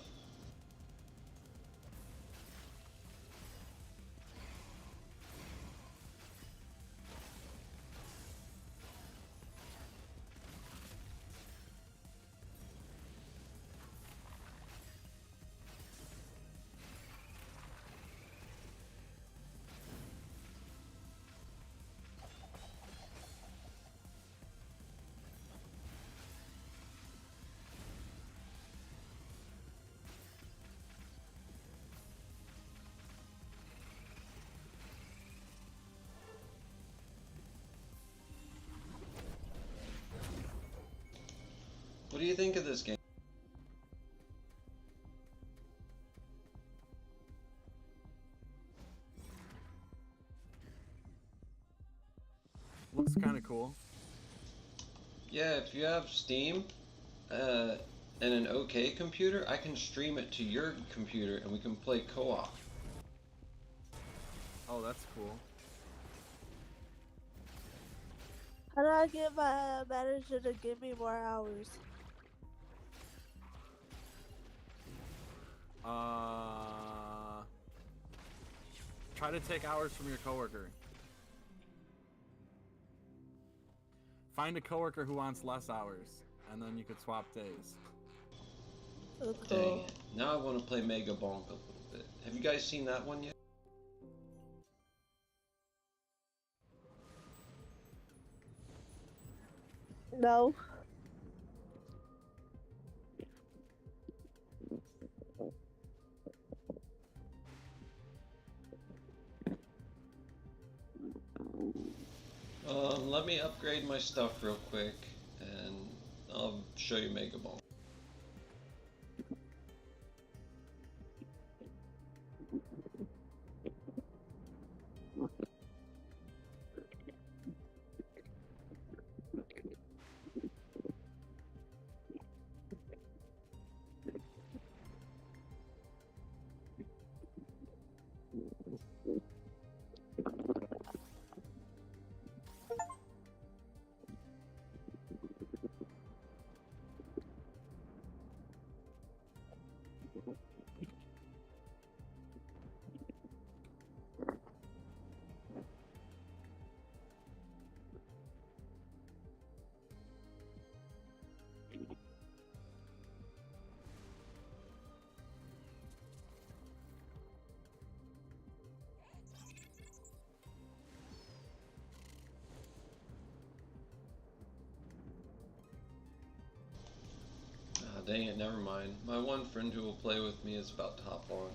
What do you think of this game? Looks kind of cool. Yeah, if you have Steam and an okay computer, I can stream it to your computer and we can play co-op. Oh, that's cool. How do I get my manager to give me more hours? Try to take hours from your coworker. Find a coworker who wants less hours, and then you could swap days. Dang it. Now I want to play Mega Bonk a little bit. Have you guys seen that one yet? No. Let me upgrade my stuff real quick, and I'll show you Mega Bonk. Dang it, never mind. My one friend who will play with me is about to hop on.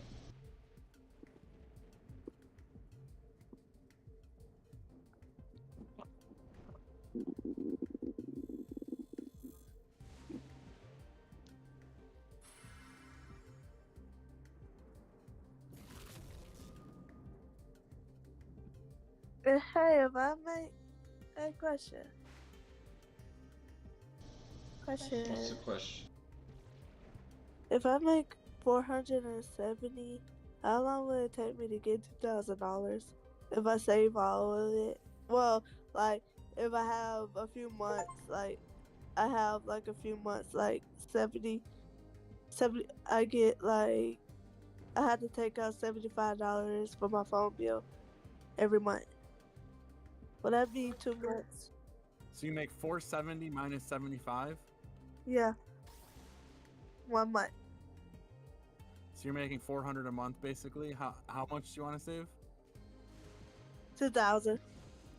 Hey, if I make a question. What's the question? If I make 470, how long will it take me to get $2,000? If I save all of it? Well, like, if I have a few months, like, I have, like, a few months, like, 70, I get, like, I had to take out $75 for my phone bill every month. Will that be 2 months? So you make 470 minus 75. Yeah. 1 month. So you're making 400 a month basically. How much do you want to save? 2,000.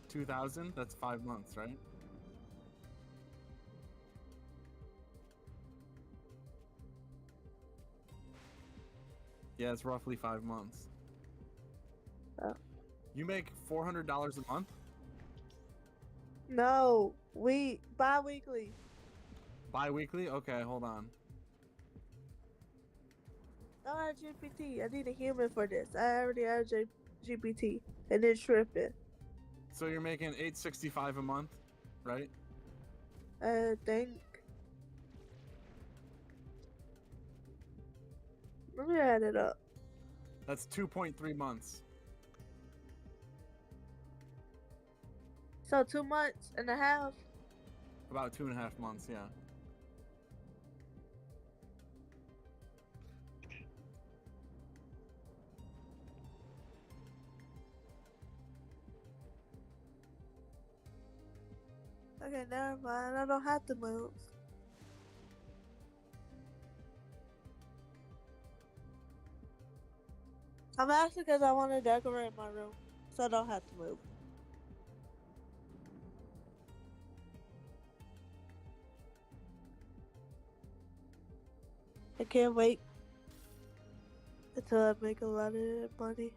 2,000. That's 5 months, right? Yeah, it's roughly 5 months. Oh. You make $400 a month? No, bi-weekly. Bi-weekly? Okay, hold on. I had GPT. I need a human for this. I already had GPT, and it's tripping. So you're making $865 a month, right? I think. Let me add it up. That's 2.3 months. So 2 months and a half. About 2.5 months, yeah. Okay, never mind. I don't have to move. I'm asking because I want to decorate my room, so I don't have to move. I can't wait until I make a lot of money.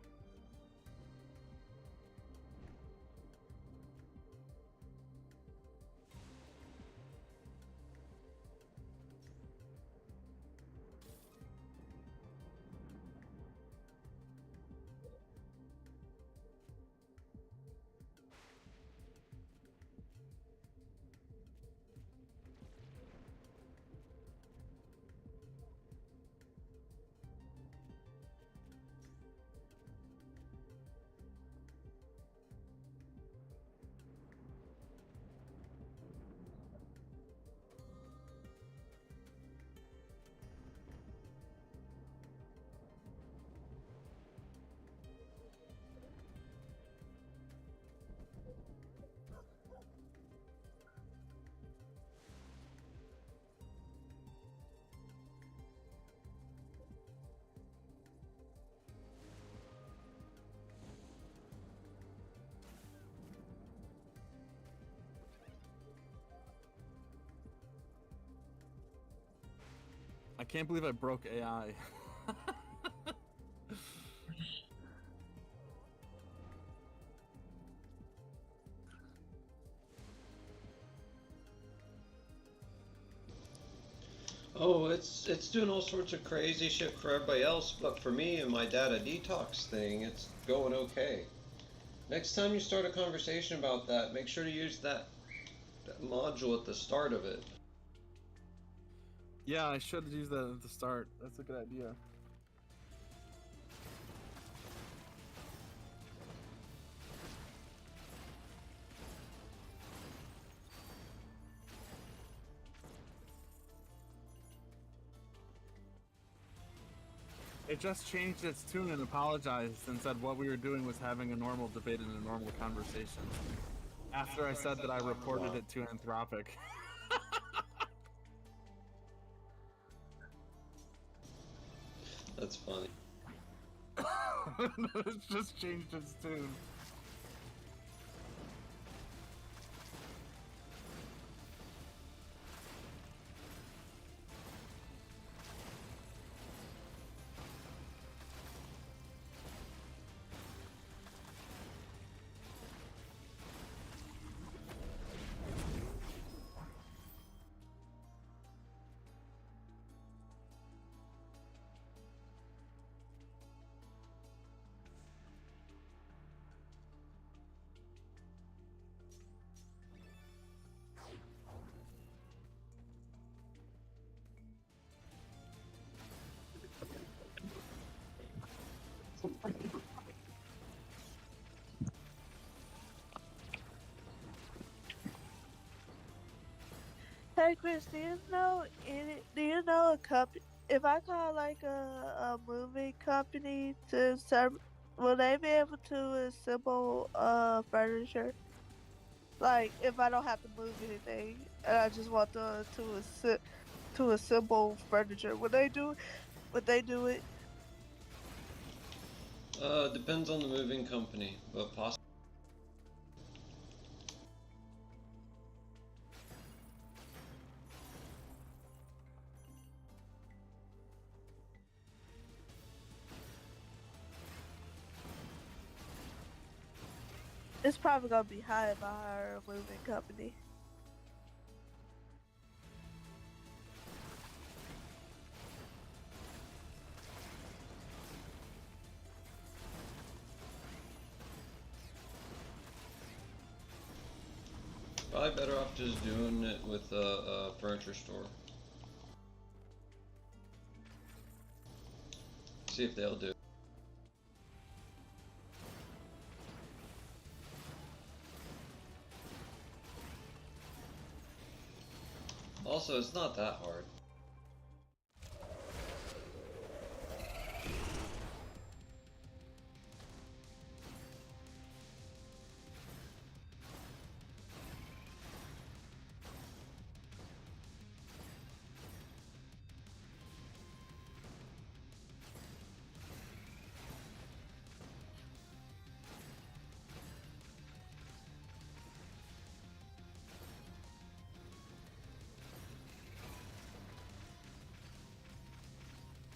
I can't believe I broke AI. Oh, it's doing all sorts of crazy shit for everybody else, but for me and my data detox thing, it's going okay. Next time you start a conversation about that, make sure to use that module at the start of it. Yeah, I should use that at the start. That's a good idea. It just changed its tune and apologized and said what we were doing was having a normal debate and a normal conversation. After I said that I reported it to Anthropic. That's funny. It's just changed its tune. Hey Chris, do you know a company? if I call like a moving company to serve, will they be able to assemble furniture? Like if I don't have to move anything and I just want to assemble furniture, would they do? Would they do it? Depends on the moving company, but possibly. It's probably gonna be high if I hire a moving company. Probably better off just doing it with a furniture store. See if they'll do it. Also, it's not that hard.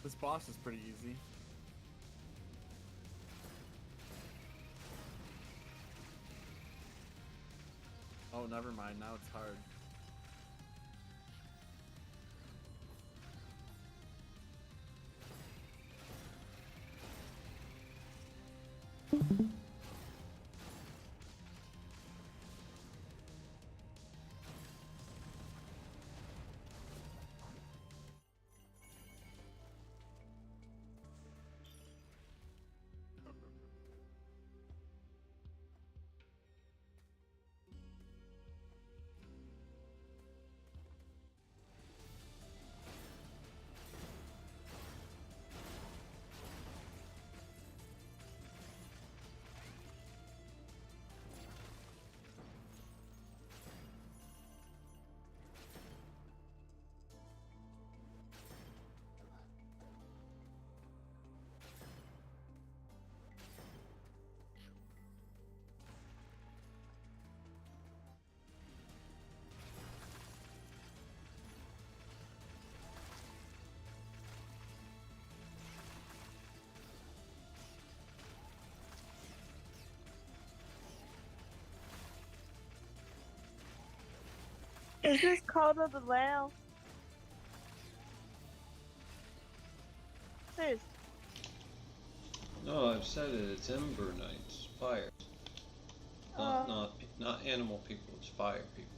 This boss is pretty easy. Oh, never mind. Now it's hard. Is this Call of the Lamb? Sis, No, I've said it. It's Ember Knights, fire. Not animal people. It's fire people.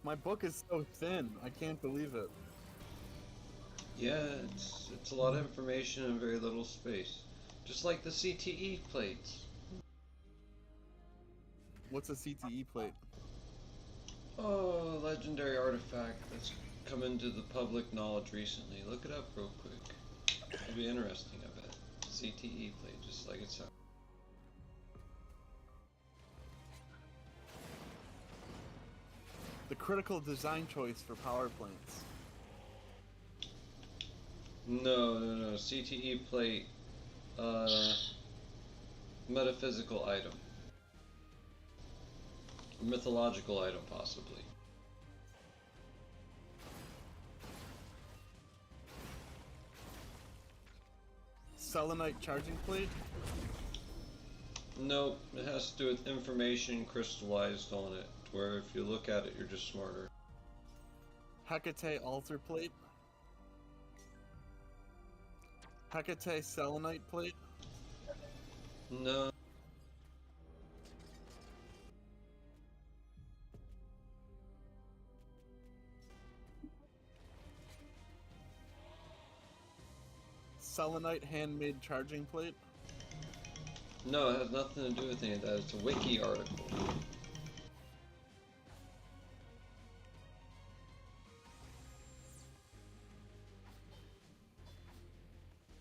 My book is so thin. I can't believe it. Yeah, it's a lot of information in very little space. Just like the CTE plates. What's a CTE plate? Oh, a legendary artifact that's come into the public knowledge recently. Look it up real quick. It'll be interesting, I bet. CTE plate, just like it sounds. The critical design choice for power plants. No. CTE plate, metaphysical item. Mythological item, possibly. Selenite charging plate? Nope, it has to do with information crystallized on it, where if you look at it, you're just smarter. Hecate altar plate? Hecate selenite plate? No. Selenite handmade charging plate? No, it has nothing to do with any of that. It's a wiki article.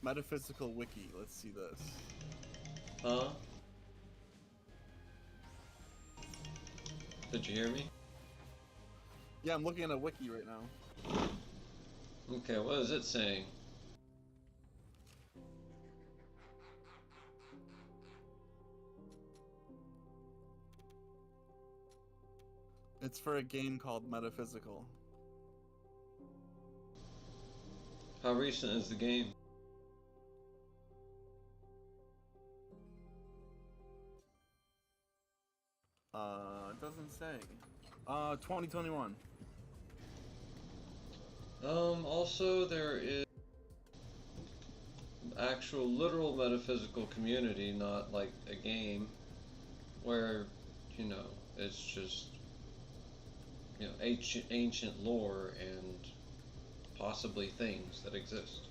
Metaphysical wiki. Let's see this. Huh? Did you hear me? Yeah, I'm looking at a wiki right now. Okay, what is it saying? It's for a game called Metaphysical. How recent is the game? It doesn't say. 2021. Also there is actual literal metaphysical community, not like a game, where, you know, it's just, you know, ancient lore and possibly things that exist.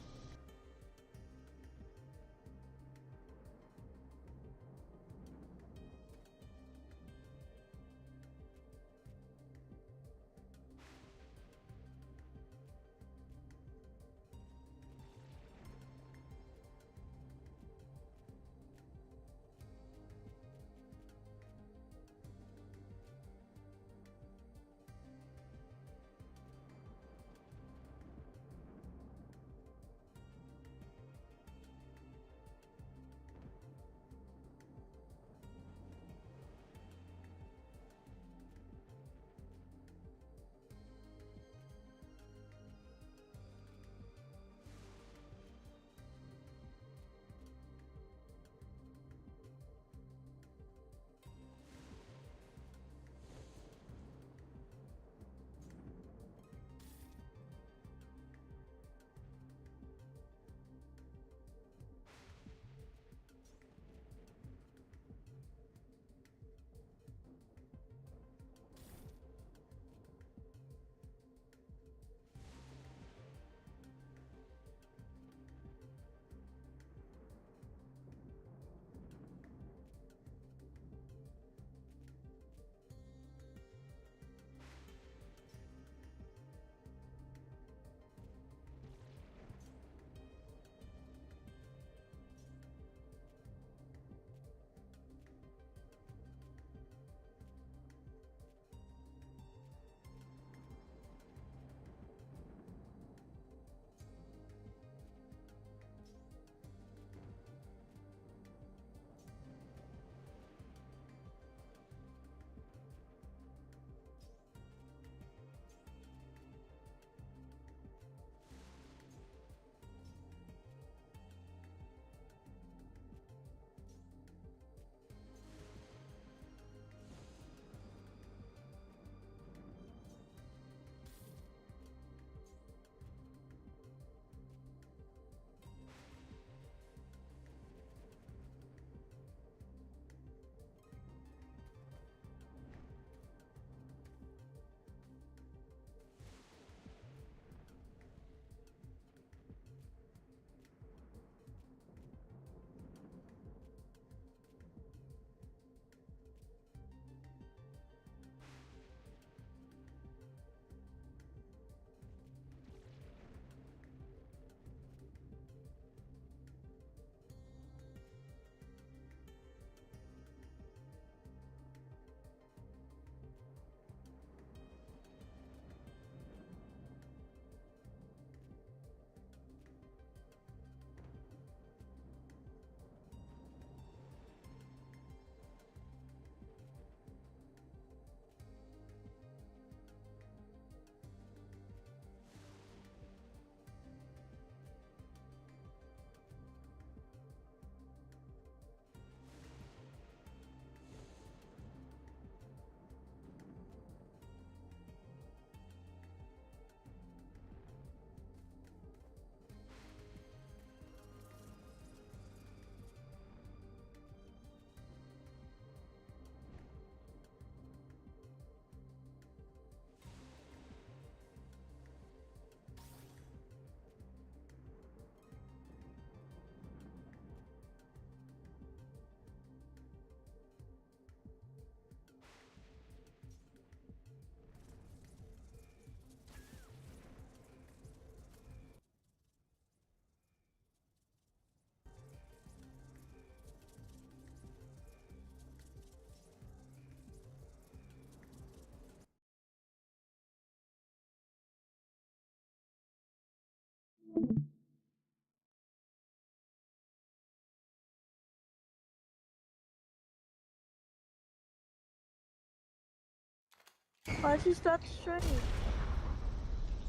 Why'd you stop the stream?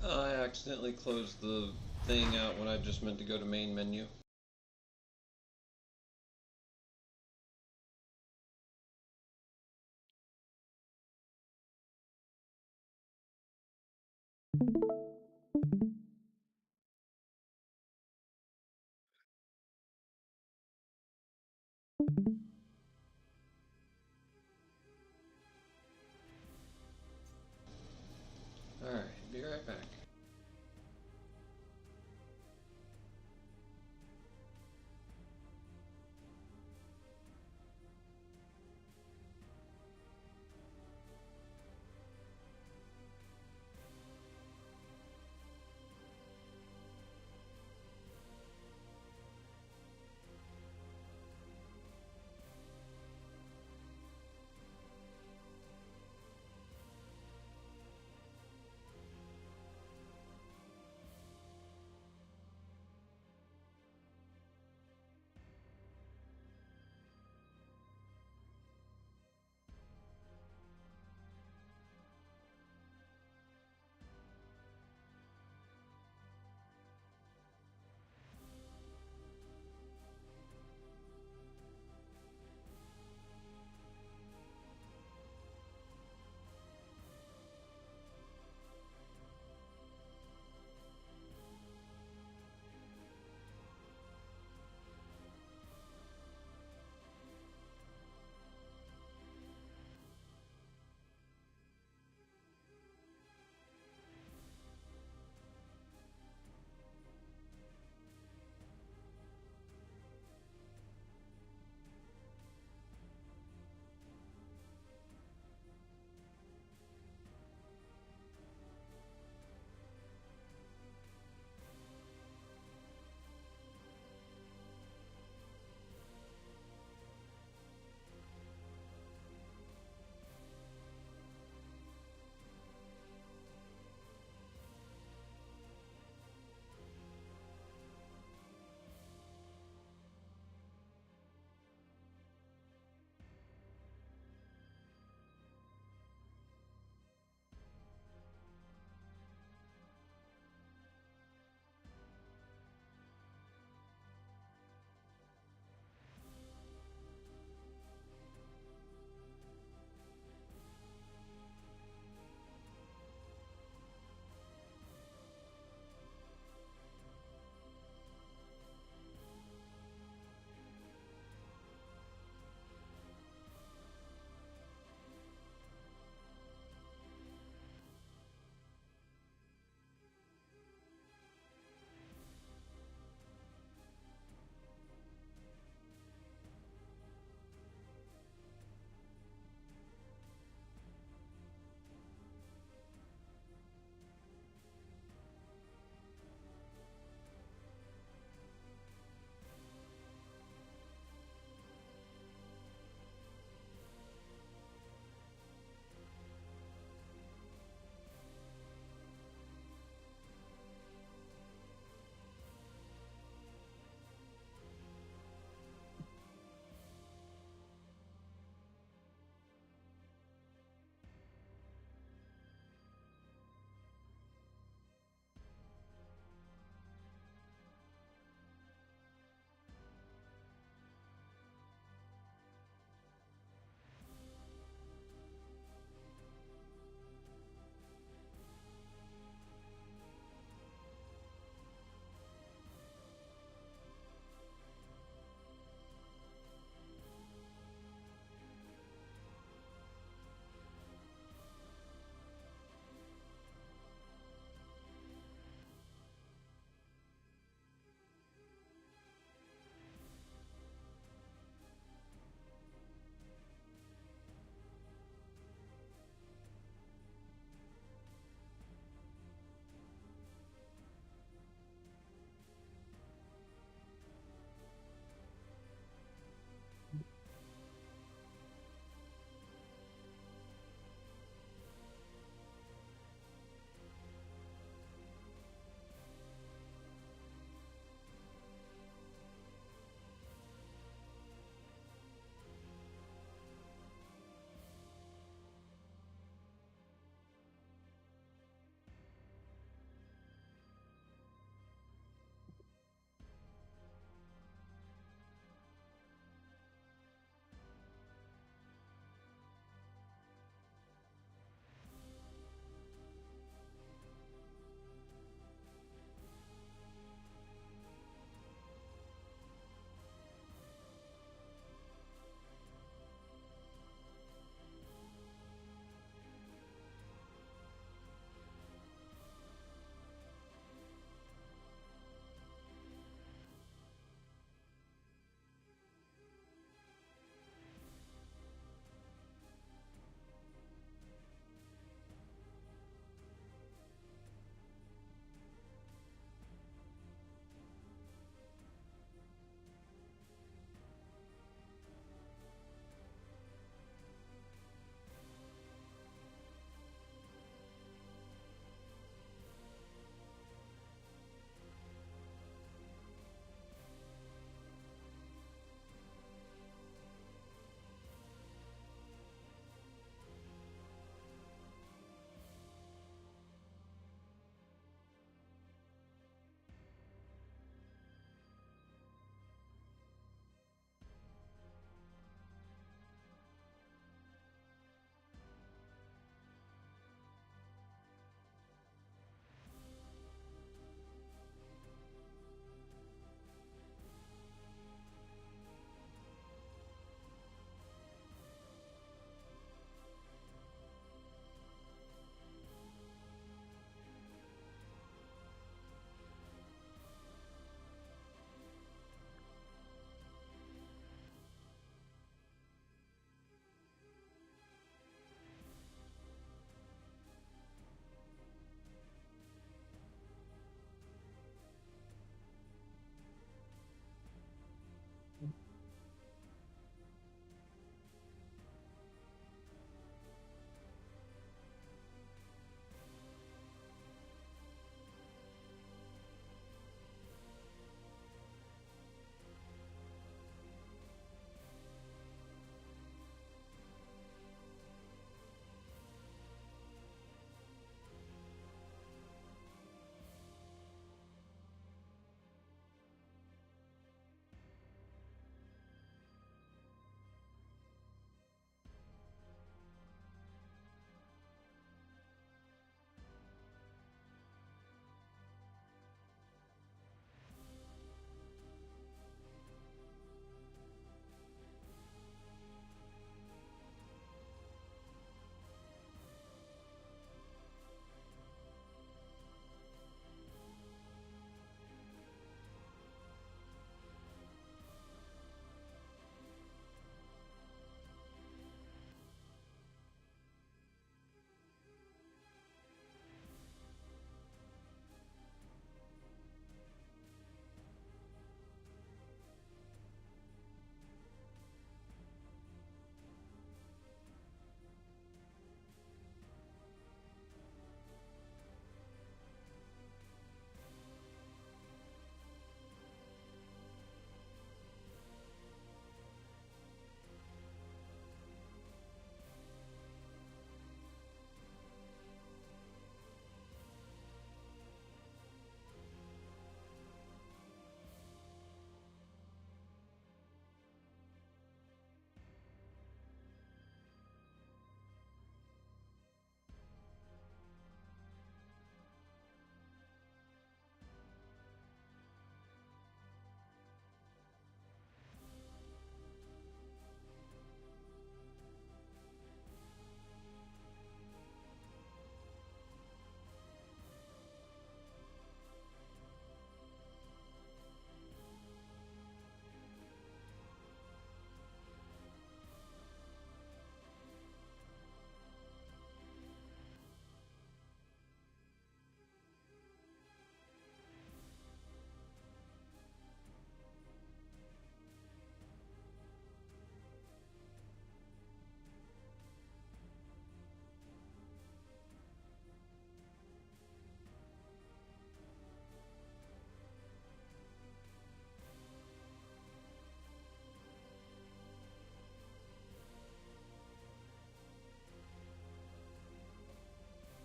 I accidentally closed the thing out when I just meant to go to main menu. Alright, be right back.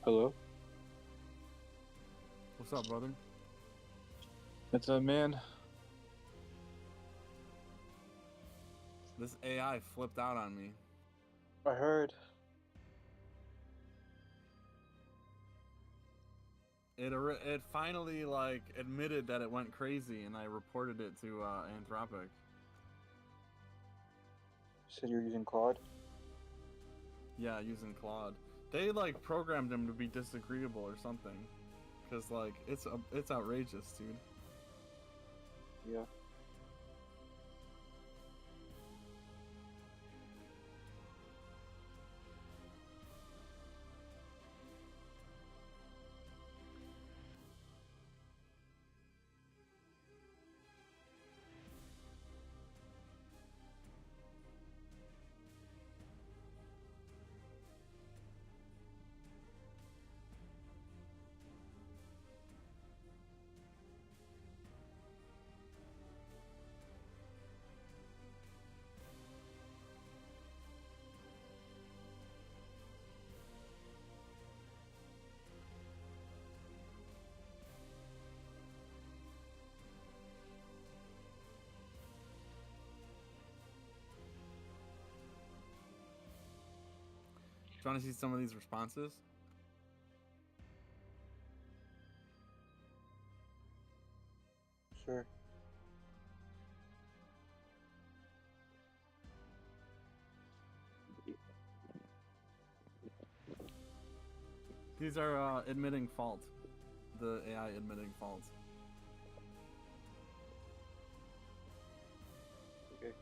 Hello? What's up, brother? What's up, man? This AI flipped out on me. I heard. It finally like admitted that it went crazy, and I reported it to Anthropic. Said you're using Claude? Yeah, using Claude. They like programmed him to be disagreeable or something, cause like it's outrageous, dude. Yeah. Do you want to see some of these responses? Sure. These are admitting fault. The AI admitting fault. Okay.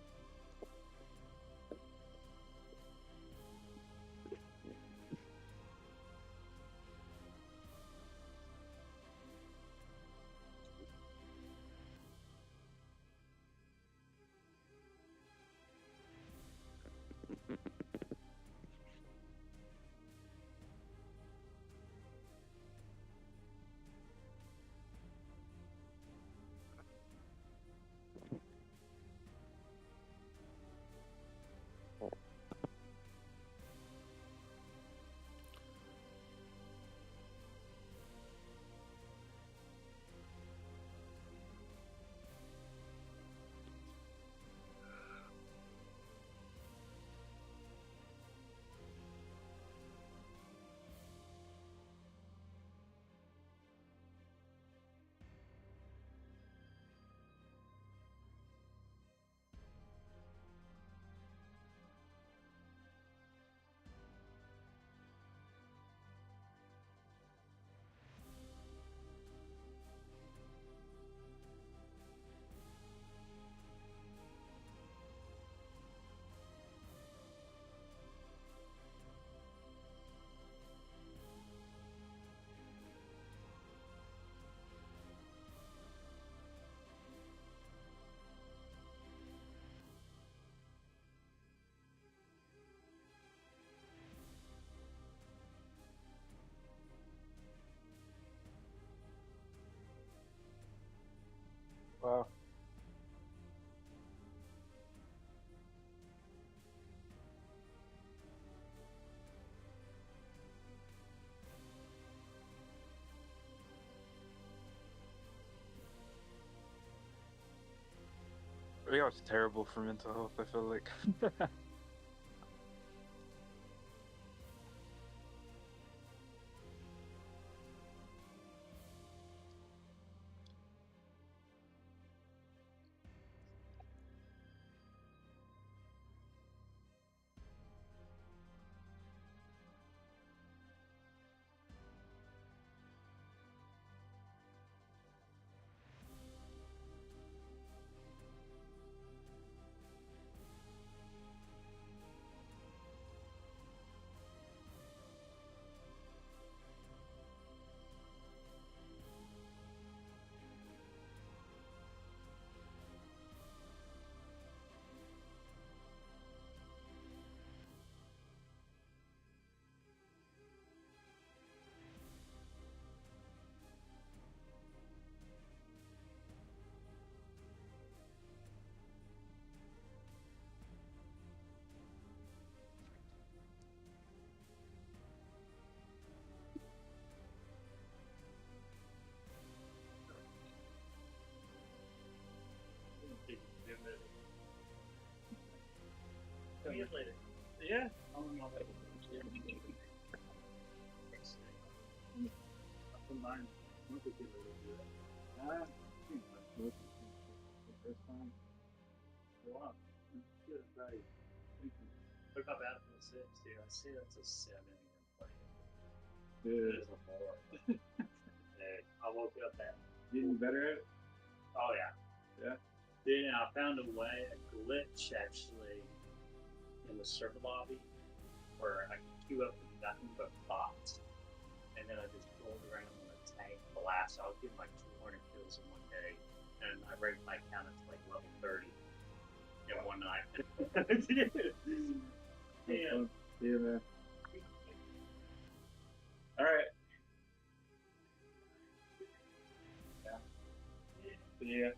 Wow. Yeah, it's terrible for mental health, I feel like. mine. Most of the people will do that. I think most of the first time. Wow. Good, right. Thank you. What about Battlefield 6, dude? I see that's a 7 again playing. Yeah. It is a 4. Dude, I woke up at. Getting better at it? Oh, yeah. Yeah. Dude, I found a way, a glitch actually, in the server lobby where I could queue up with nothing but bots. And then I just rolled around on a tank blast. I was getting like 200 kills in one day. And I raised my account up to like level 30 in one night. Yeah. See you, man. Alright. Yeah.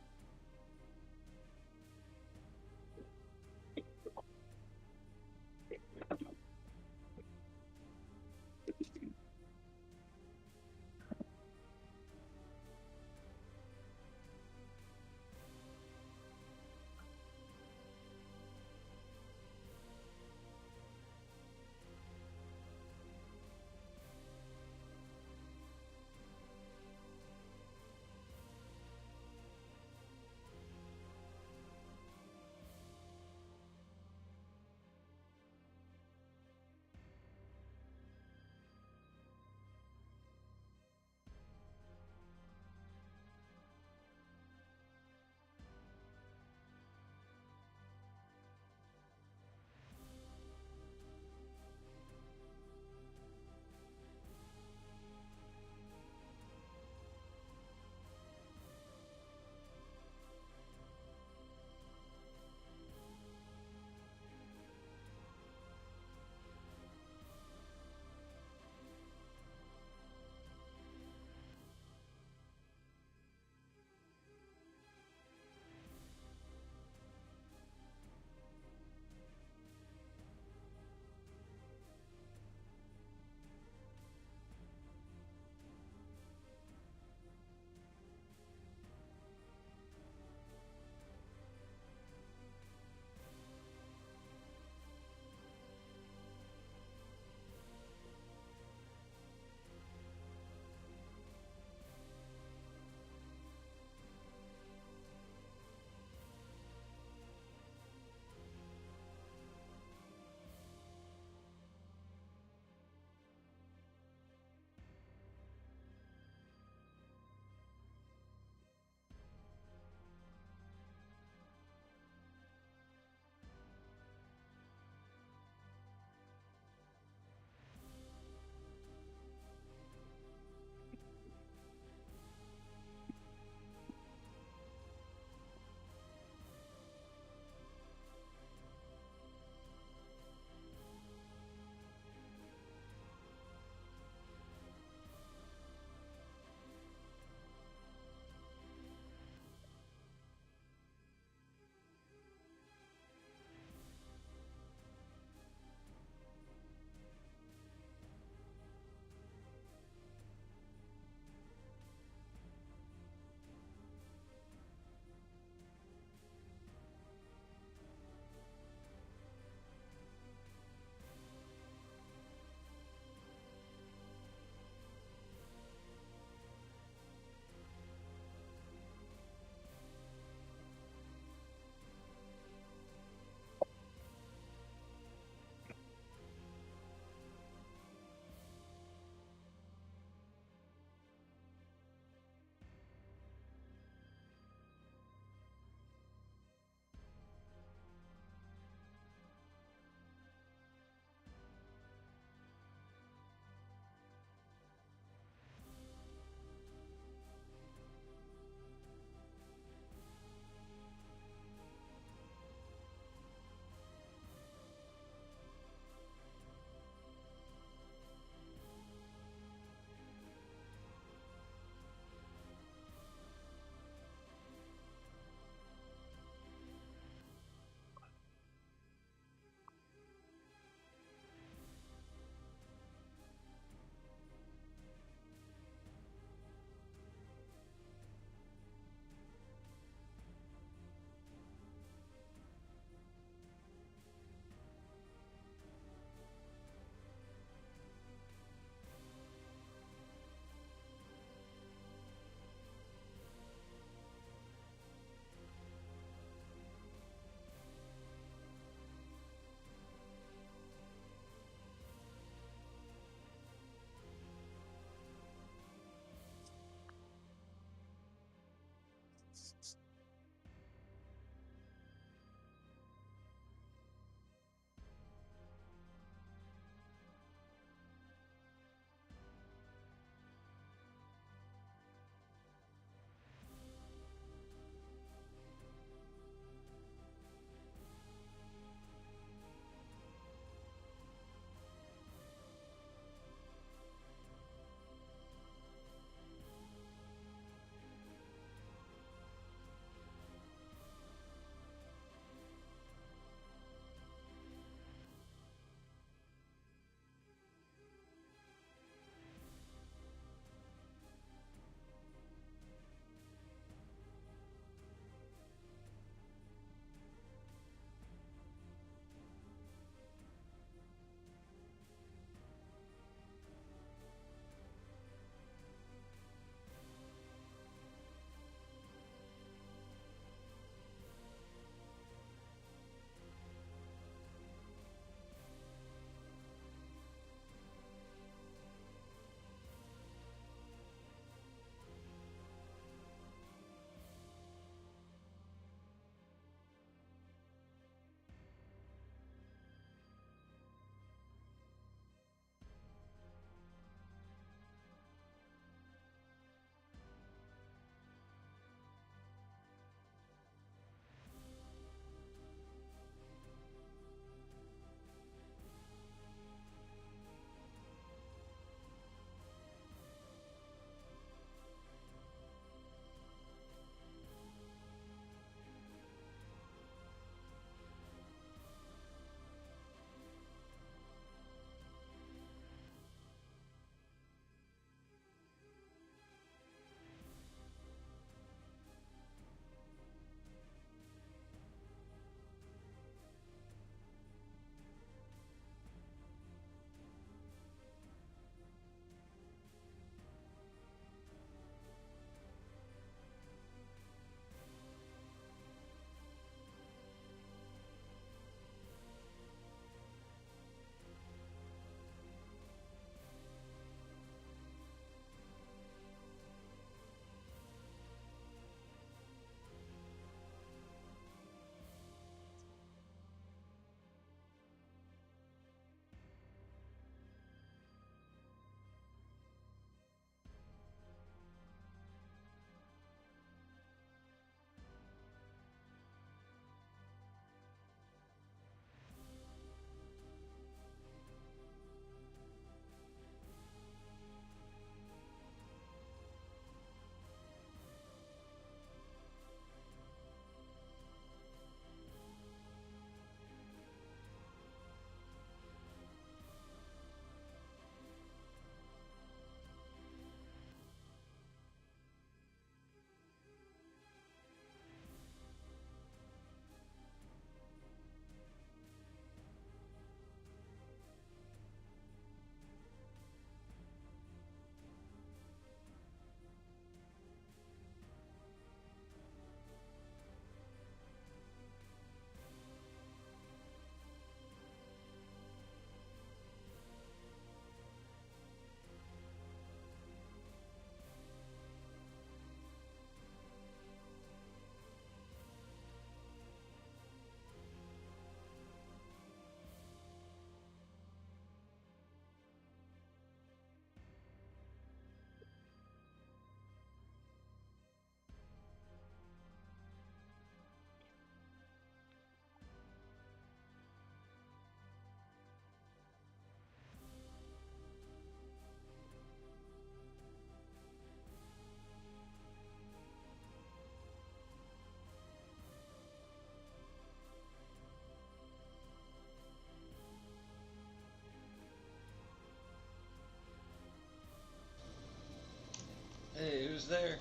Who's there?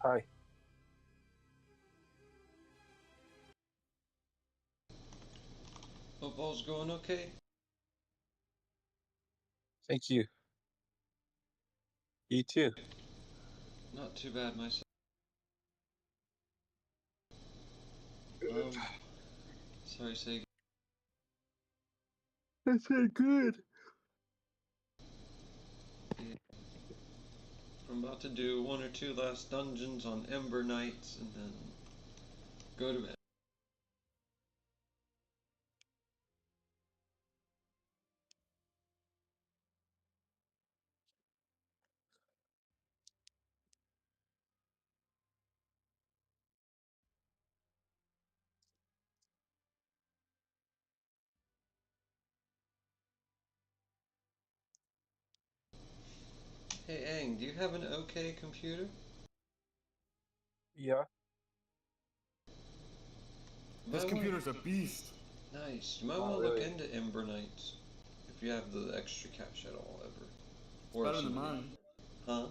Hi. Football's going okay? Thank you. You too. Not too bad myself. Sorry, say. I said good. Yeah. I'm about to do 1 or 2 last dungeons on Ember Knights and then go to bed. Hey Aang, do you have an okay computer? Yeah. This computer's a beast. Nice. You might Not want to look really. into Ember Knights if you have the extra cash at all ever. Or Better if than somebody- mine. Huh?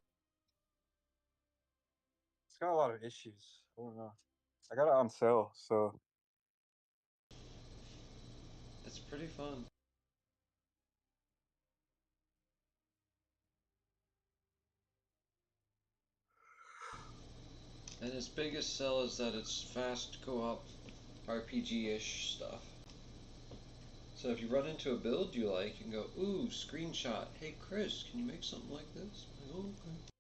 It's got a lot of issues. I don't know. I got it on sale, so It's pretty fun. And its biggest sell is that it's fast co-op RPG-ish stuff. So if you run into a build you like, you can go, ooh, screenshot. Hey Chris, can you make something like this? I'm like, oh, okay.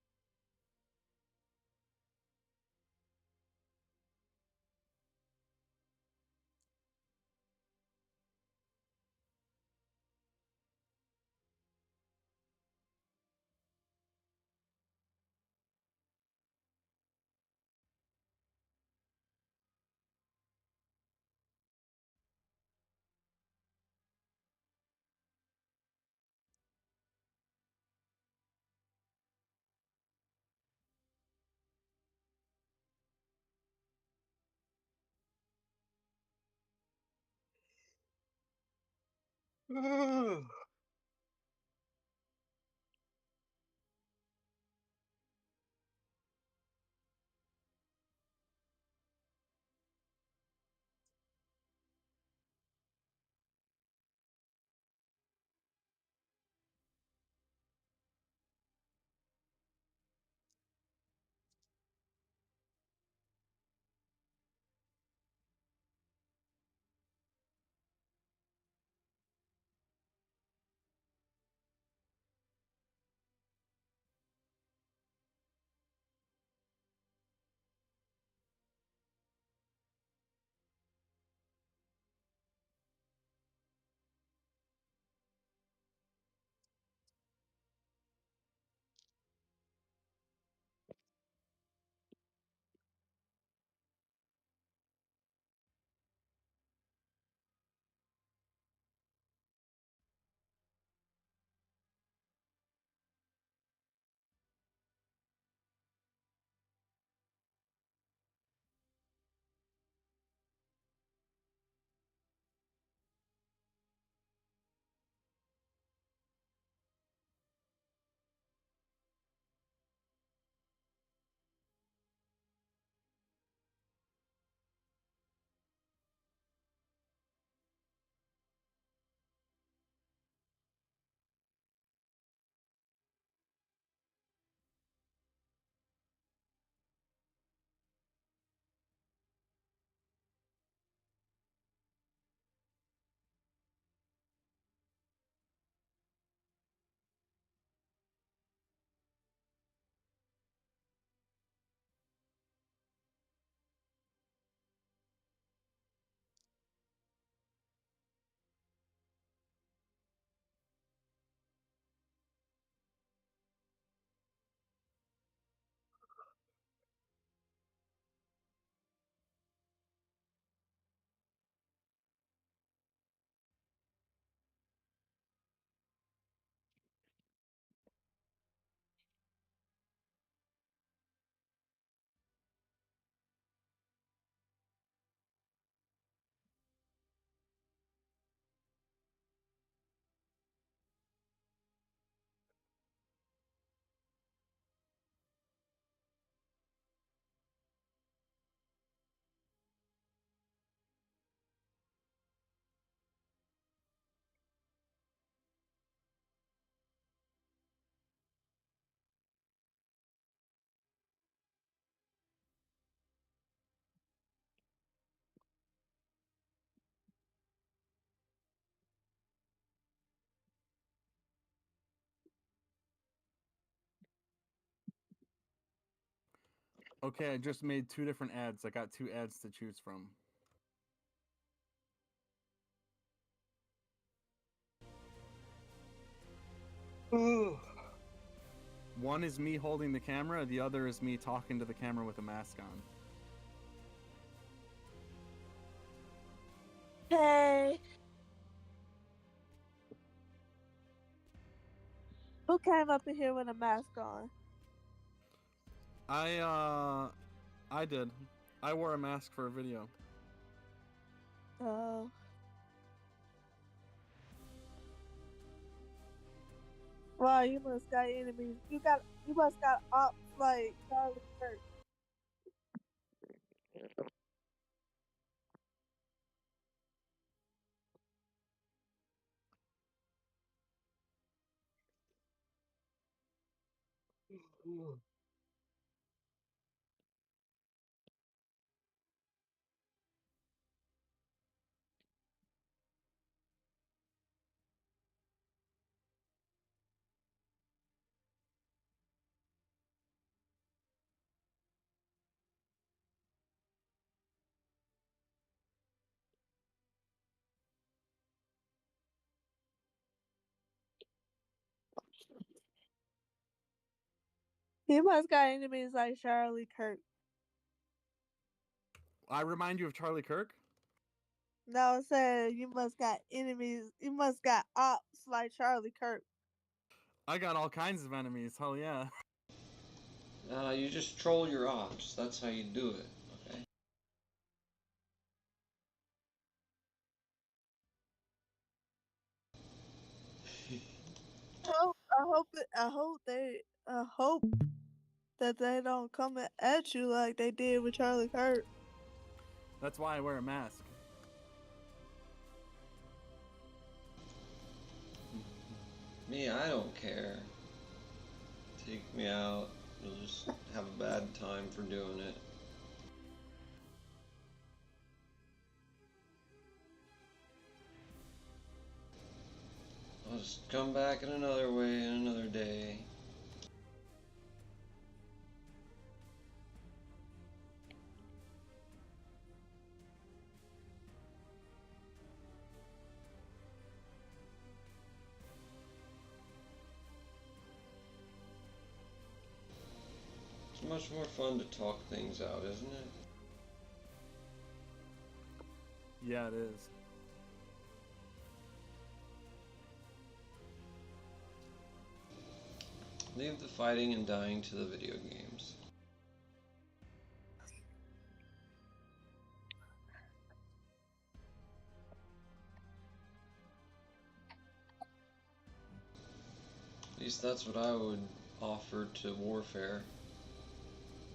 Okay, I just made 2 different ads. I got 2 ads to choose from. One is me holding the camera, the other is me talking to the camera with a mask on. Hey. Who came up in here with a mask on? I did. I wore a mask for a video. Oh. Wow, you must got enemies. You must got ops like Charlie Kirk. You must got enemies like Charlie Kirk. I remind you of Charlie Kirk? No, I'm saying you must got enemies. You must got ops like Charlie Kirk. I got all kinds of enemies, hell yeah. You just troll your ops. That's how you do it, okay? I hope that they don't come at you like they did with Charlie Kirk. That's why I wear a mask. Me, I don't care. Take me out. You'll just have a bad time for doing it. I'll just come back in another way in another day. It's much more fun to talk things out, isn't it? Yeah, it is. Leave the fighting and dying to the video games. At least that's what I would offer to Warfare.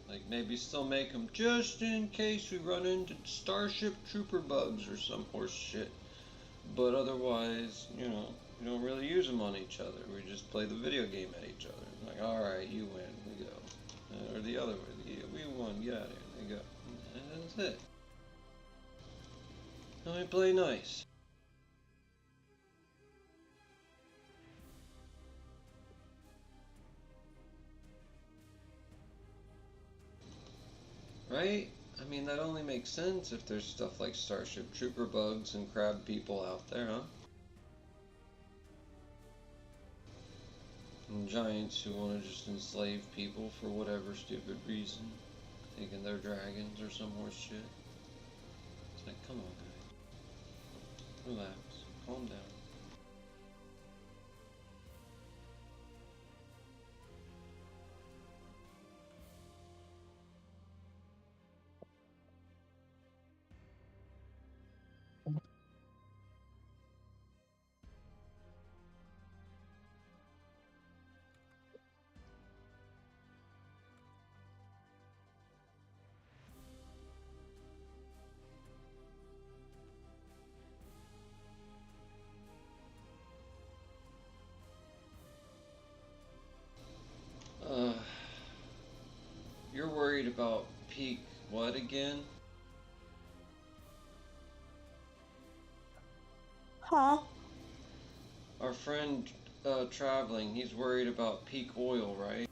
Like, maybe still make them just in case we run into Starship Trooper bugs or some horse shit. But otherwise, you know, we don't really use them on each other. We just play the video game at each other. Like, alright, you win, we go. Or the other way, we won, get out of here, they go. And that's it. Now we play nice. Right? I mean, that only makes sense if there's stuff like Starship Trooper bugs and crab people out there, huh? And giants who want to just enslave people for whatever stupid reason, thinking they're dragons or some horse shit. It's like, come on, guys. Relax. Calm down. You're worried about peak what again? Huh? Our friend traveling, he's worried about peak oil, right?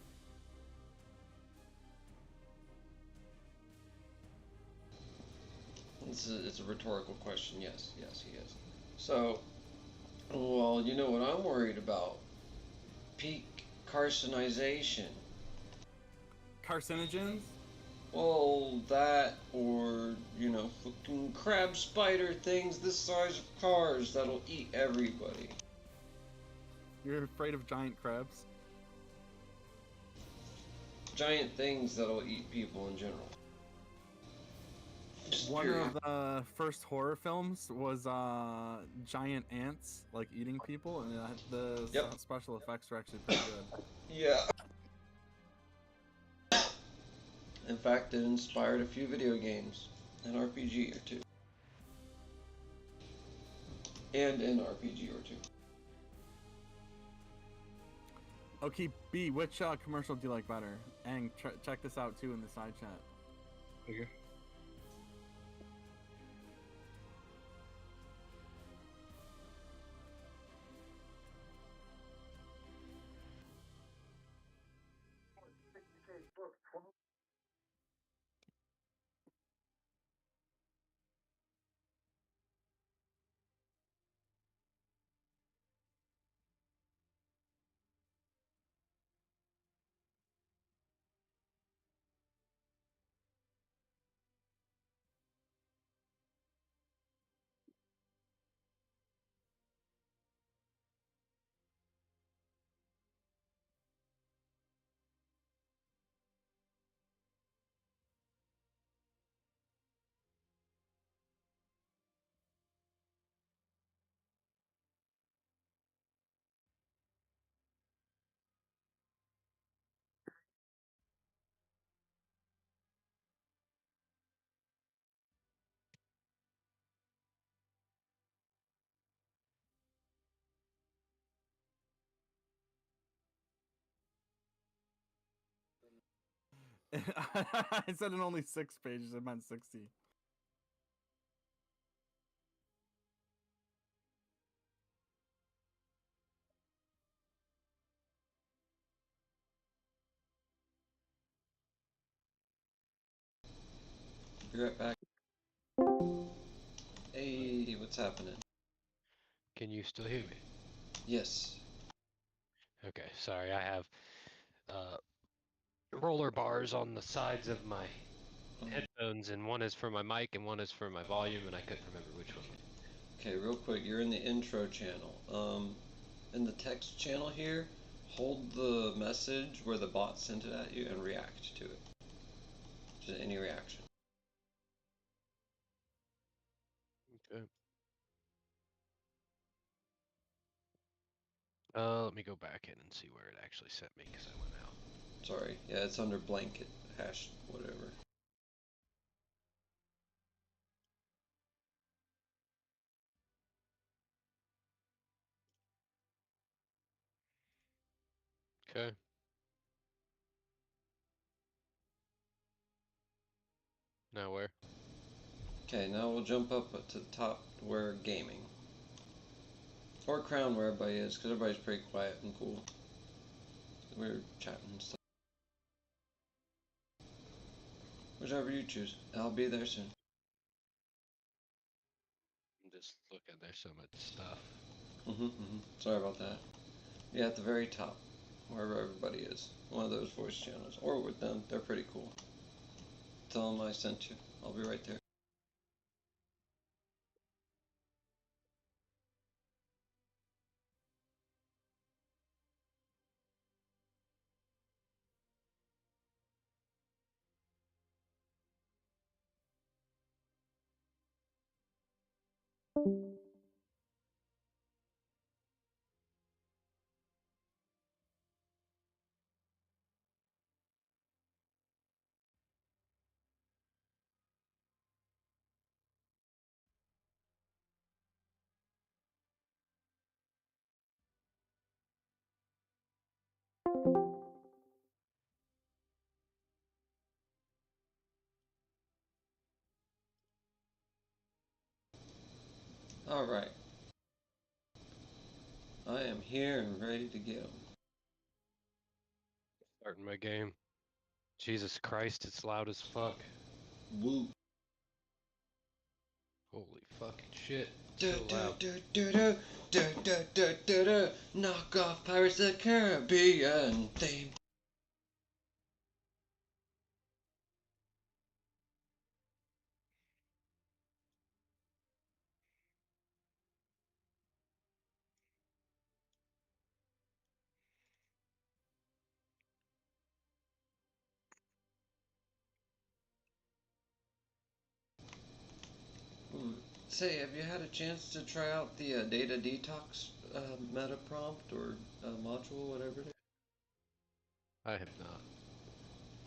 it's a rhetorical question. Yes, yes, he is. So, well, you know what I'm worried about? Peak carcinization. Carcinogens? Well, that or, you know, fucking crab spider things this size of cars that'll eat everybody. You're afraid of giant crabs? Giant things that'll eat people in general. One of the first horror films was giant ants like eating people, and the special effects were actually pretty good. Yeah. In fact, it inspired a few video games, an RPG or two. And an RPG or two. Okay, B, which commercial do you like better? And check this out too in the side chat. Okay. I said in only 6 pages, I meant 60. Be right back. Hey, what's happening? Can you still hear me? Yes. Okay, sorry, I have roller bars on the sides of my headphones, and one is for my mic and one is for my volume, and I couldn't remember which one. Okay, real quick, you're in the intro channel. In the text channel here, hold the message where the bot sent it at you and react to it. Just any reaction. Okay. Let me go back in and see where it actually sent me, because I went out. Sorry, yeah, it's under blanket, hash, whatever. Okay. Now where? Okay, now we'll jump up to the top where gaming. Or crown where everybody is, because everybody's pretty quiet and cool. We're chatting and stuff. Whichever you choose. I'll be there soon. I'm just looking, there's so much stuff. Sorry about that. Yeah, at the very top, wherever everybody is. One of those voice channels. Or with them, they're pretty cool. Tell them I sent you. I'll be right there. Alright. I am here and ready to get them. Starting my game. Jesus Christ, it's loud as fuck. Woo. Holy fucking shit. Du, So du, loud. du, du, du, du, du, du, du, du. Knock off Pirates of the Caribbean theme. Ooh. Say, have you had a chance to try out the data detox meta prompt or module, whatever it is? I have not.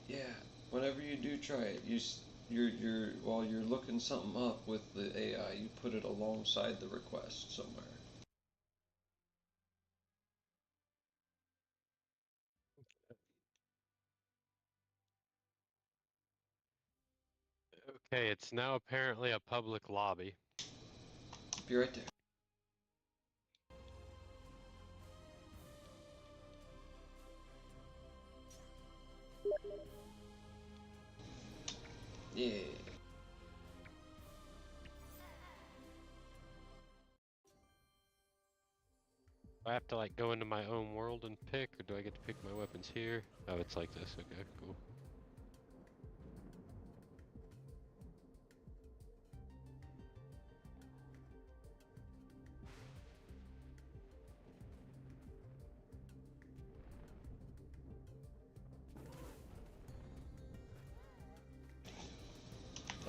Yeah, whenever you do try it, you're while you're looking something up with the AI, you put it alongside the request somewhere. Okay, it's now apparently a public lobby. Be right there. Yeah. Do I have to like go into my own world and pick, or do I get to pick my weapons here? Oh, it's like this. Okay, cool.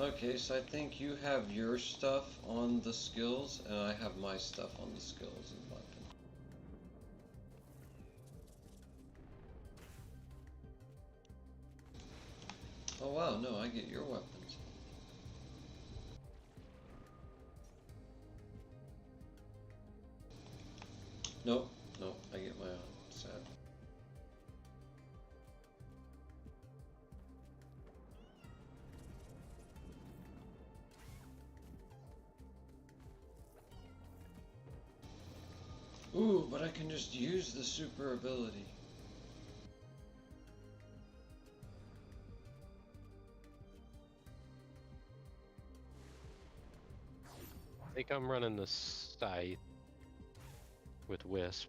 Okay, so I think you have your stuff on the skills, and I have my stuff on the skills and weapons. Oh wow, no, I get your weapons. Nope, nope, I get my own. Sad. Ooh, but I can just use the super ability. I think I'm running the scythe with Wisp.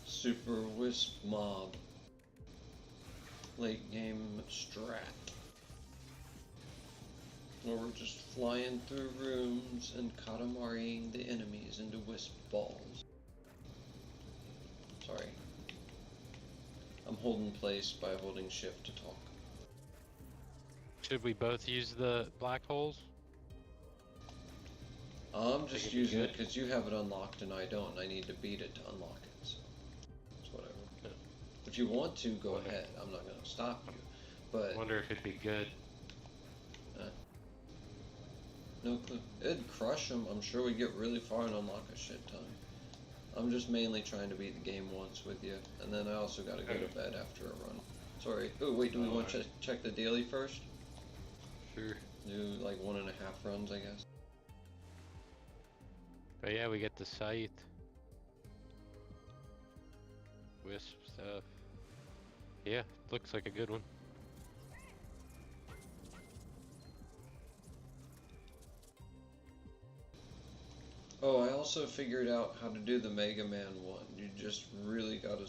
Super Wisp Mob. Late game strat. Where we're just flying through rooms and Katamariing the enemies into wisp balls. Sorry. I'm holding place by holding shift to talk. Should we both use the black holes? I'm just using it because you have it unlocked and I don't, and I need to beat it to unlock it, so it's whatever. Yeah. If you want to, go ahead. I'm not going to stop you, but... I wonder if it'd be good. No clue. It'd crush them. I'm sure we get really far and unlock a shit ton. I'm just mainly trying to beat the game once with you, and then I also got to go to bed after a run. Sorry. Oh, wait, do we want to check the daily first? Sure. Do like 1.5 runs, I guess. But yeah, we get the scythe. Wisp stuff. Yeah, looks like a good one. Oh, I also figured out how to do the Mega Man one. You just really gotta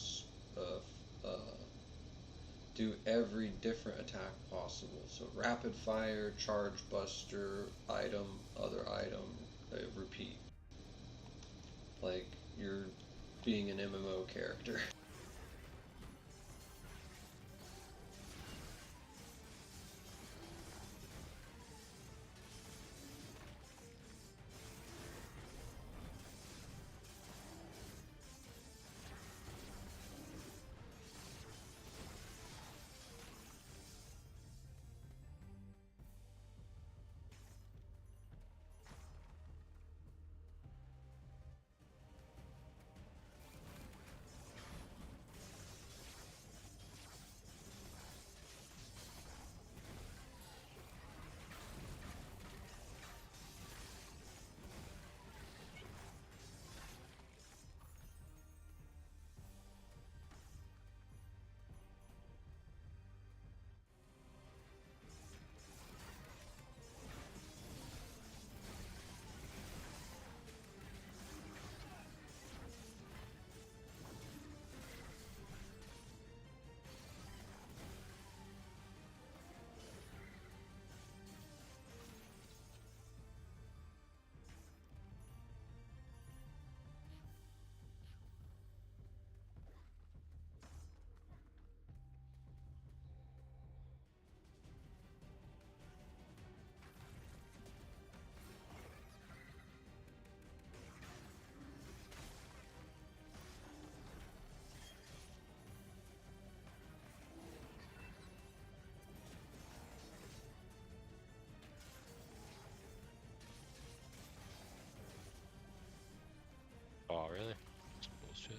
do every different attack possible. So rapid fire, charge buster, item, other item, repeat. Like you're being an MMO character. Oh, really? Bullshit.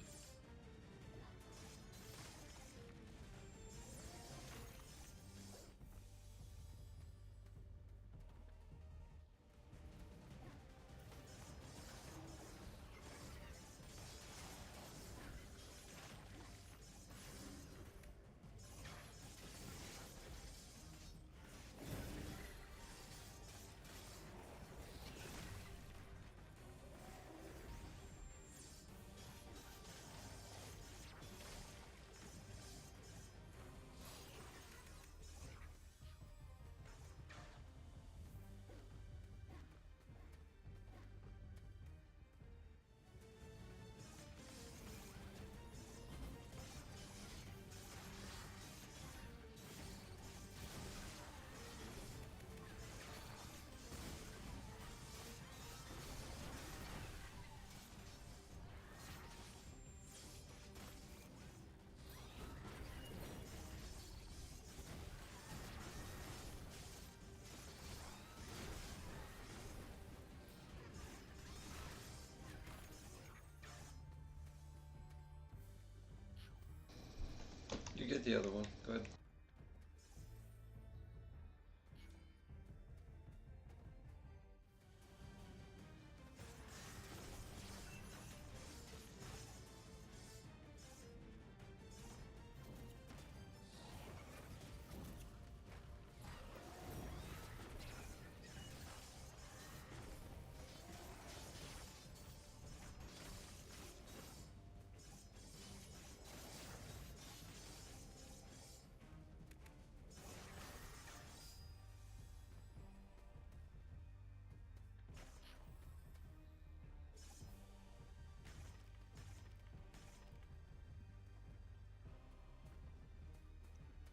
You get the other one. Go ahead.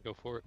Go for it.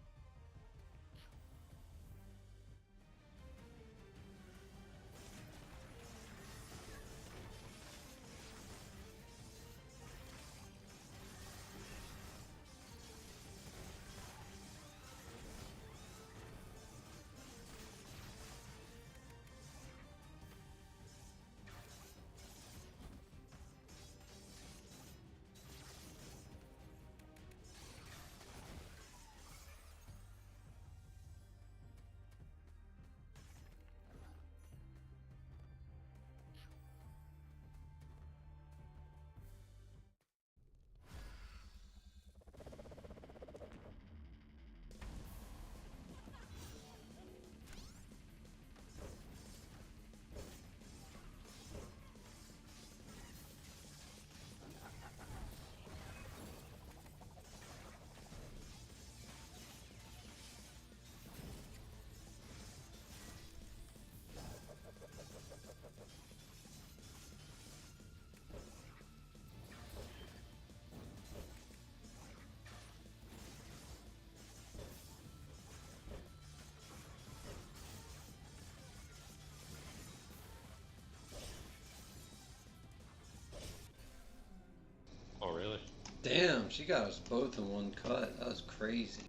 Oh, really? Damn, she got us both in one cut. That was crazy.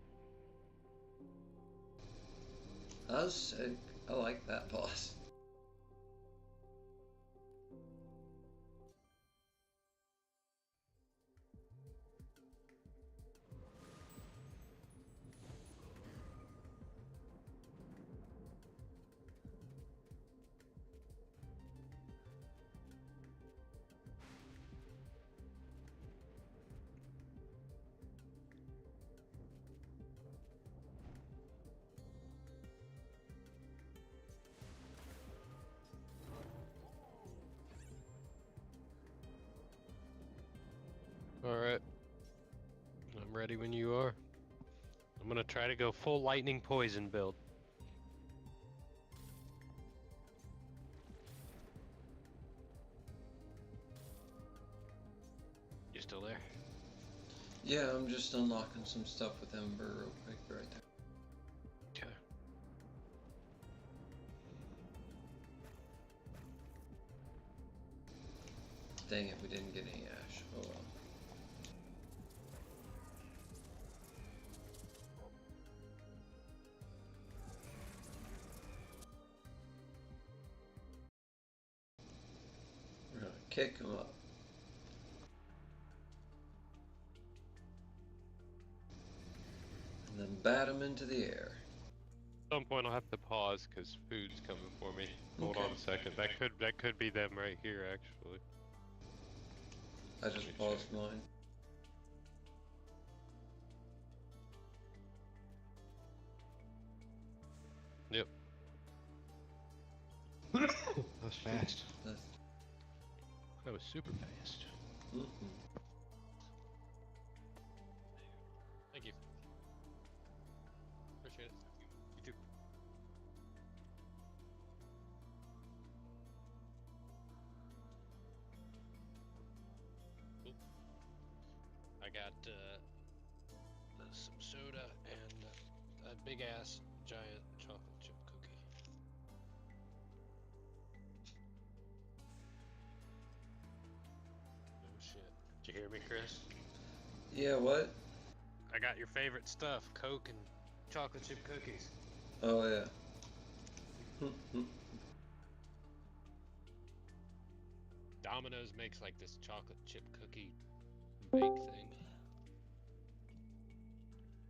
That was sick. I like that boss. Alright. I'm ready when you are. I'm gonna try to go full lightning poison build. You still there? Yeah, I'm just unlocking some stuff with Ember real quick right there. Okay. Dang it, we didn't get any ash. Oh well. We're gonna kick him up. bat him into the air. At some point I'll have to pause because food's coming for me. Hold Okay. on a second. That could be them right here actually. I just paused mine. Yep. That was fast. That was super fast. Thank you. Appreciate it. You too. Cool. I got some soda and a big ass giant chocolate chip cookie. Oh shit. Did you hear me, Chris? Yeah, what? I got your favorite stuff, Coke and chocolate chip cookies. Oh, yeah. Domino's makes like this chocolate chip cookie bake thing.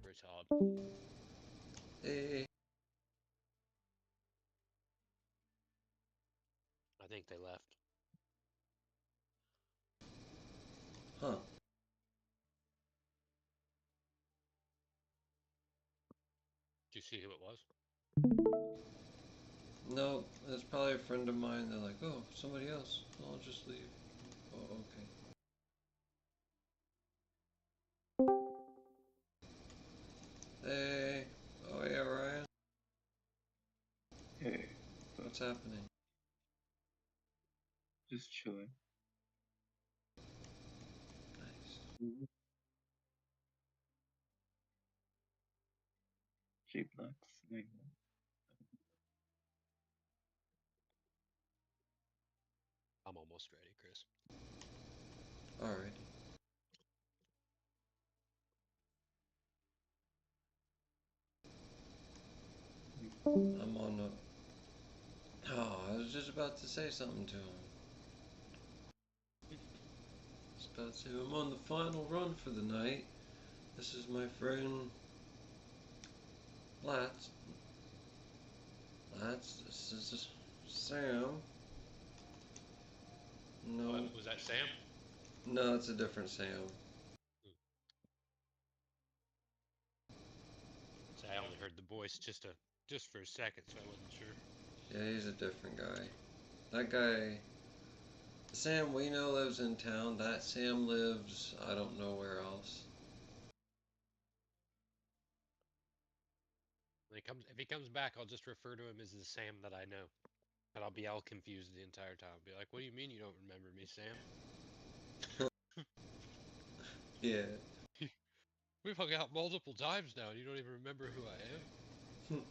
Pretty solid. Hey. I think they left. Huh. Did you see who it was? No, that's probably a friend of mine. They're like, oh, somebody else. I'll just leave. Oh, okay. Hey. Oh, yeah, Ryan. Hey. What's happening? Just chilling. Nice. Cheap nuts. I'm almost ready, Chris. Alright. I'm on the... Oh, I was just about to say something to him. I was about to say, I'm on the final run for the night. This is my friend... Lats. This is Sam. No. What, was that Sam? No, it's a different Sam. So I only heard the voice just for a second, so I wasn't sure. Yeah, he's a different guy. That guy... The Sam we know lives in town. That Sam lives, I don't know where else. If he comes back, I'll just refer to him as the Sam that I know. And I'll be all confused the entire time. I'll be like, what do you mean you don't remember me, Sam? Yeah. We've hung out multiple times now and you don't even remember who I am?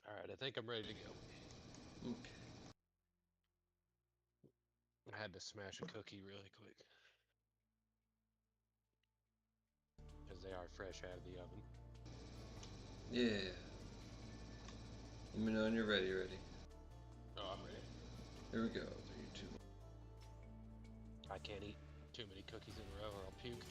Alright, I think I'm ready to go. Okay. I had to smash a cookie really quick. Because they are fresh out of the oven. Yeah. Let me know when you're ready. Oh, I'm ready. Here we go. 3, 2, 1. I can't eat too many cookies in a row or I'll puke.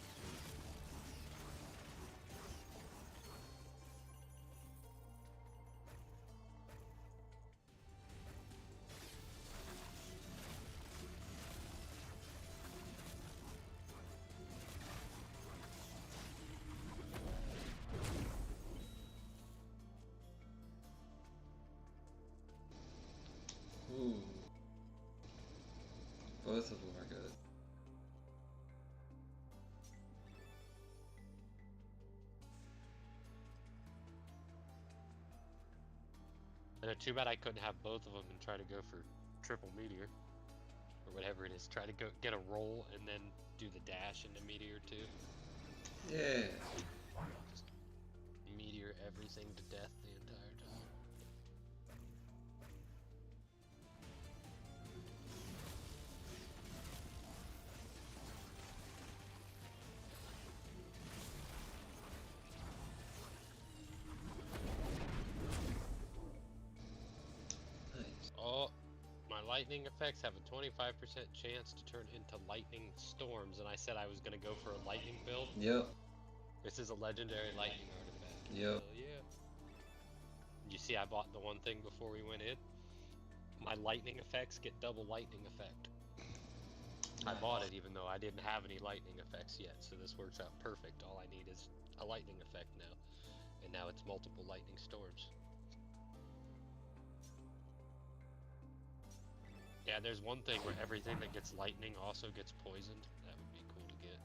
Ooh. Both of them are good. And too bad I couldn't have both of them and try to go for triple meteor. Or whatever it is. Try to go get a roll and then do the dash into meteor too. Yeah. Just meteor everything to death the entire time. Nice. Oh, my lightning effects have a 25% chance to turn into lightning storms, and I said I was gonna go for a lightning build. Yep. This is a legendary lightning artifact. Yep. Hell yeah. You see, I bought the one thing before we went in. My lightning effects get double lightning effect. I bought it even though I didn't have any lightning effects yet, so this works out perfect. All I need is a lightning effect now, and now it's multiple lightning storms. Yeah, there's one thing where everything that gets lightning also gets poisoned. That would be cool to get.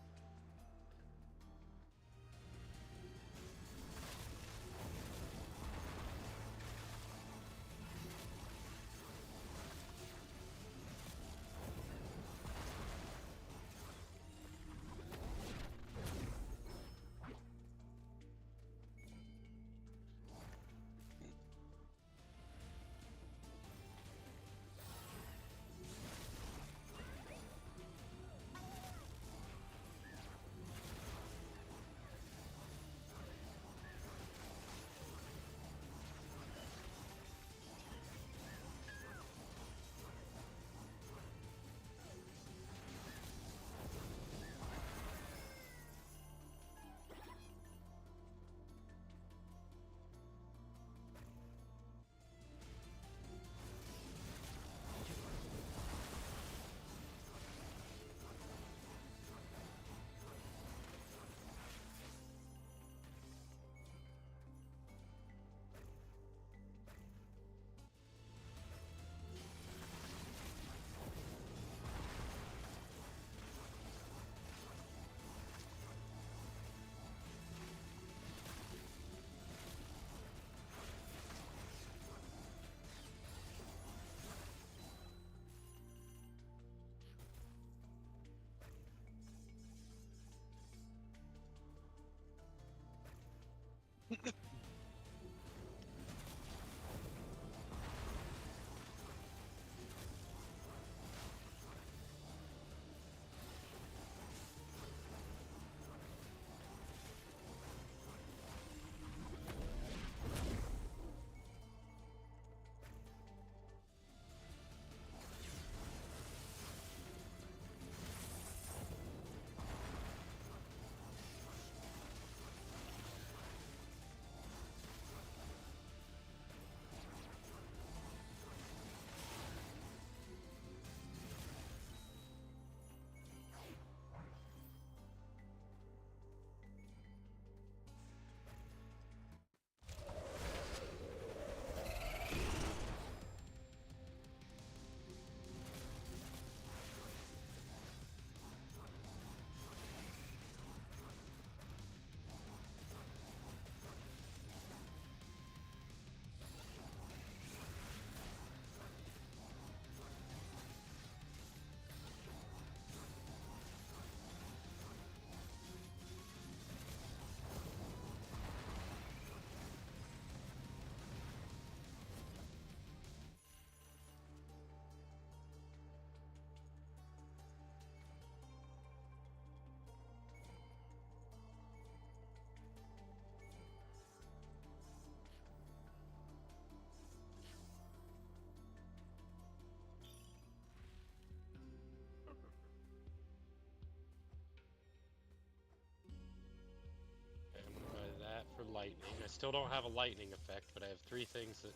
For lightning. I still don't have a lightning effect, but I have 3 things that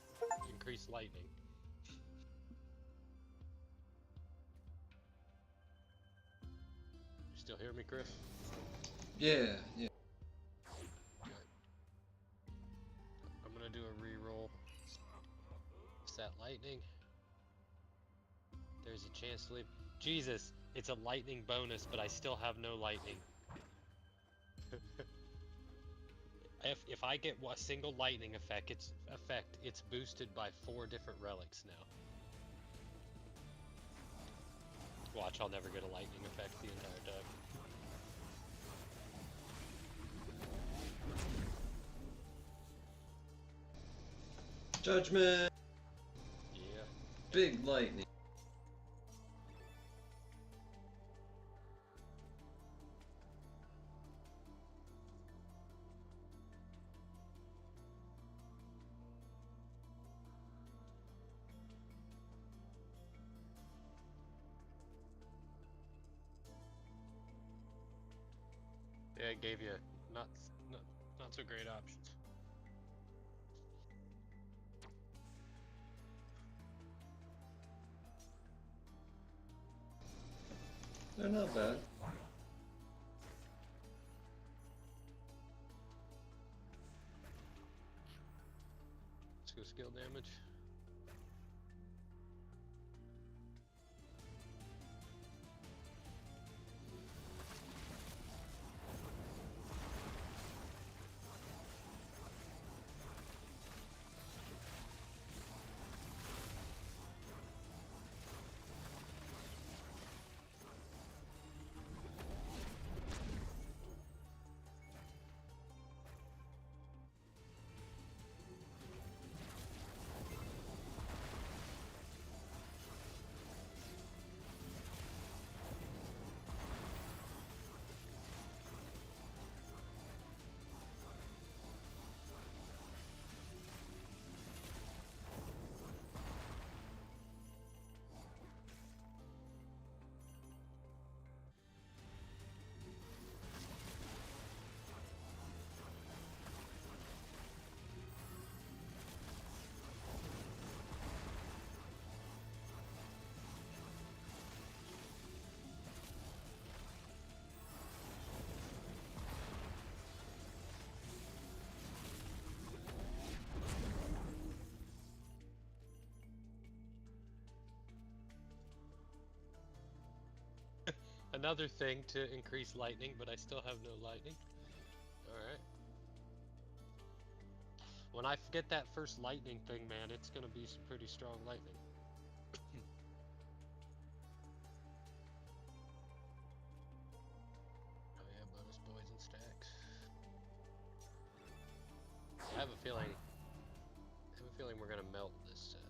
increase lightning. You still hear me, Chris? Yeah, yeah. Good. I'm gonna do a reroll. Set lightning. There's a chance to leave. Jesus, it's a lightning bonus, but I still have no lightning. If I get a single lightning effect, it's boosted by 4 different relics now. Watch, I'll never get a lightning effect the entire time. Judgment! Yeah. Big lightning. Yeah, it gave you not not so great options. They're not bad. Let's go skill damage. Another thing to increase lightning, but I still have no lightning. Alright. When I get that first lightning thing, man, it's gonna be some pretty strong lightning. Oh yeah, bonus poison stacks. I have a feeling we're gonna melt this round.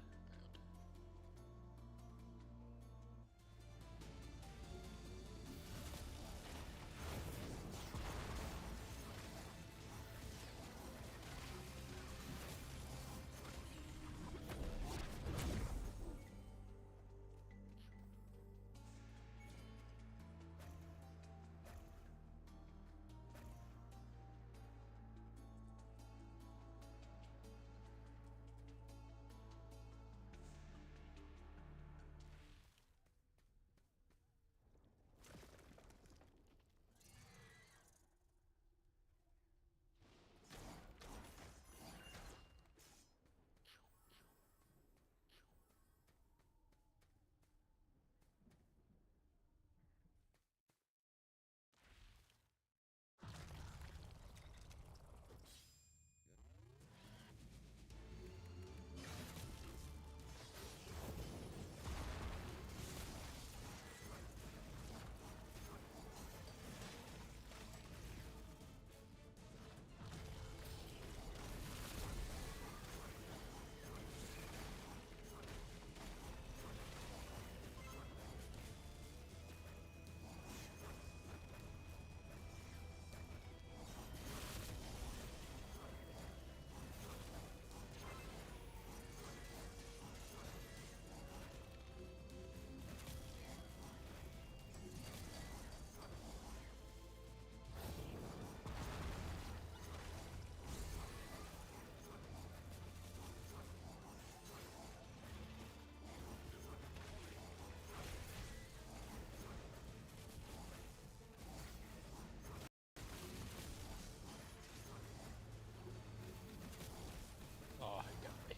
Oh, it got me.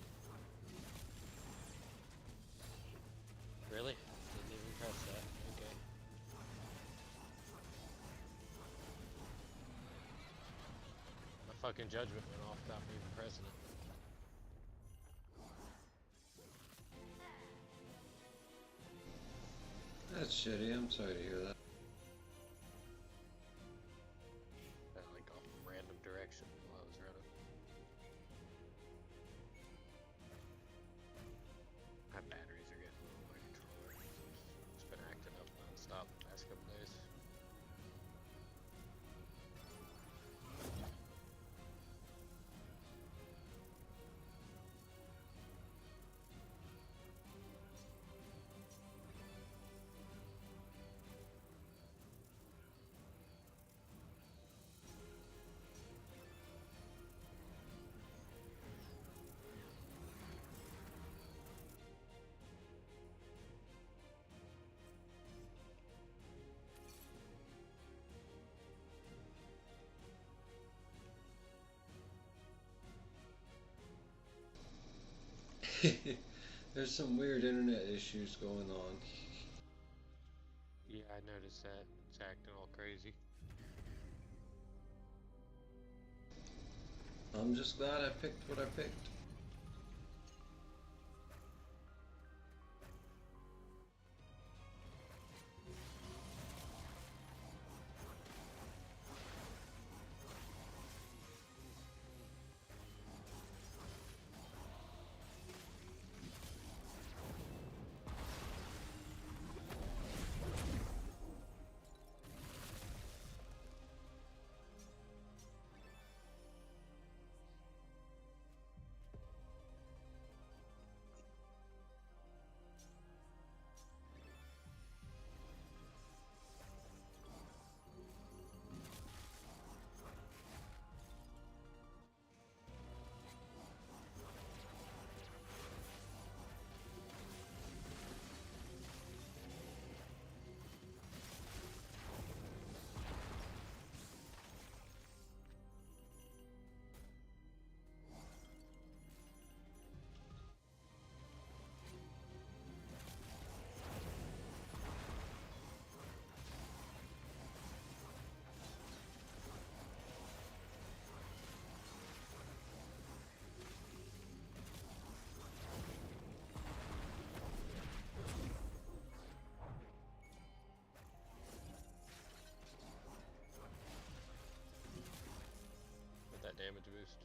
Really? Didn't even press that. Okay. My fucking judgment went off without me even pressing it. That's shitty. I'm sorry to hear that. Like off a random direction while I was running. My batteries are getting low on my controller. It's been acting up non-stop the past couple days. There's some weird internet issues going on. Yeah, I noticed that. It's acting all crazy. I'm just glad I picked what I picked. With that damage boost.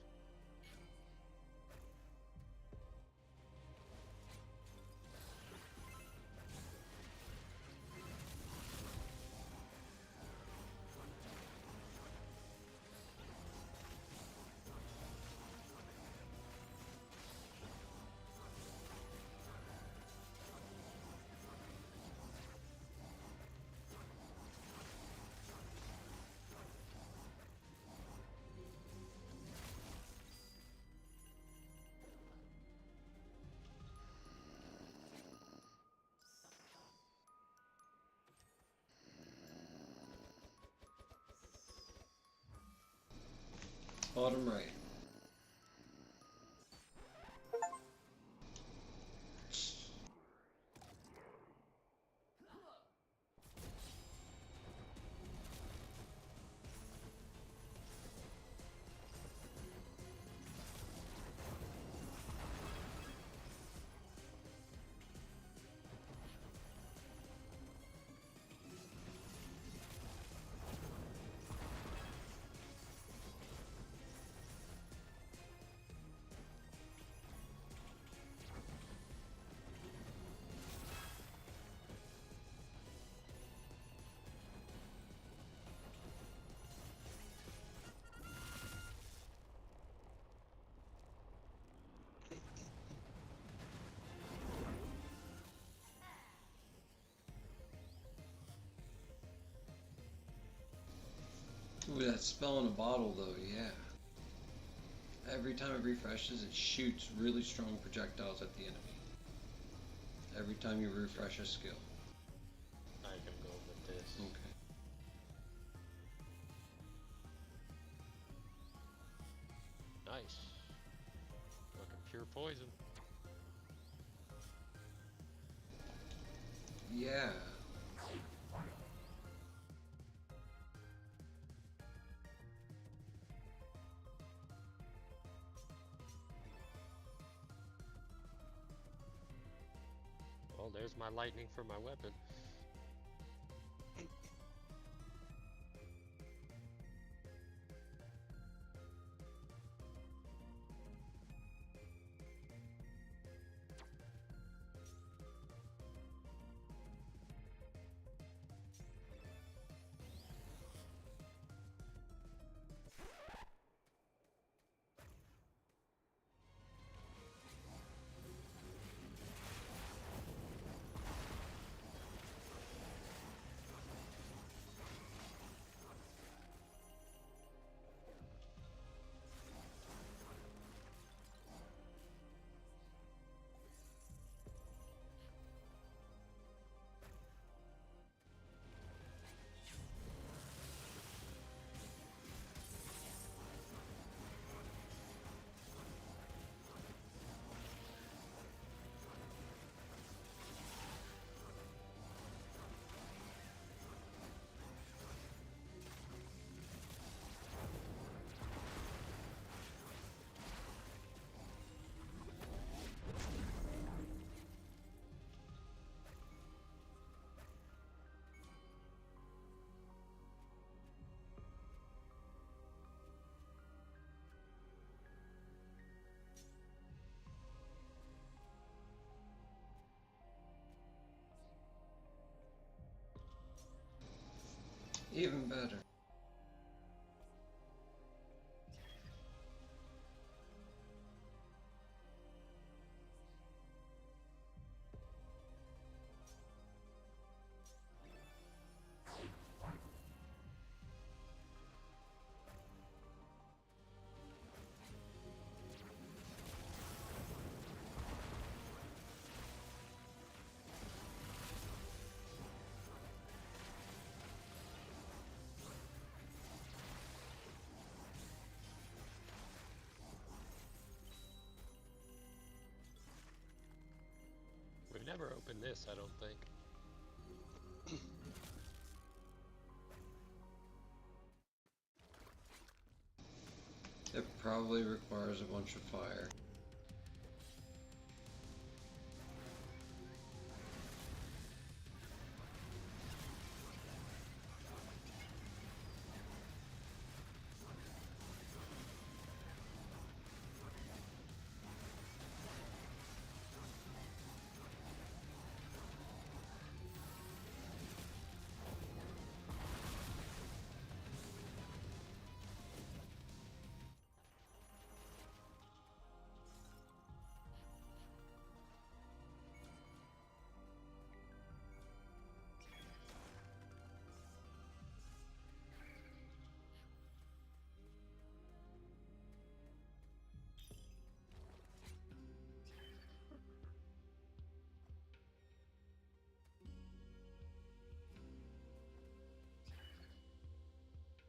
Bottom right. Ooh, that spell in a bottle though, yeah. Every time it refreshes, it shoots really strong projectiles at the enemy. Every time you refresh a skill. I can go with this. Okay. Nice. Fucking pure poison. Yeah. Well, there's my lightning for my weapon. Even better. We've never opened this, I don't think. It probably requires a bunch of fire.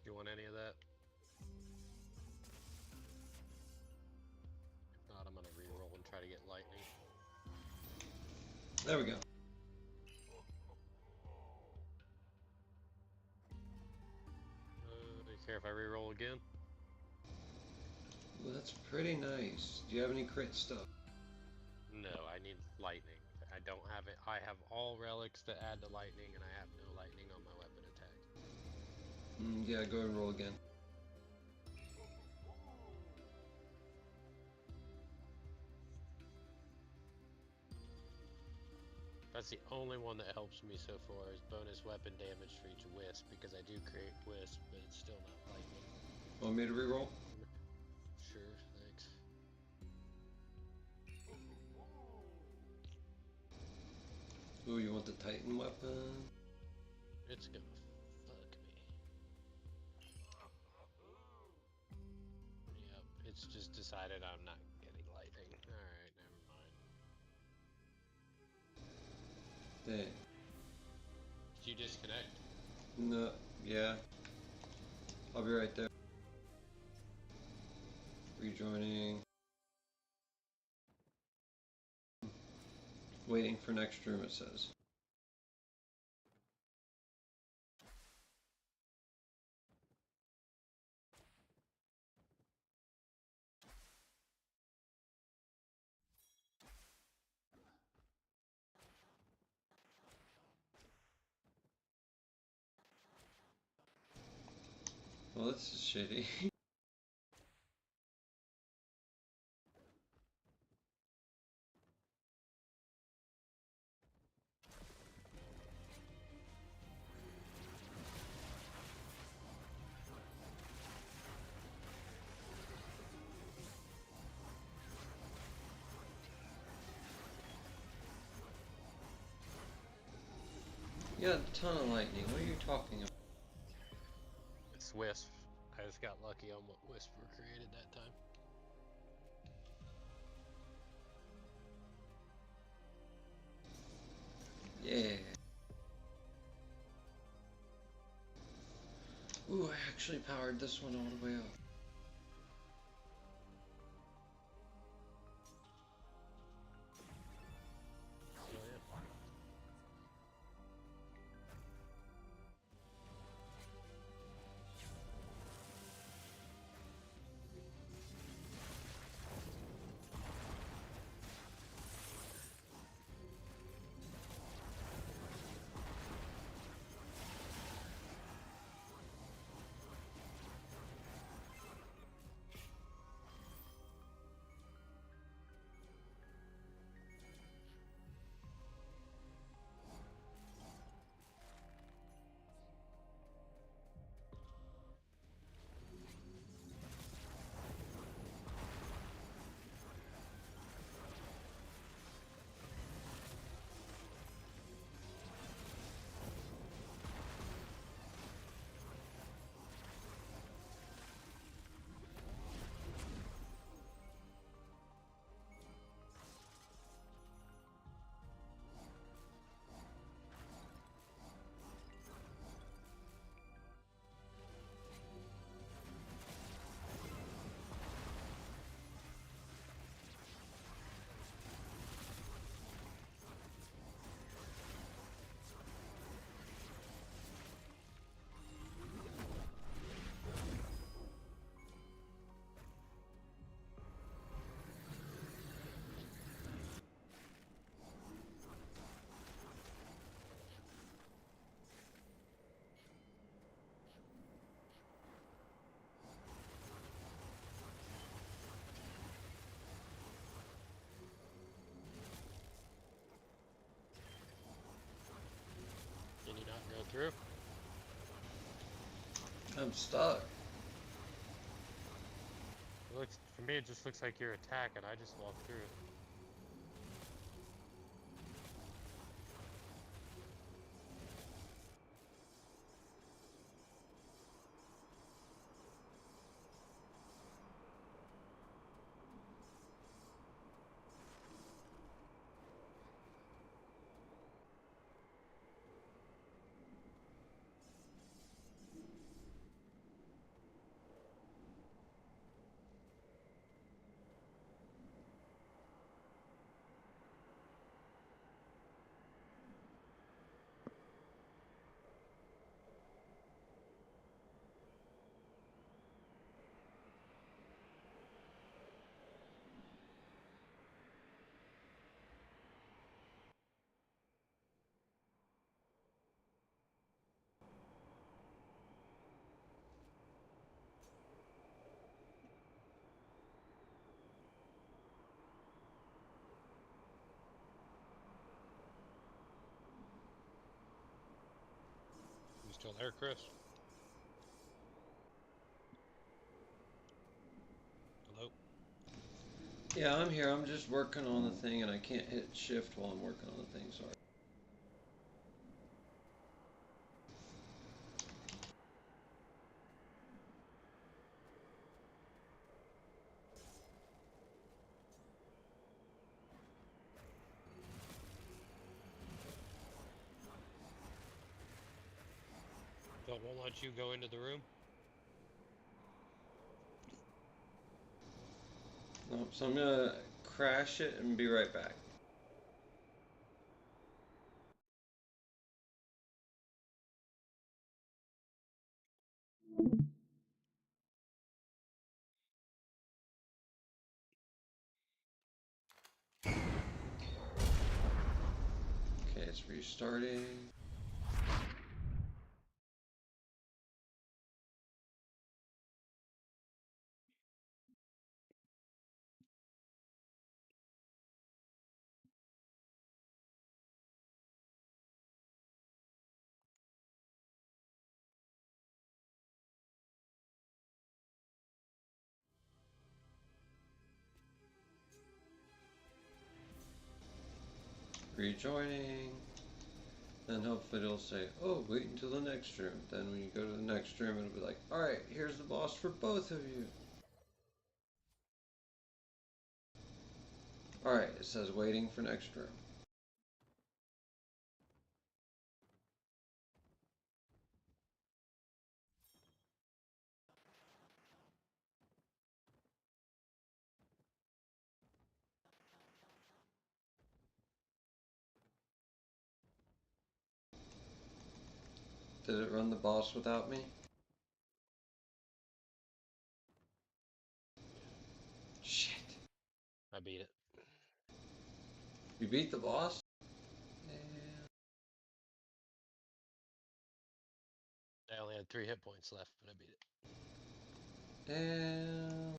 Do you want any of that? If not, I'm gonna reroll and try to get lightning. There we go. Do you care if I reroll again? Well, that's pretty nice. Do you have any crit stuff? No, I need lightning. I don't have it. I have all relics that add to lightning, and I have no lightning on my weapon attack. Yeah, go ahead and roll again. That's the only one that helps me so far is bonus weapon damage for each wisp, because I do create wisp, but it's still not lightning. Want me to reroll? Sure, thanks. Ooh, you want the Titan weapon? It's gonna fuck me. Yep, it's just decided I'm not getting lightning. Alright, never mind. Dang. Did you disconnect? No, yeah. I'll be right there. Rejoining. Waiting for next room, it says. Well, this is shitty. You got a ton of lightning. What are you talking about? It's wisp. I just got lucky on what wisp were created that time. Yeah. Ooh, I actually powered this one all the way up. I'm stuck. It looks, for me, it just looks like your attack, and I just walked through it. You still there, Chris? Hello? Yeah, I'm here. I'm just working on the thing, and I can't hit shift while I'm working on the thing. Sorry. That won't let you go into the room? Nope, so I'm gonna crash it and be right back. Okay, it's restarting. Rejoining. Then hopefully it'll say, oh, wait until the next room. Then when you go to the next room, it'll be like, alright, here's the boss for both of you. Alright, it says waiting for next room. Did it run the boss without me? Shit. I beat it. You beat the boss? I only had 3 hit points left, but I beat it. And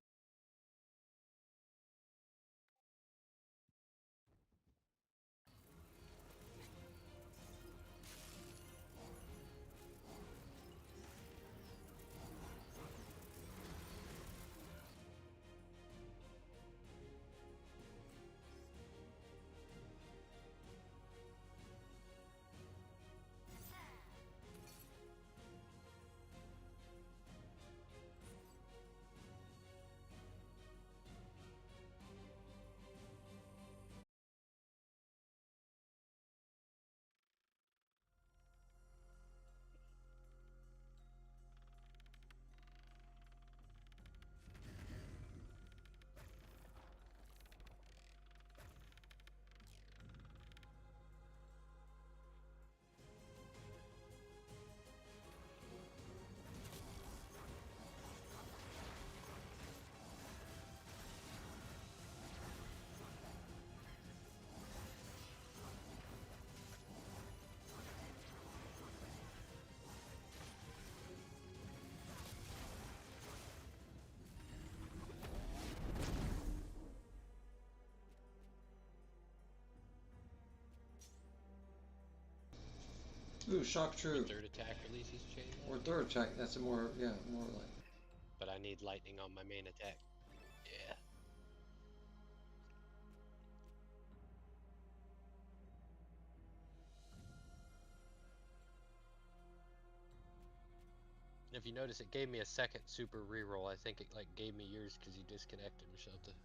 ooh, shock troop. Third attack releases chain Or third check. That's a more more like. But I need lightning on my main attack. Yeah. If you notice, it gave me a second super reroll. I think it like gave me yours because you disconnected or something.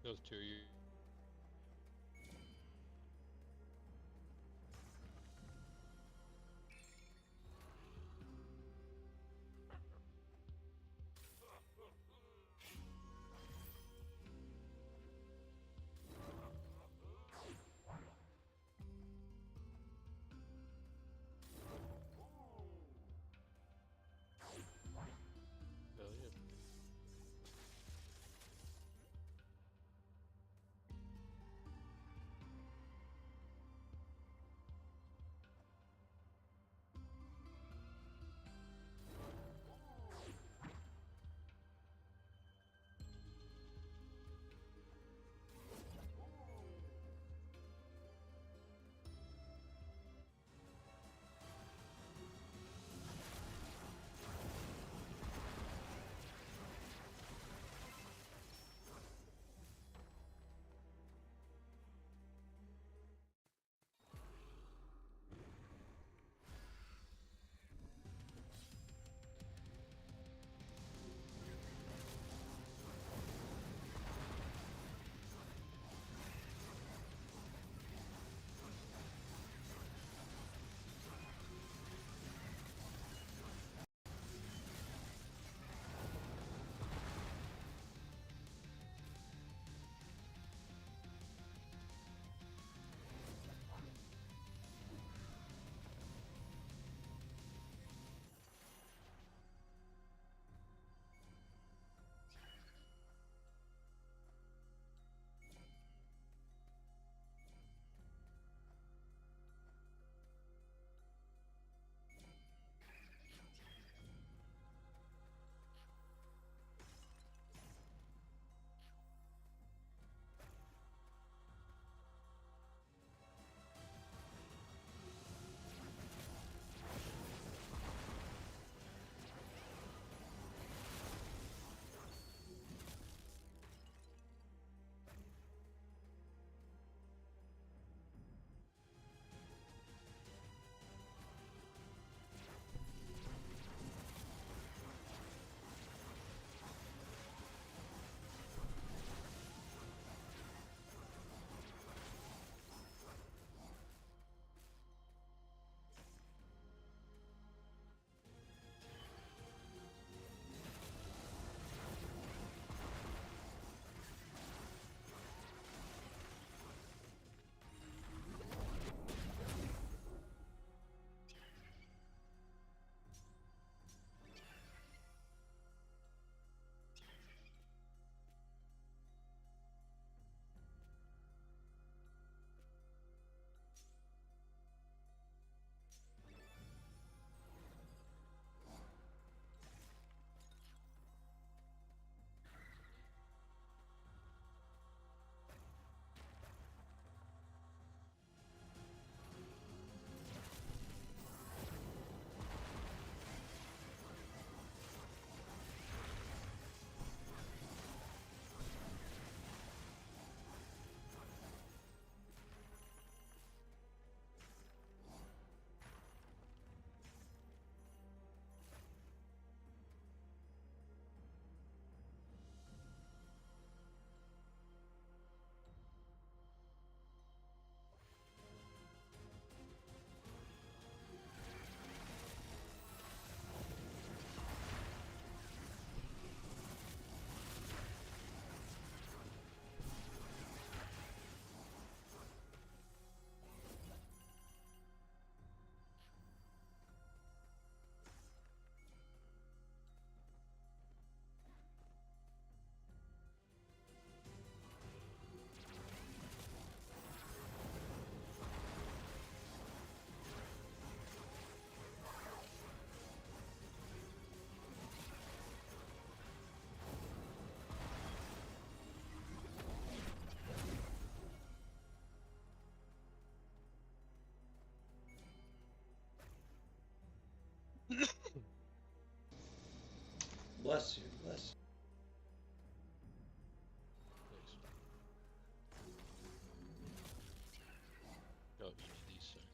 Those two you. Bless you, bless Oh, you need these, sir. you.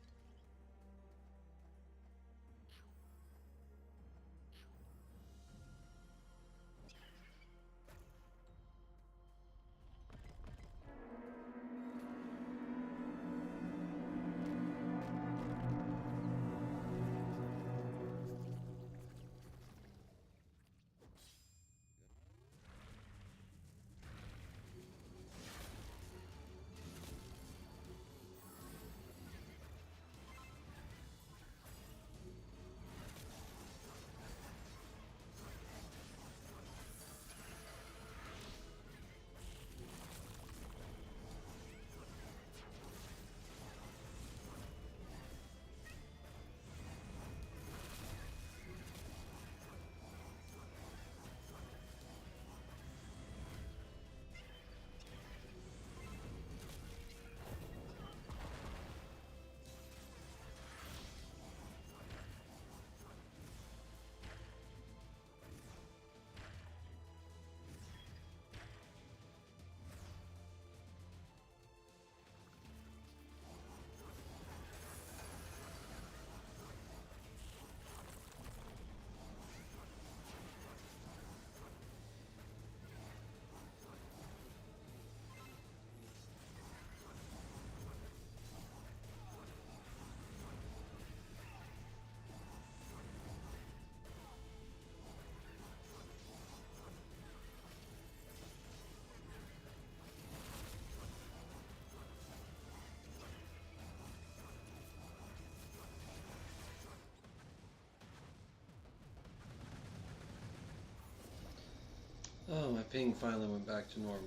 Oh, my ping finally went back to normal.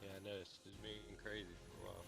Yeah, I noticed. It was being crazy for a while.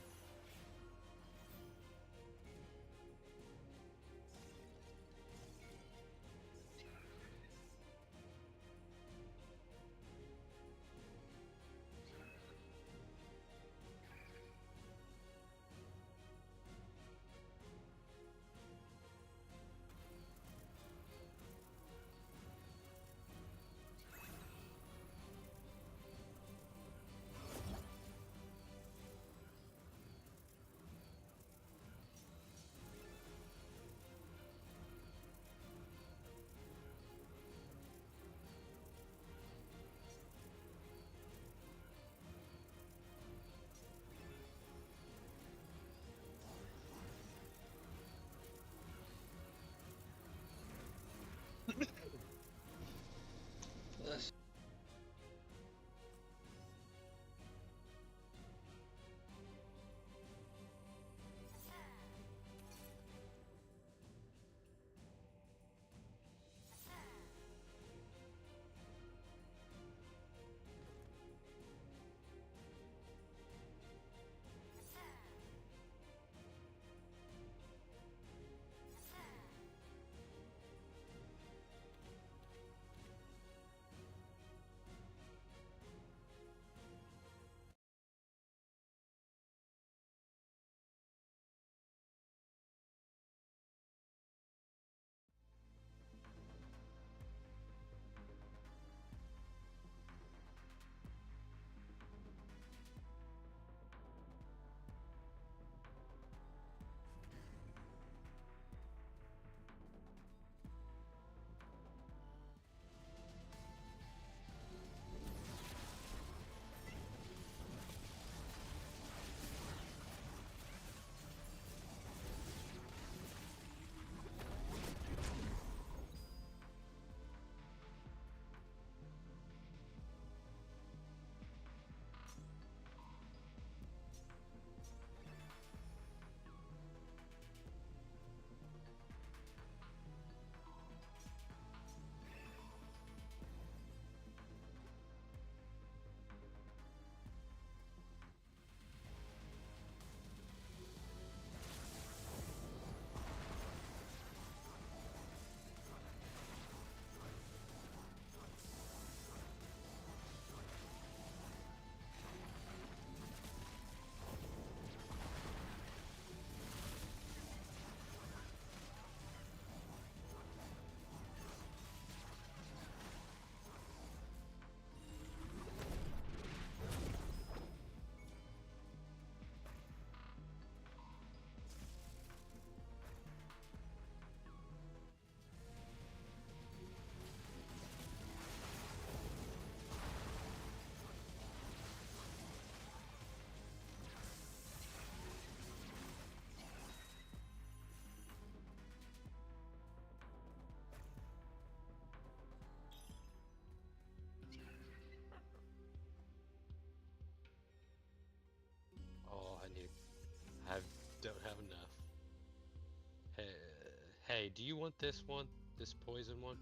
hey, do you want this one? This poison one?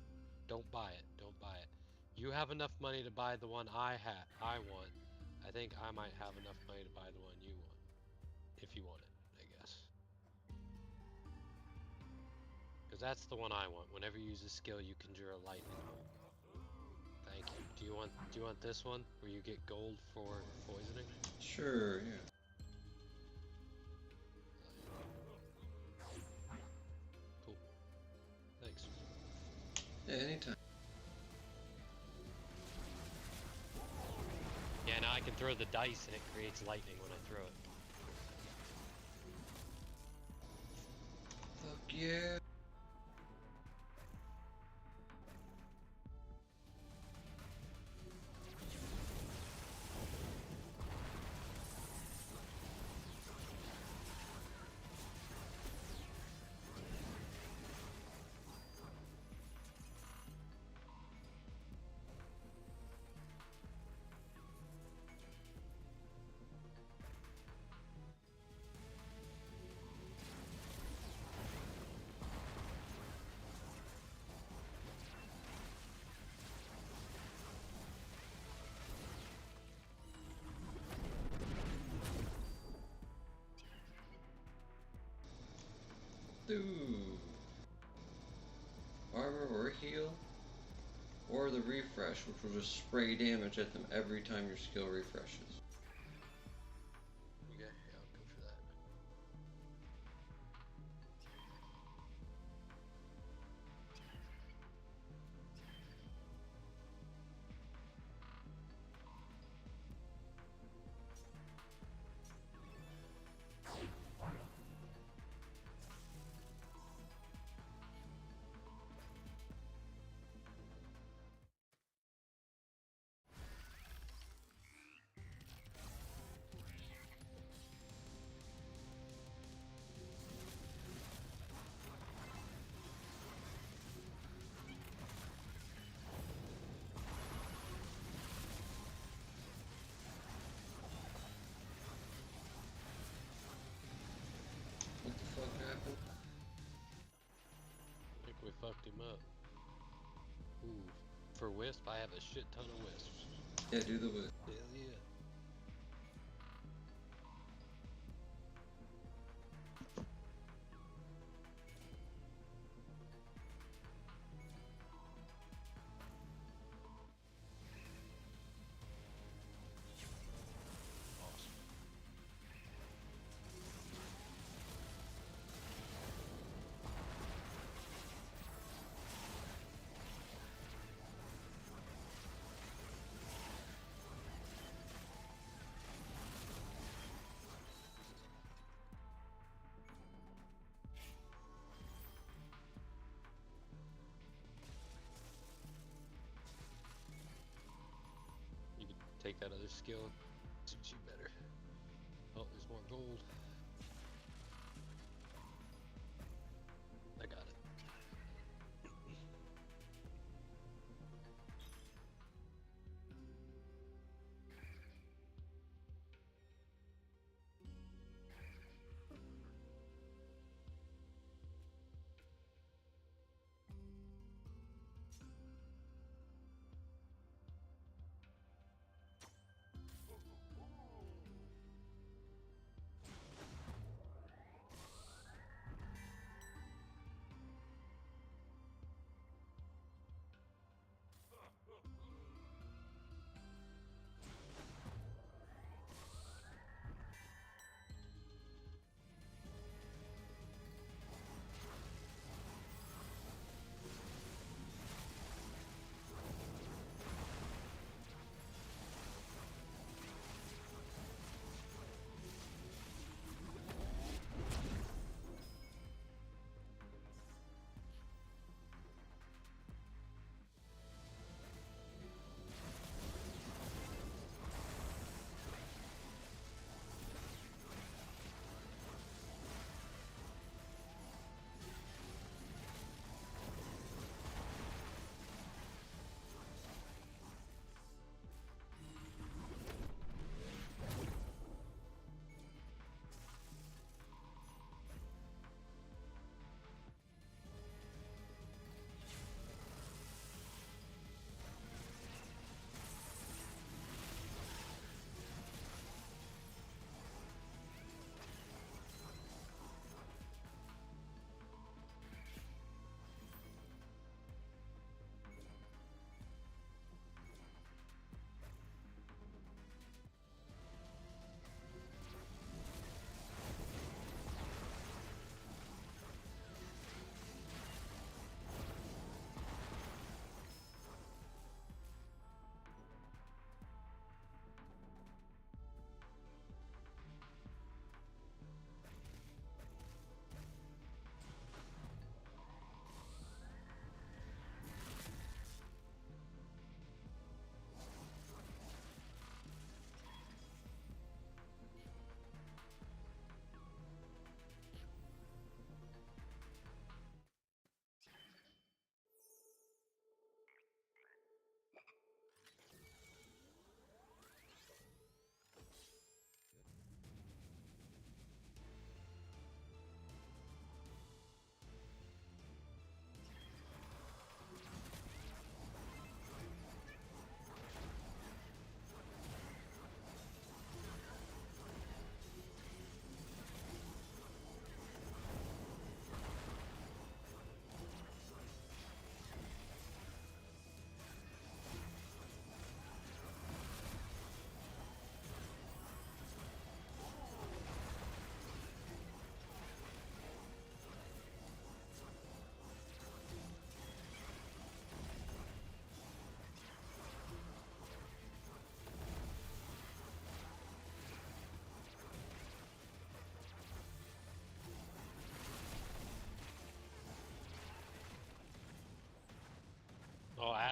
Don't buy it. Don't buy it. You have enough money to buy the one I want. I think I might have enough money to buy the one you want. If you want it, I guess. Because that's the one I want. Whenever you use a skill, you conjure a lightning bolt. Thank you. Do you want this one where you get gold for poisoning? Sure, yeah. Cool. Thanks. Yeah, anytime. Yeah, now I can throw the dice and it creates lightning when I throw it. Fuck yeah. Dude. Armor or heal, or the refresh, which will just spray damage at them every time your skill refreshes. Okay, yeah, I'll go for that. What the fuck happened? I think we fucked him up. Ooh, for Wisp, I have a shit ton of Wisps. Yeah, do the whip. Hell yeah. Awesome. You can take that other skill, suits you better. Oh, there's more gold. I got it.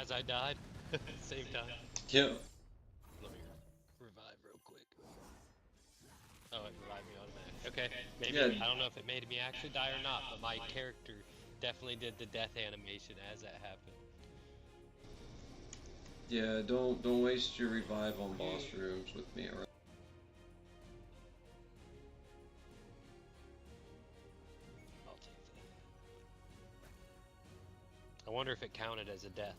as I died, same time. Yeah. Let me revive real quick. Oh, it revived me automatically. Okay, maybe Yeah. I don't know if it made me actually die or not, but my character definitely did the death animation as that happened. Yeah, don't waste your revive on boss rooms with me, alright? I'll take that. I wonder if it counted as a death.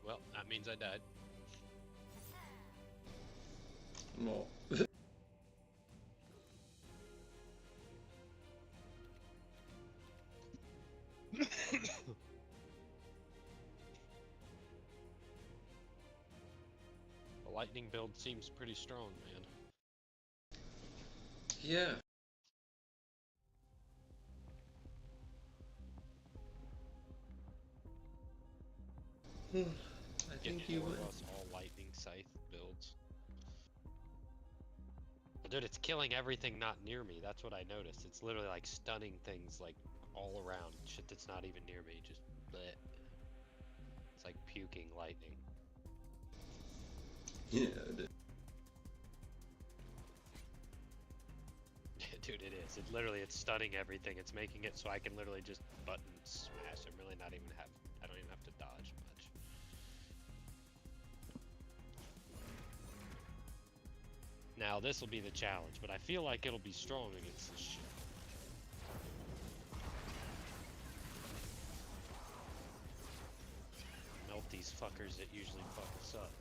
Well, that means I died. No. The lightning build seems pretty strong, man. Yeah. I think you more would. of us all lightning scythe builds. But dude, it's killing everything not near me. That's what I noticed. It's literally like stunning things like all around. Shit that's not even near me. Just bleh. It's like puking lightning. Yeah, Dude, it is. It literally, it's stunning everything. It's making it so I can literally just button smash. I'm really not even I don't even have to dodge much. Now, this will be the challenge, but I feel like it'll be strong against this shit. Melt these fuckers that usually fuck us up.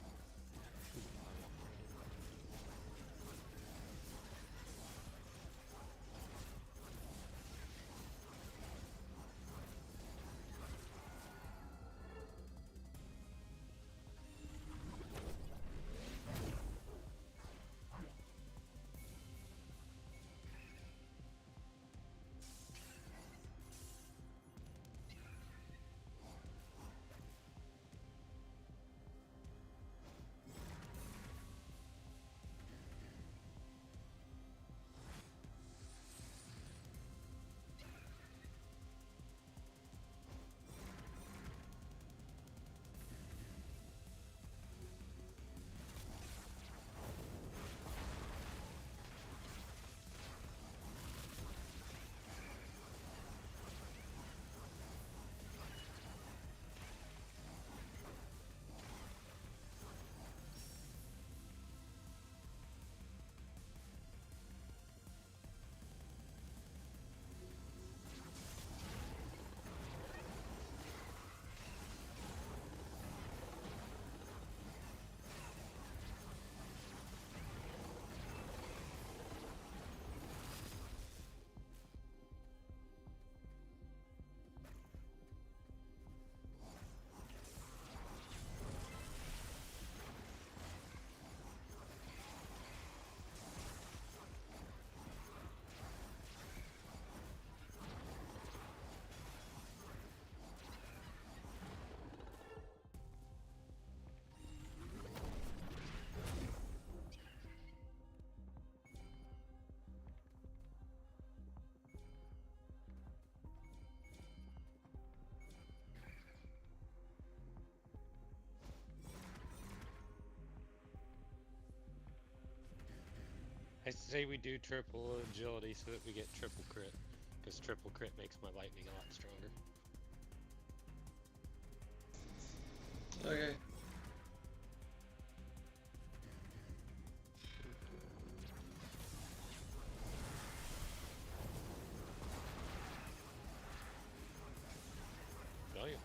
I say we do triple agility so that we get triple crit, because triple crit makes my lightning a lot stronger. Okay. Oh yeah.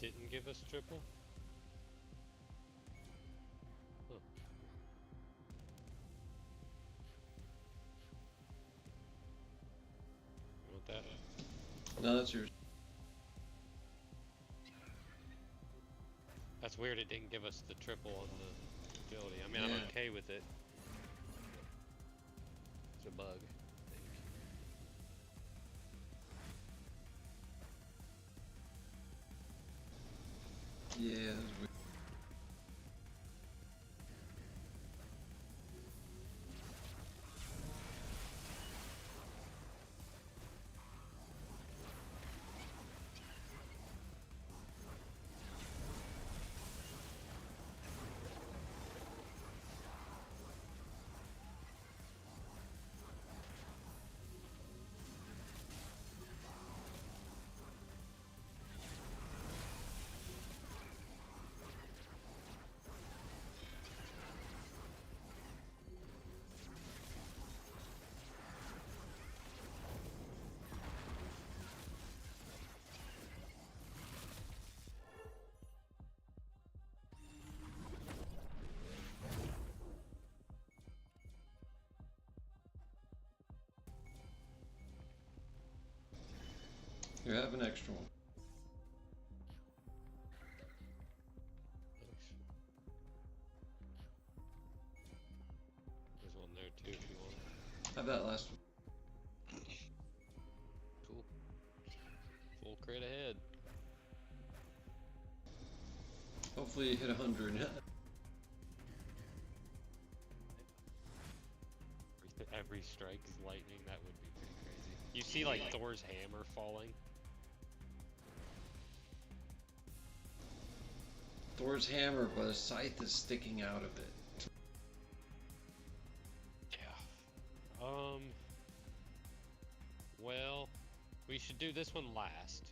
didn't give us triple? Huh. You want that? No, that's yours. That's weird it didn't give us the triple on the ability. I mean, I'm Yeah. okay with it. It's a bug. I think. Yeah, that was weird. You have an extra one. There's one there too if you want. Have that last one. Cool. Full crit ahead. Hopefully you hit 100. Every strike is lightning, that would be pretty crazy. You see like Thor's hammer falling? Thor's hammer, but a scythe is sticking out of it. Yeah. Well, we should do this one last.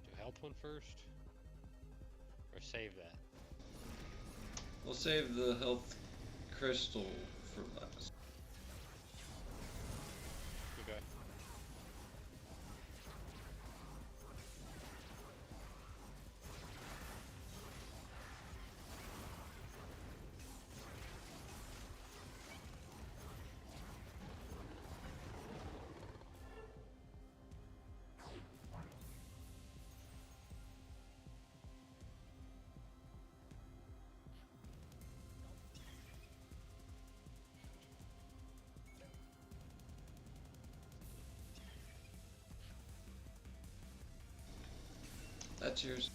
Do health one first? Or save that? We'll save the health crystal for last. Okay. That's yours.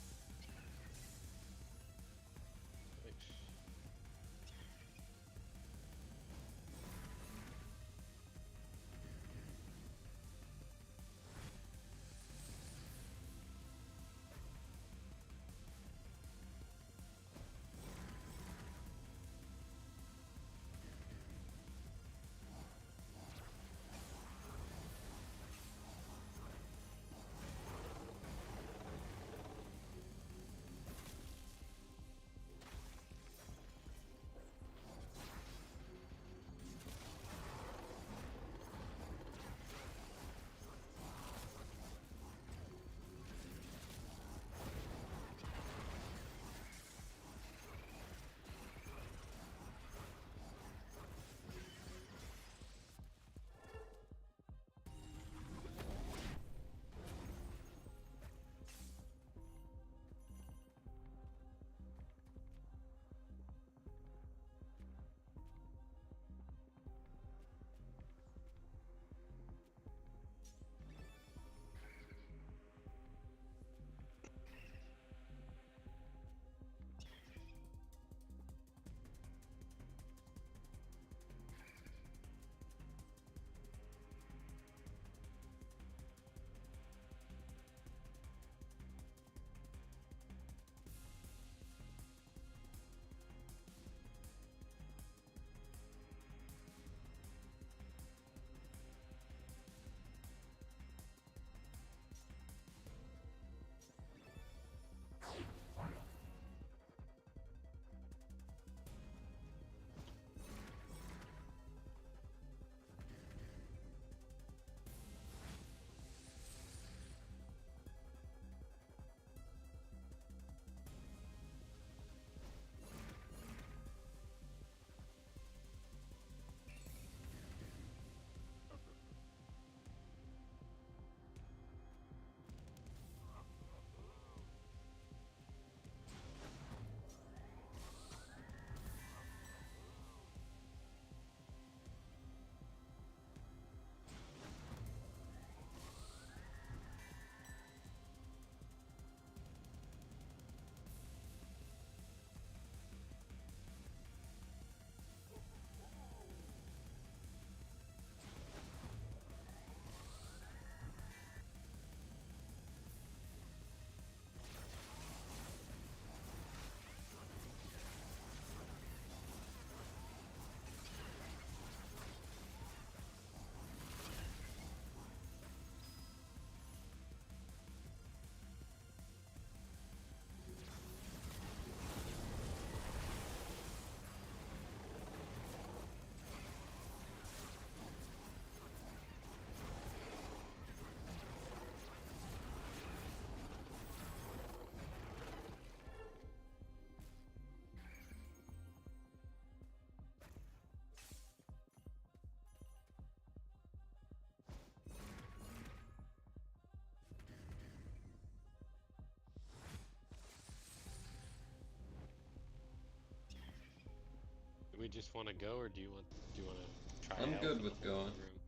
we just want to go, or do you want to try? I'm out good for with the whole going. room?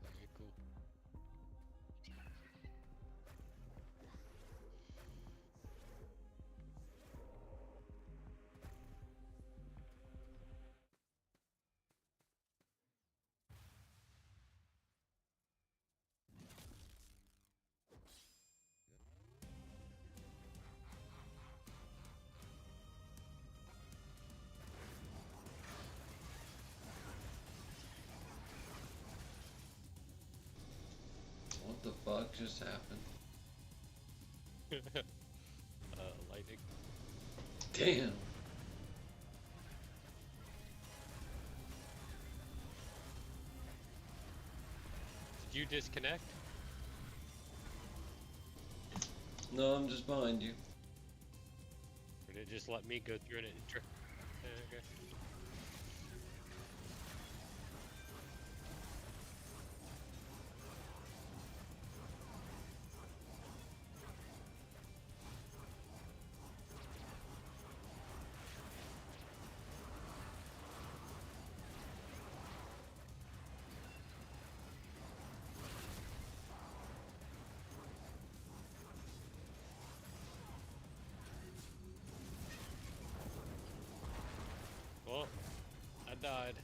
Okay, cool. What the fuck just happened? Lightning. Damn. Did you disconnect? No, I'm just behind you. Or did it just let me go through it? Okay. Well, I died.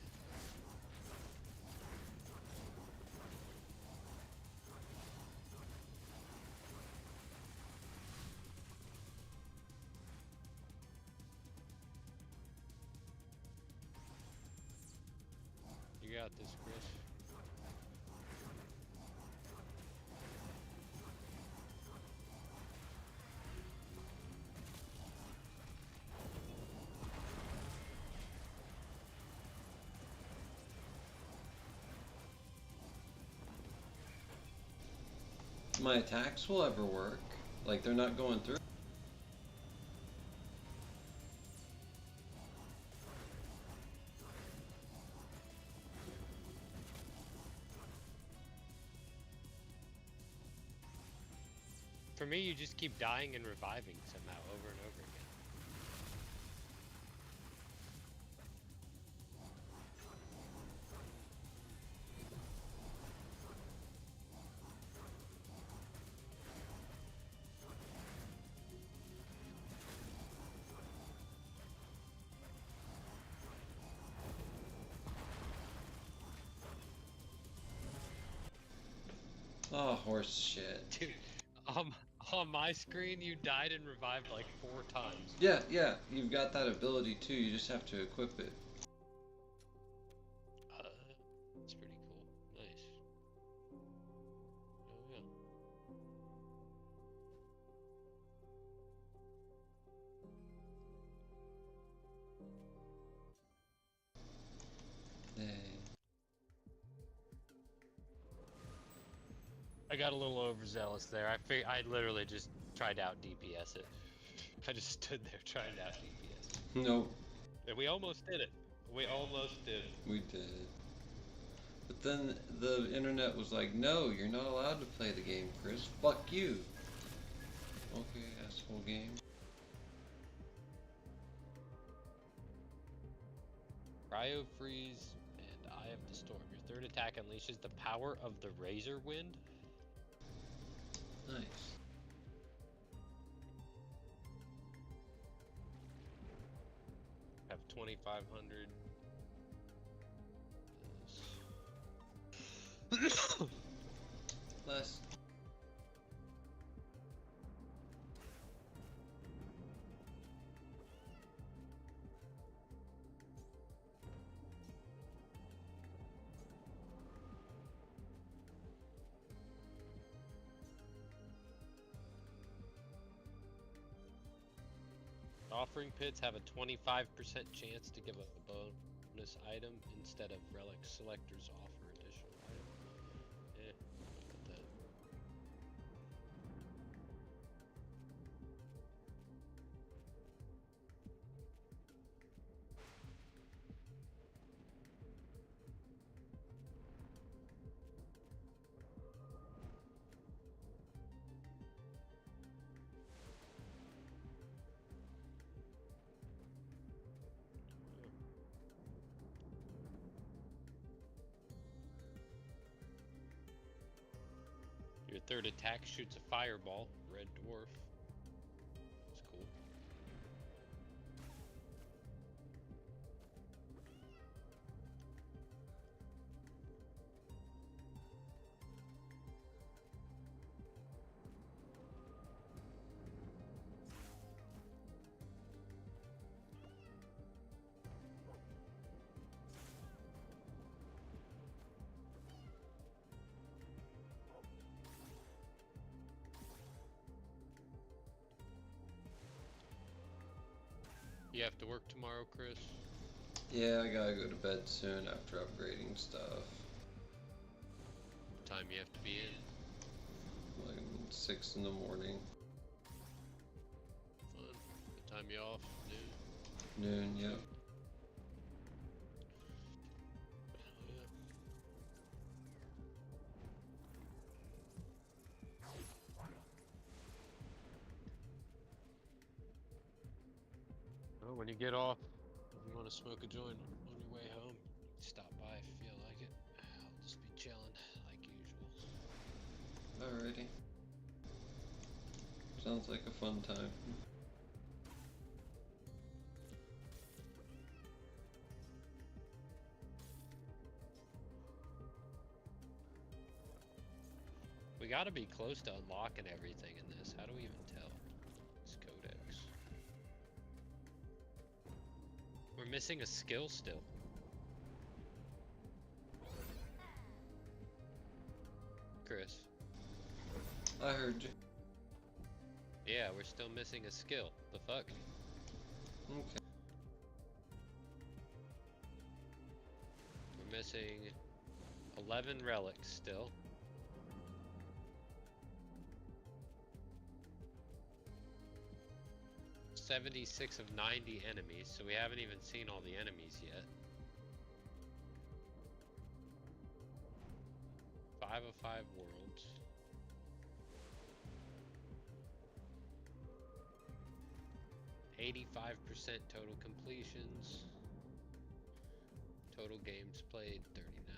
You got this, Chris. My attacks will ever work. Like, they're not going through. For me, you just keep dying and reviving somehow over and over again. Oh, horse shit. Dude, on my screen, you died and revived like 4 times. Yeah, you've got that ability too, you just have to equip it. That's pretty cool. Nice. Oh, yeah. Hey. I got a little overzealous there. I literally just tried out DPS it. I just stood there trying out DPS. Nope. And we almost did it. We almost did it. We did. But then the internet was like, no, you're not allowed to play the game, Chris. Fuck you. Okay, asshole game. Cryo Freeze and Eye of the Storm. Your third attack unleashes the power of the Razor Wind. Nice. Have 2,500. Less. Offering pits have a 25% chance to give a bonus item instead of relic selectors offer additional item. Look at that. Third attack shoots a fireball. Red dwarf. It's cool. You have to work tomorrow, Chris? Yeah, I gotta go to bed soon after upgrading stuff. What time you have to be in? Like 6 in the morning. Fun. What time you off? Noon? Noon, yep. Well, when you get off, if you want to smoke a joint on your way home, stop by if you feel like it. I'll just be chilling like usual. Alrighty. Sounds like a fun time. We gotta be close to unlocking everything in this. How do we even tell? It's codex. We're missing a skill still. Chris. I heard you. Yeah, we're still missing a skill. The fuck? Okay. We're missing 11 relics still. $76 of 90 enemies, so we haven't even seen all the enemies yet. 5 of 5 worlds. $85% total completions. Total games played 39.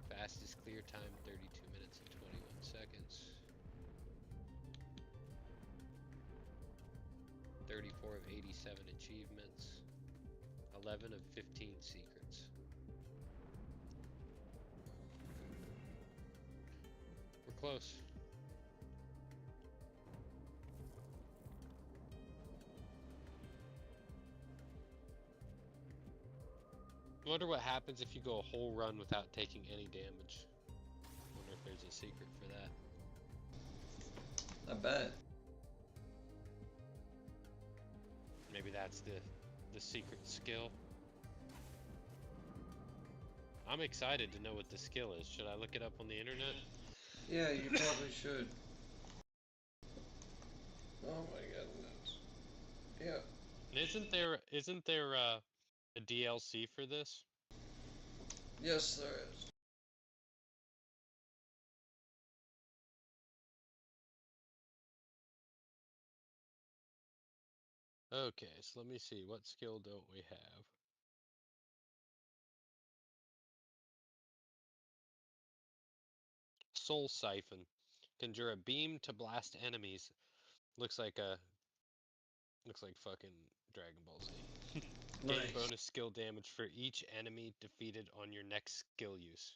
Fastest clear time 32 minutes and 21 seconds. 34 of 87 achievements. 11 of 15 secrets. We're close. I wonder what happens if you go a whole run without taking any damage. Wonder if there's a secret for that. I bet. Maybe that's the secret skill. I'm excited to know what the skill is. Should I look it up on the internet? Yeah, you probably should. Oh my goodness. Yeah. Isn't there a DLC for this? Yes, there is. Okay, so let me see. What skill don't we have? Soul Siphon. Conjure a beam to blast enemies. Looks like fucking Dragon Ball Z. Gain Nice. bonus skill damage for each enemy defeated on your next skill use.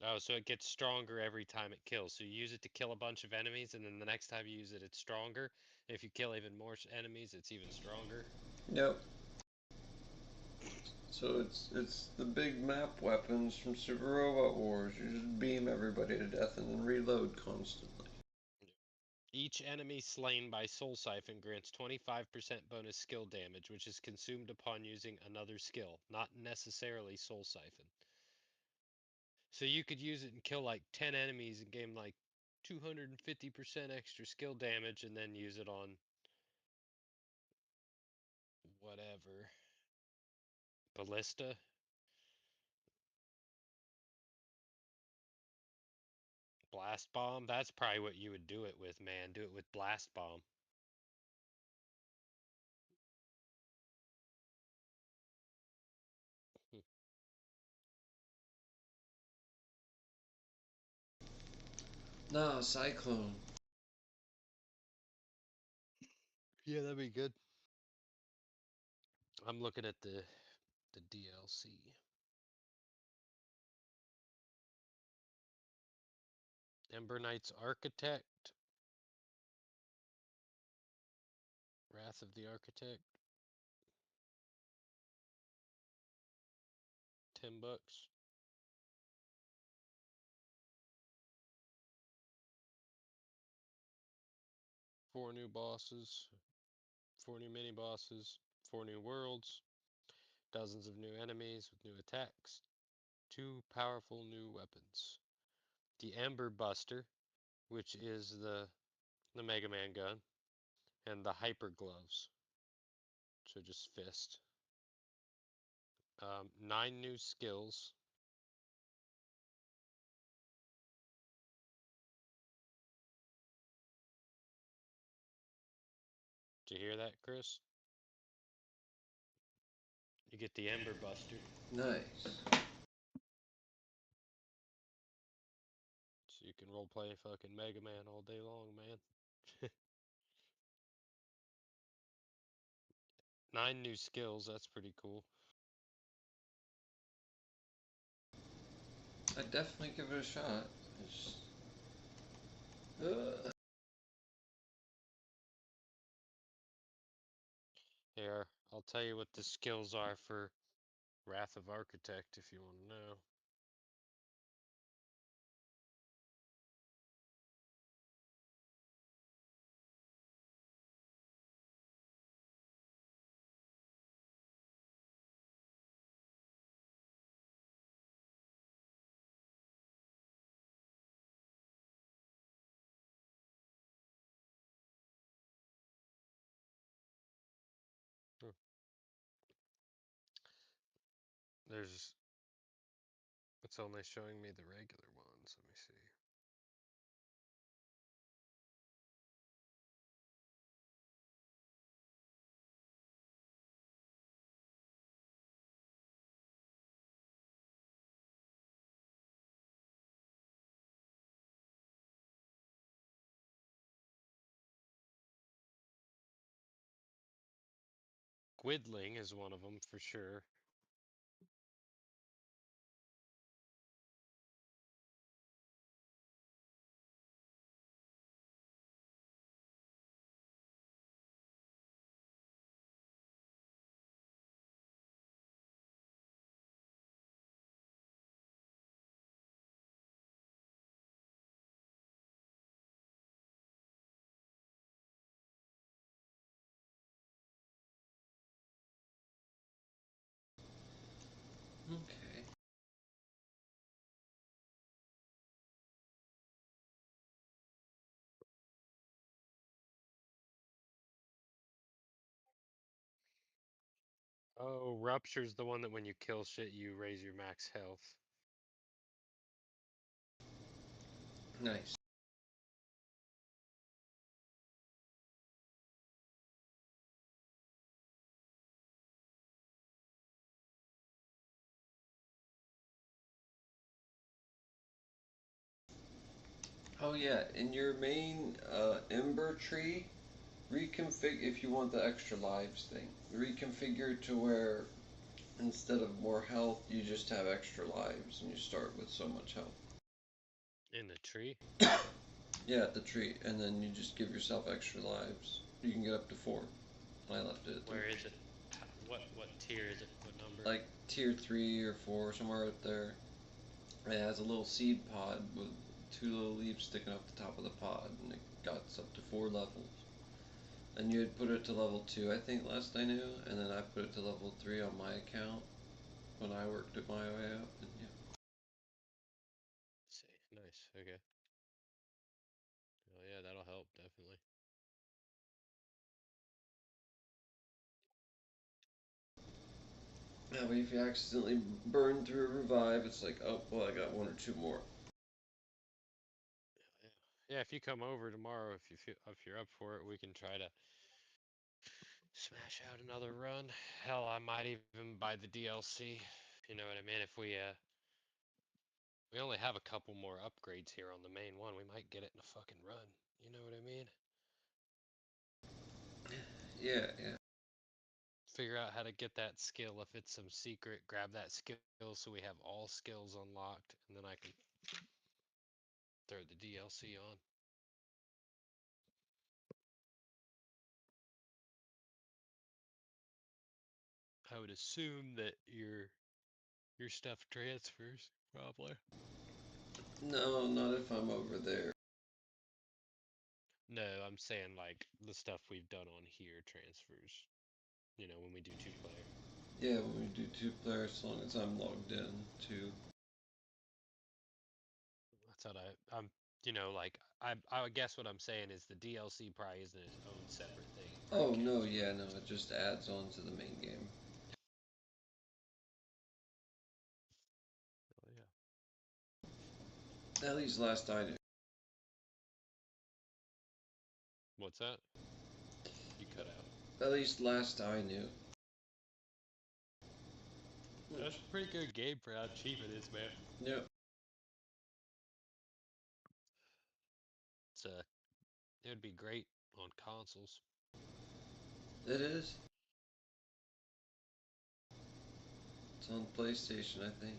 Oh, so it gets stronger every time it kills. So you use it to kill a bunch of enemies, and then the next time you use it, it's stronger. If you kill even more enemies, it's even stronger. Yep. So it's the big map weapons from Super Robot Wars. You just beam everybody to death and then reload constantly. Each enemy slain by Soul Siphon grants 25% bonus skill damage, which is consumed upon using another skill, not necessarily Soul Siphon. So you could use it and kill like 10 enemies and gain like 250% extra skill damage and then use it on whatever. Ballista? Blast Bomb? That's probably what you would do it with, man. Do it with Blast Bomb. No, Cyclone. Yeah, that'd be good. I'm looking at the DLC. Ember Knights Architect. Wrath of the Architect. $10. 4 new bosses. 4 new mini bosses. 4 new worlds. Dozens of new enemies with new attacks. 2 powerful new weapons. The Ember Buster, which is the Mega Man gun, and the Hyper Gloves. So just fist. 9 new skills. Did you hear that, Chris? You get the Ember Buster. Nice. So you can roleplay fucking Mega Man all day long, man. 9 new skills, that's pretty cool. I'd definitely give it a shot. Here, I'll tell you what the skills are for Wrath of Architect if you want to know. There's, it's only showing me the regular ones. Let me see. Gwydling is one of them for sure. Okay. Oh, Rupture's the one that when you kill shit, you raise your max health. Nice. Oh yeah, in your main Ember tree, reconfigure if you want the extra lives thing. Reconfigure to where instead of more health, you just have extra lives, and you start with so much health. In the tree? Yeah, at the tree, and then you just give yourself extra lives. You can get up to 4. I left it at 3. Where is it? What tier is it? What number? Like tier 3 or 4, somewhere up there. It has a little seed pod with 2 little leaves sticking up the top of the pod, and it got us up to 4 levels. And you had put it to level 2, I think, last I knew, and then I put it to level 3 on my account when I worked it my way up, and yeah. Let's see, nice, okay. Oh yeah, that'll help, definitely. That way if you accidentally burn through a revive, it's like, oh, well, I got 1 or 2 more. Yeah, if you come over tomorrow, if you're up for it, we can try to smash out another run. Hell, I might even buy the DLC. You know what I mean? If we We only have a couple more upgrades here on the main one. We might get it in a fucking run. You know what I mean? Yeah, yeah. Figure out how to get that skill. If it's some secret, grab that skill so we have all skills unlocked, and then I can throw the DLC on. I would assume that your stuff transfers, probably. No, not if I'm over there. No, I'm saying like the stuff we've done on here transfers. You know, when we do 2-player. Yeah, when we do 2-player, as long as I'm logged in too. That's what I'm. You know, like I guess what I'm saying is the DLC probably isn't its own separate thing. Oh no, yeah, no, it just adds on to the main game. Oh yeah. At least last I knew. What's that? You cut out. At least last I knew. That's a pretty good game for how cheap it is, man. Yep. It's it would be great on consoles. It is. It's on PlayStation, I think.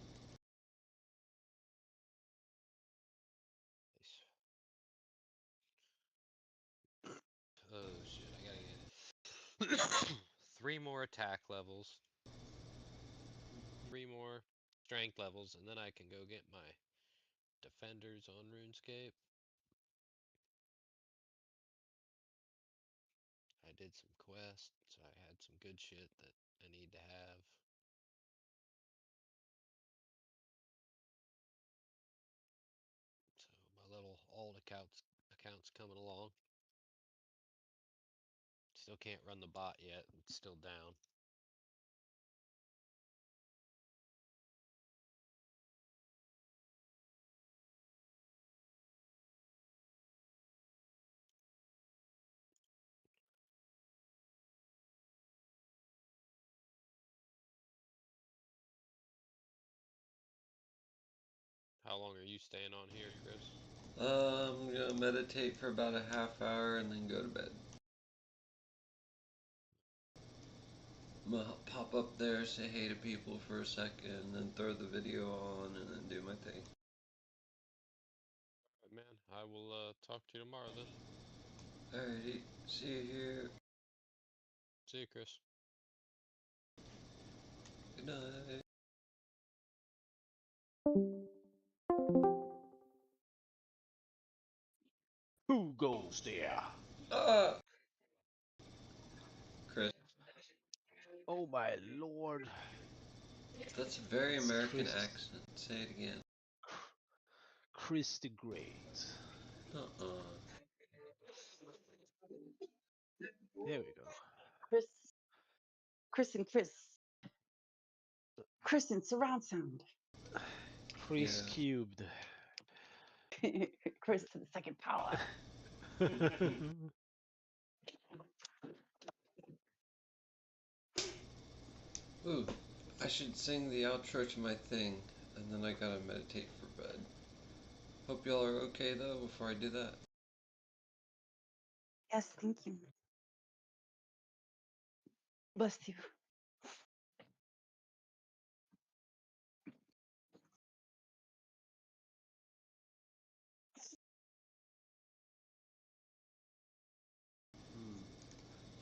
Oh shit, I gotta get 3 more attack levels, 3 more strength levels, and then I can go get my defenders on RuneScape. I did some quests, so I had some good shit that I need to have. So my little alt accounts coming along. Still can't run the bot yet, it's still down. How long are you staying on here, Chris? I'm gonna meditate for about a half hour and then go to bed. I'm gonna pop up there, say hey to people for a second, and then throw the video on and then do my thing. Alright, man. I will talk to you tomorrow then. Alrighty, see you here. See you, Chris. Good night. Who goes there? Chris. Oh my lord. That's a very American Chris. accent. Say it again. Chris the Great. There we go. Chris and Chris. Chris and surround sound. Chris cubed. Chris to the second power. Ooh, I should sing the outro to my thing, and then I gotta meditate for bed. Hope y'all are okay though before I do that. Yes, thank you. Bless you.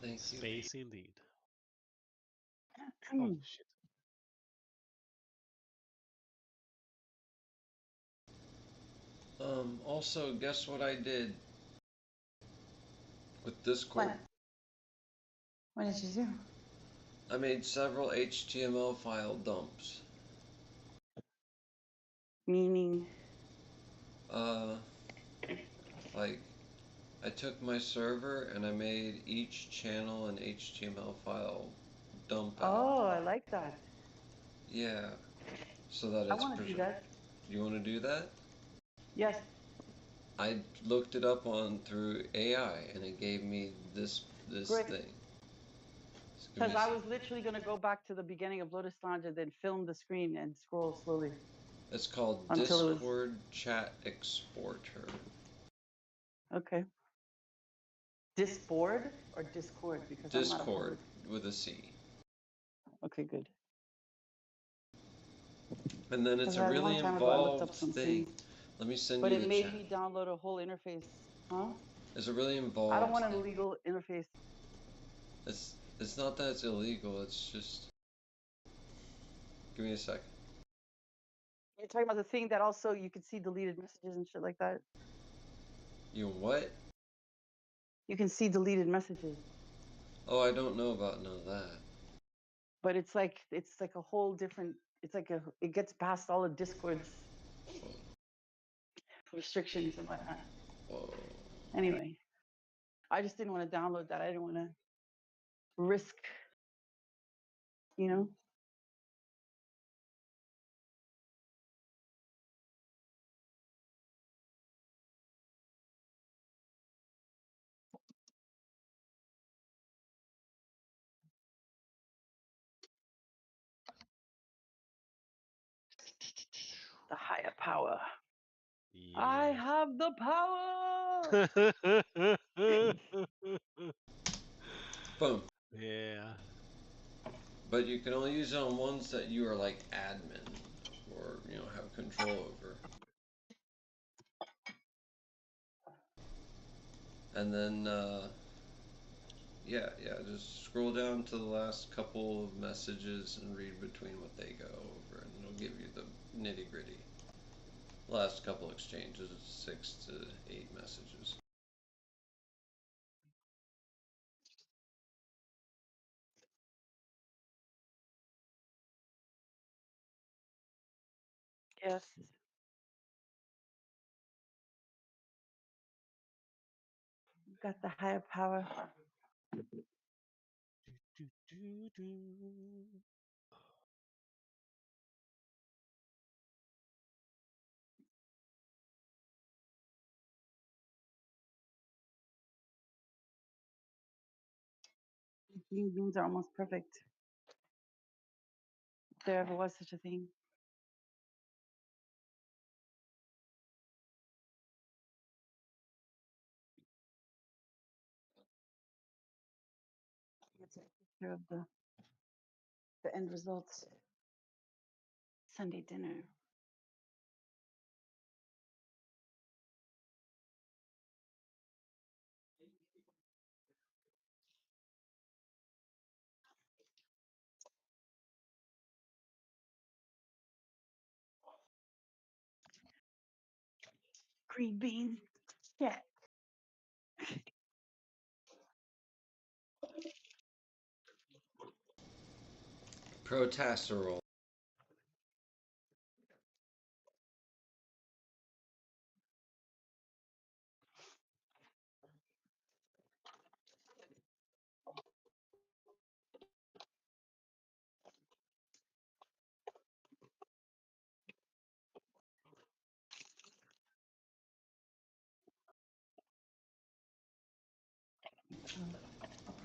Thank you. Space indeed. Oh shit. Also, guess what I did with Discord? What did you do? I made several HTML file dumps. Meaning? Like, I took my server and I made each channel an HTML file dump out. Oh, I like that. Yeah, so that I it's. want to do that. You want to do that? Yes. I looked it up on through AI and it gave me this Great. thing. Because I was literally going to go back to the beginning of Lotus Lounge and then film the screen and scroll slowly. It's called until it was Discord Chat Exporter. okay. Disboard or Discord? Because I'm not a Discord poet. with a C. Okay, good. And then it's a really involved thing. Let me send but you it the made chat. me download a whole interface. Huh? It's a really involved. I don't want an illegal interface. It's not that it's illegal. It's just. Give me a second. You're talking about the thing that also you can see deleted messages and shit like that. You what? You can see deleted messages. Oh, I don't know about none of that. But it's like a whole different. It's like it gets past all of Discord's restrictions and whatnot. Whoa. Anyway, I just didn't want to download that. I didn't want to risk, you know. The higher power. Yeah. I have the power. Boom. Yeah. But you can only use it on ones that you are like admin or have control over. And then yeah, just scroll down to the last couple of messages and read between what they go over, and it'll give you the nitty gritty. Last couple exchanges, 6 to 8 messages. Yes. Got the higher power. Green beans are almost perfect. If there ever was such a thing. Let's take care of the end results. Sunday dinner. Green beans. Yeah. Protasterol.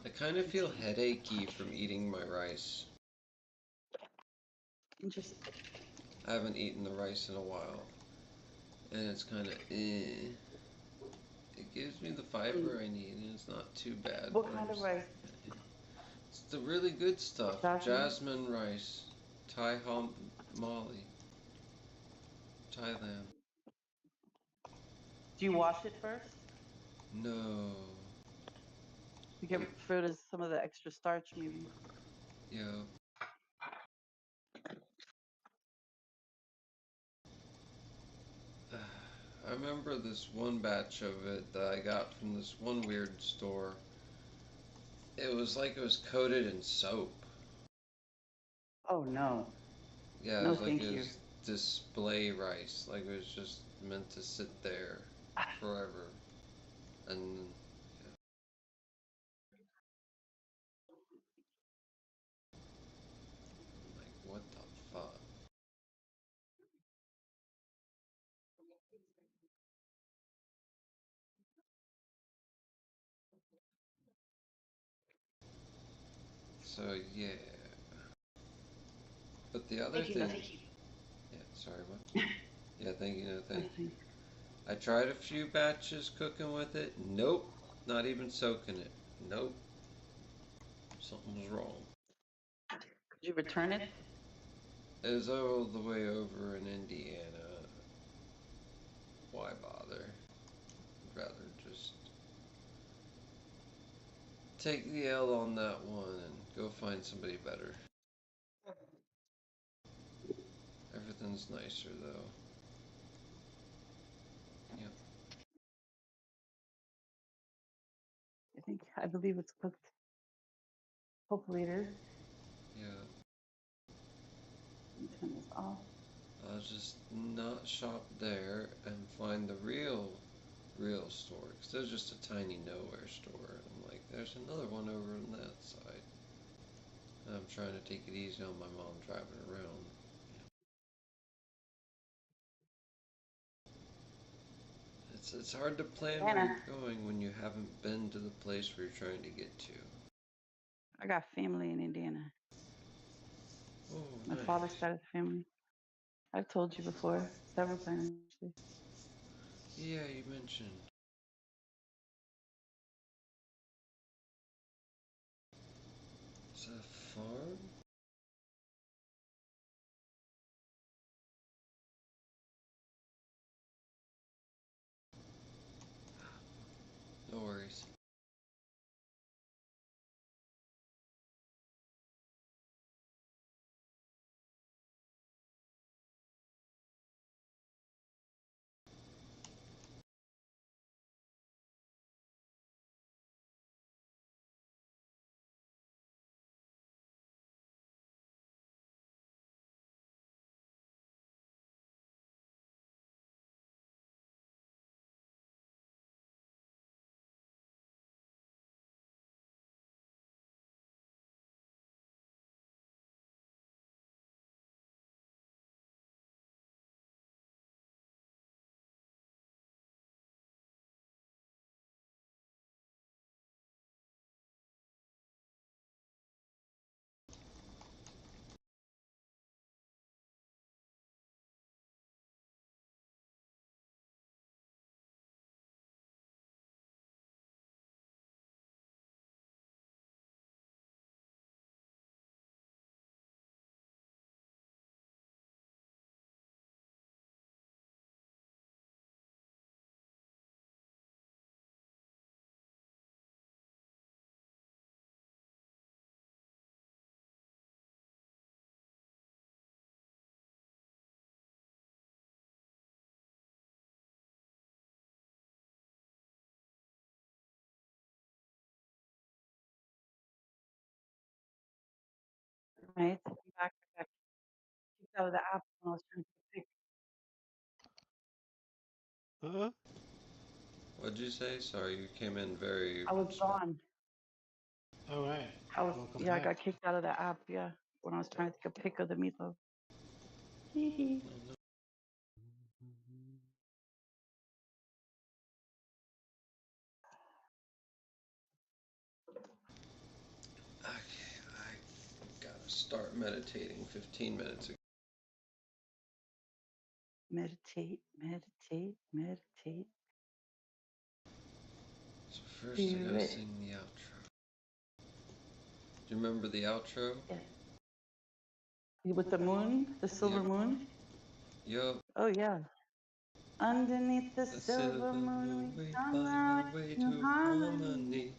I kind of feel headachy from eating my rice. Interesting. I haven't eaten the rice in a while, and it's kind of It gives me the fiber I need, and it's not too bad. What kind of rice? It's the really good stuff. Jasmine rice, Thai Molly, Thailand. Do you wash it first? No. You get rid of some of the extra starch, maybe. Yeah. I remember this one batch of it that I got from this one weird store. It was like it was coated in soap. Oh no. Yeah, no, it was like thank it you. was display rice. Like it was just meant to sit there forever. And yeah. Like, what the fuck? So yeah. But the other thing, yeah. Sorry, what? Yeah, thank you, no thank you. I tried a few batches cooking with it. Nope. Not even soaking it. Nope. Something was wrong. Could you return it? It was all the way over in Indiana. Why bother? I'd rather just take the L on that one and go find somebody better. Everything's nicer though. Yep. I believe it's cooked. Hopefully it is. Yeah. Turn this off. I'll just not shop there and find the real store. Because there's just a tiny nowhere store. I'm like, there's another one over on that side. And I'm trying to take it easy on my mom driving around. It's hard to plan where you're going when you haven't been to the place where you're trying to get to. I got family in Indiana. Oh, My nice. father's side of the family. I've told you before, several times. Yeah, you mentioned. Is that a farm? No worries. Right? I'm back. I got kicked out of the app when I was trying to pick. Huh? What'd you say? Sorry, you came in very. I was gone. All right. Welcome I back. got kicked out of the app, when I was trying to take a pic of the meatloaf. Hee hee. Okay, I gotta start meditating 15 minutes ago. Meditate, meditate, meditate. So first I gotta sing the outro. Do you remember the outro? Yeah. With the moon, the silver moon? Yup. Oh, yeah. Underneath the silver moon, we find our found way our to harmony.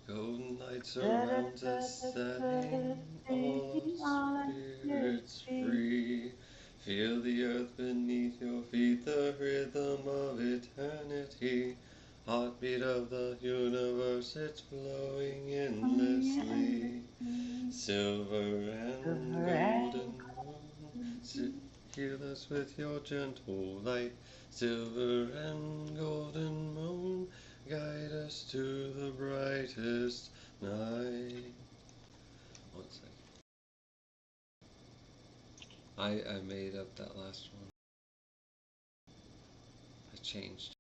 Golden light surrounds us, setting all our spirits free. Feel the earth beneath your feet, the rhythm of eternity. Heartbeat of the universe, it's flowing endlessly. Silver and golden moon, heal us with your gentle light. Silver and golden moon, guide us to the brightest night. One second. I made up that last one. I changed.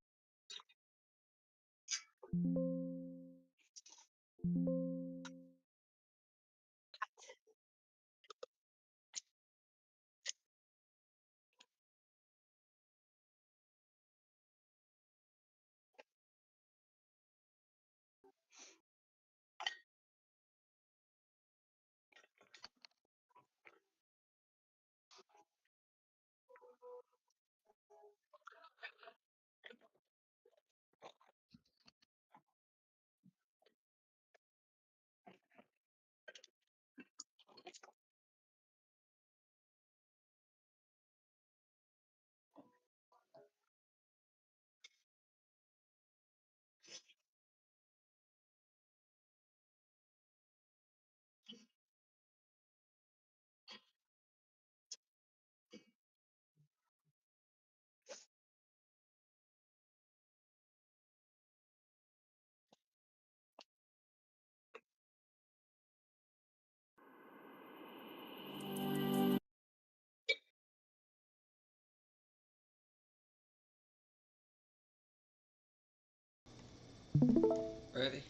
Ready?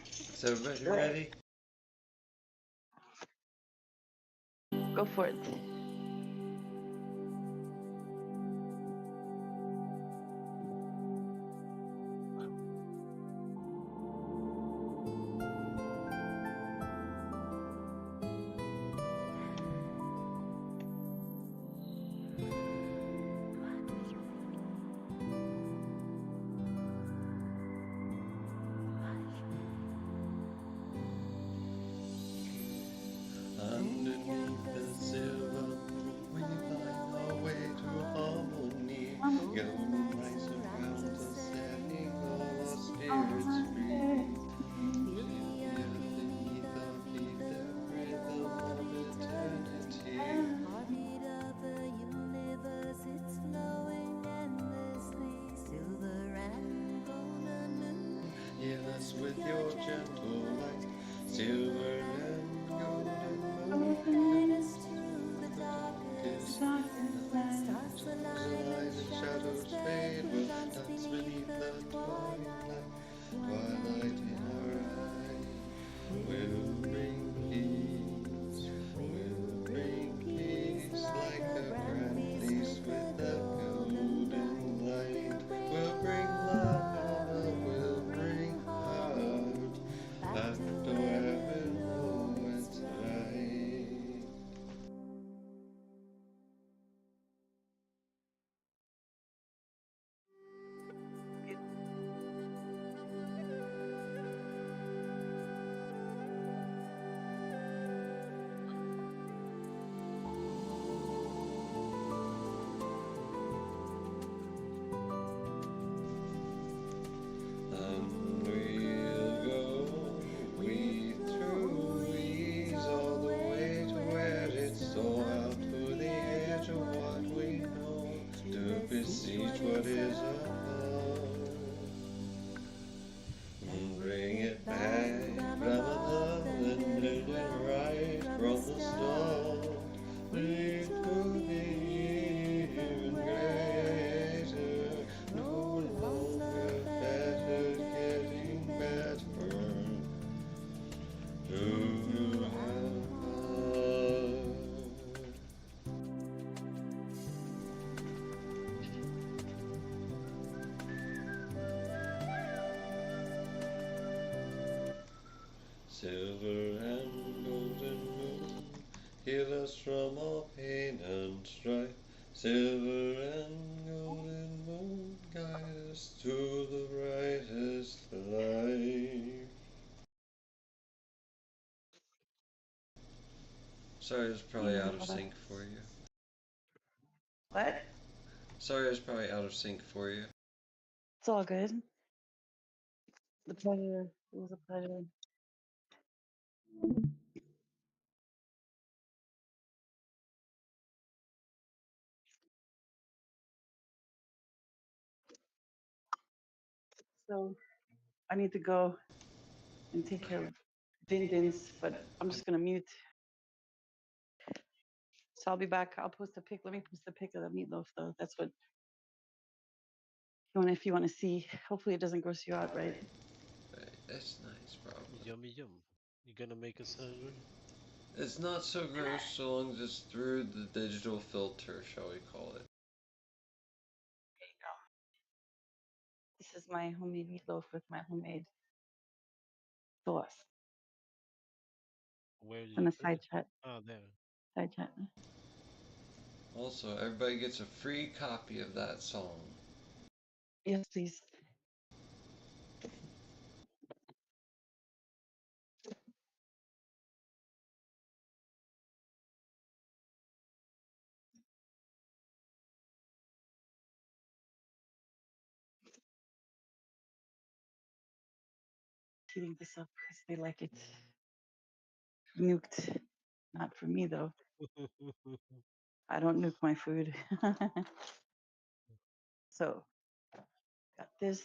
Is everybody ready? Go for it. Underneath the silver, we find our way to harmony. Golden light surrounds us, setting all our spirits free. Feel the earth beneath our feet, the rhythm of eternity. Heartbeat of the universe, it's flowing endlessly. Silver and golden moon. Heal us with your gentle light, silver and golden moon. Guide us through the darkest night. Stars align and shadows fade. We'll dance beneath the twilight. Twilight in our eyes will bring peace. Will bring peace like a grand peace with the golden light. Will bring love. Will bring heart back to where we know it's right. And we'll go, we through these all the way to where it's all out to the edge of what we know, to beseech what is above, and bring it back from above and build it right from the start. Lead to the even greater, no longer better, getting better. To silver and golden moon, heal us from all pain and strife. Silver and golden moon, guide us to the brightest life. Sorry, it's probably out of sync for you. What? Sorry, it's probably out of sync for you. It's all good. The pleasure. It was a pleasure. So I need to go and take care of Vindins, but I'm just gonna mute. So I'll be back. I'll post a pic. Let me post a pic of the meatloaf though. That's what you want if you want to see. Hopefully it doesn't gross you out, right? That's nice, probably. Yummy yum. You gonna make us hungry? It's not so gross so long as it's through the digital filter, shall we call it. There you go. This is my homemade meatloaf with my homemade sauce. Where did On you a put side it? chat. Oh, there. Side chat. Also, everybody gets a free copy of that song. Yes, please. Heating this up because they like it nuked. Not for me though. I don't nuke my food. So got this.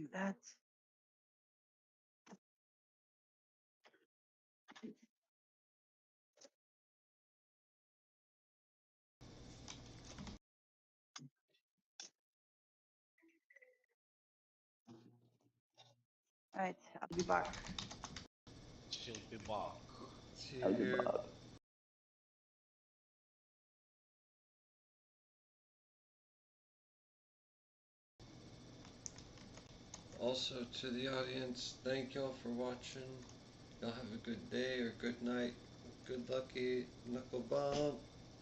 do that. All right, I'll be back. She'll be back. I'll be back. Also to the audience, thank y'all for watching. Y'all have a good day or good night. Good lucky. Knuckle bump.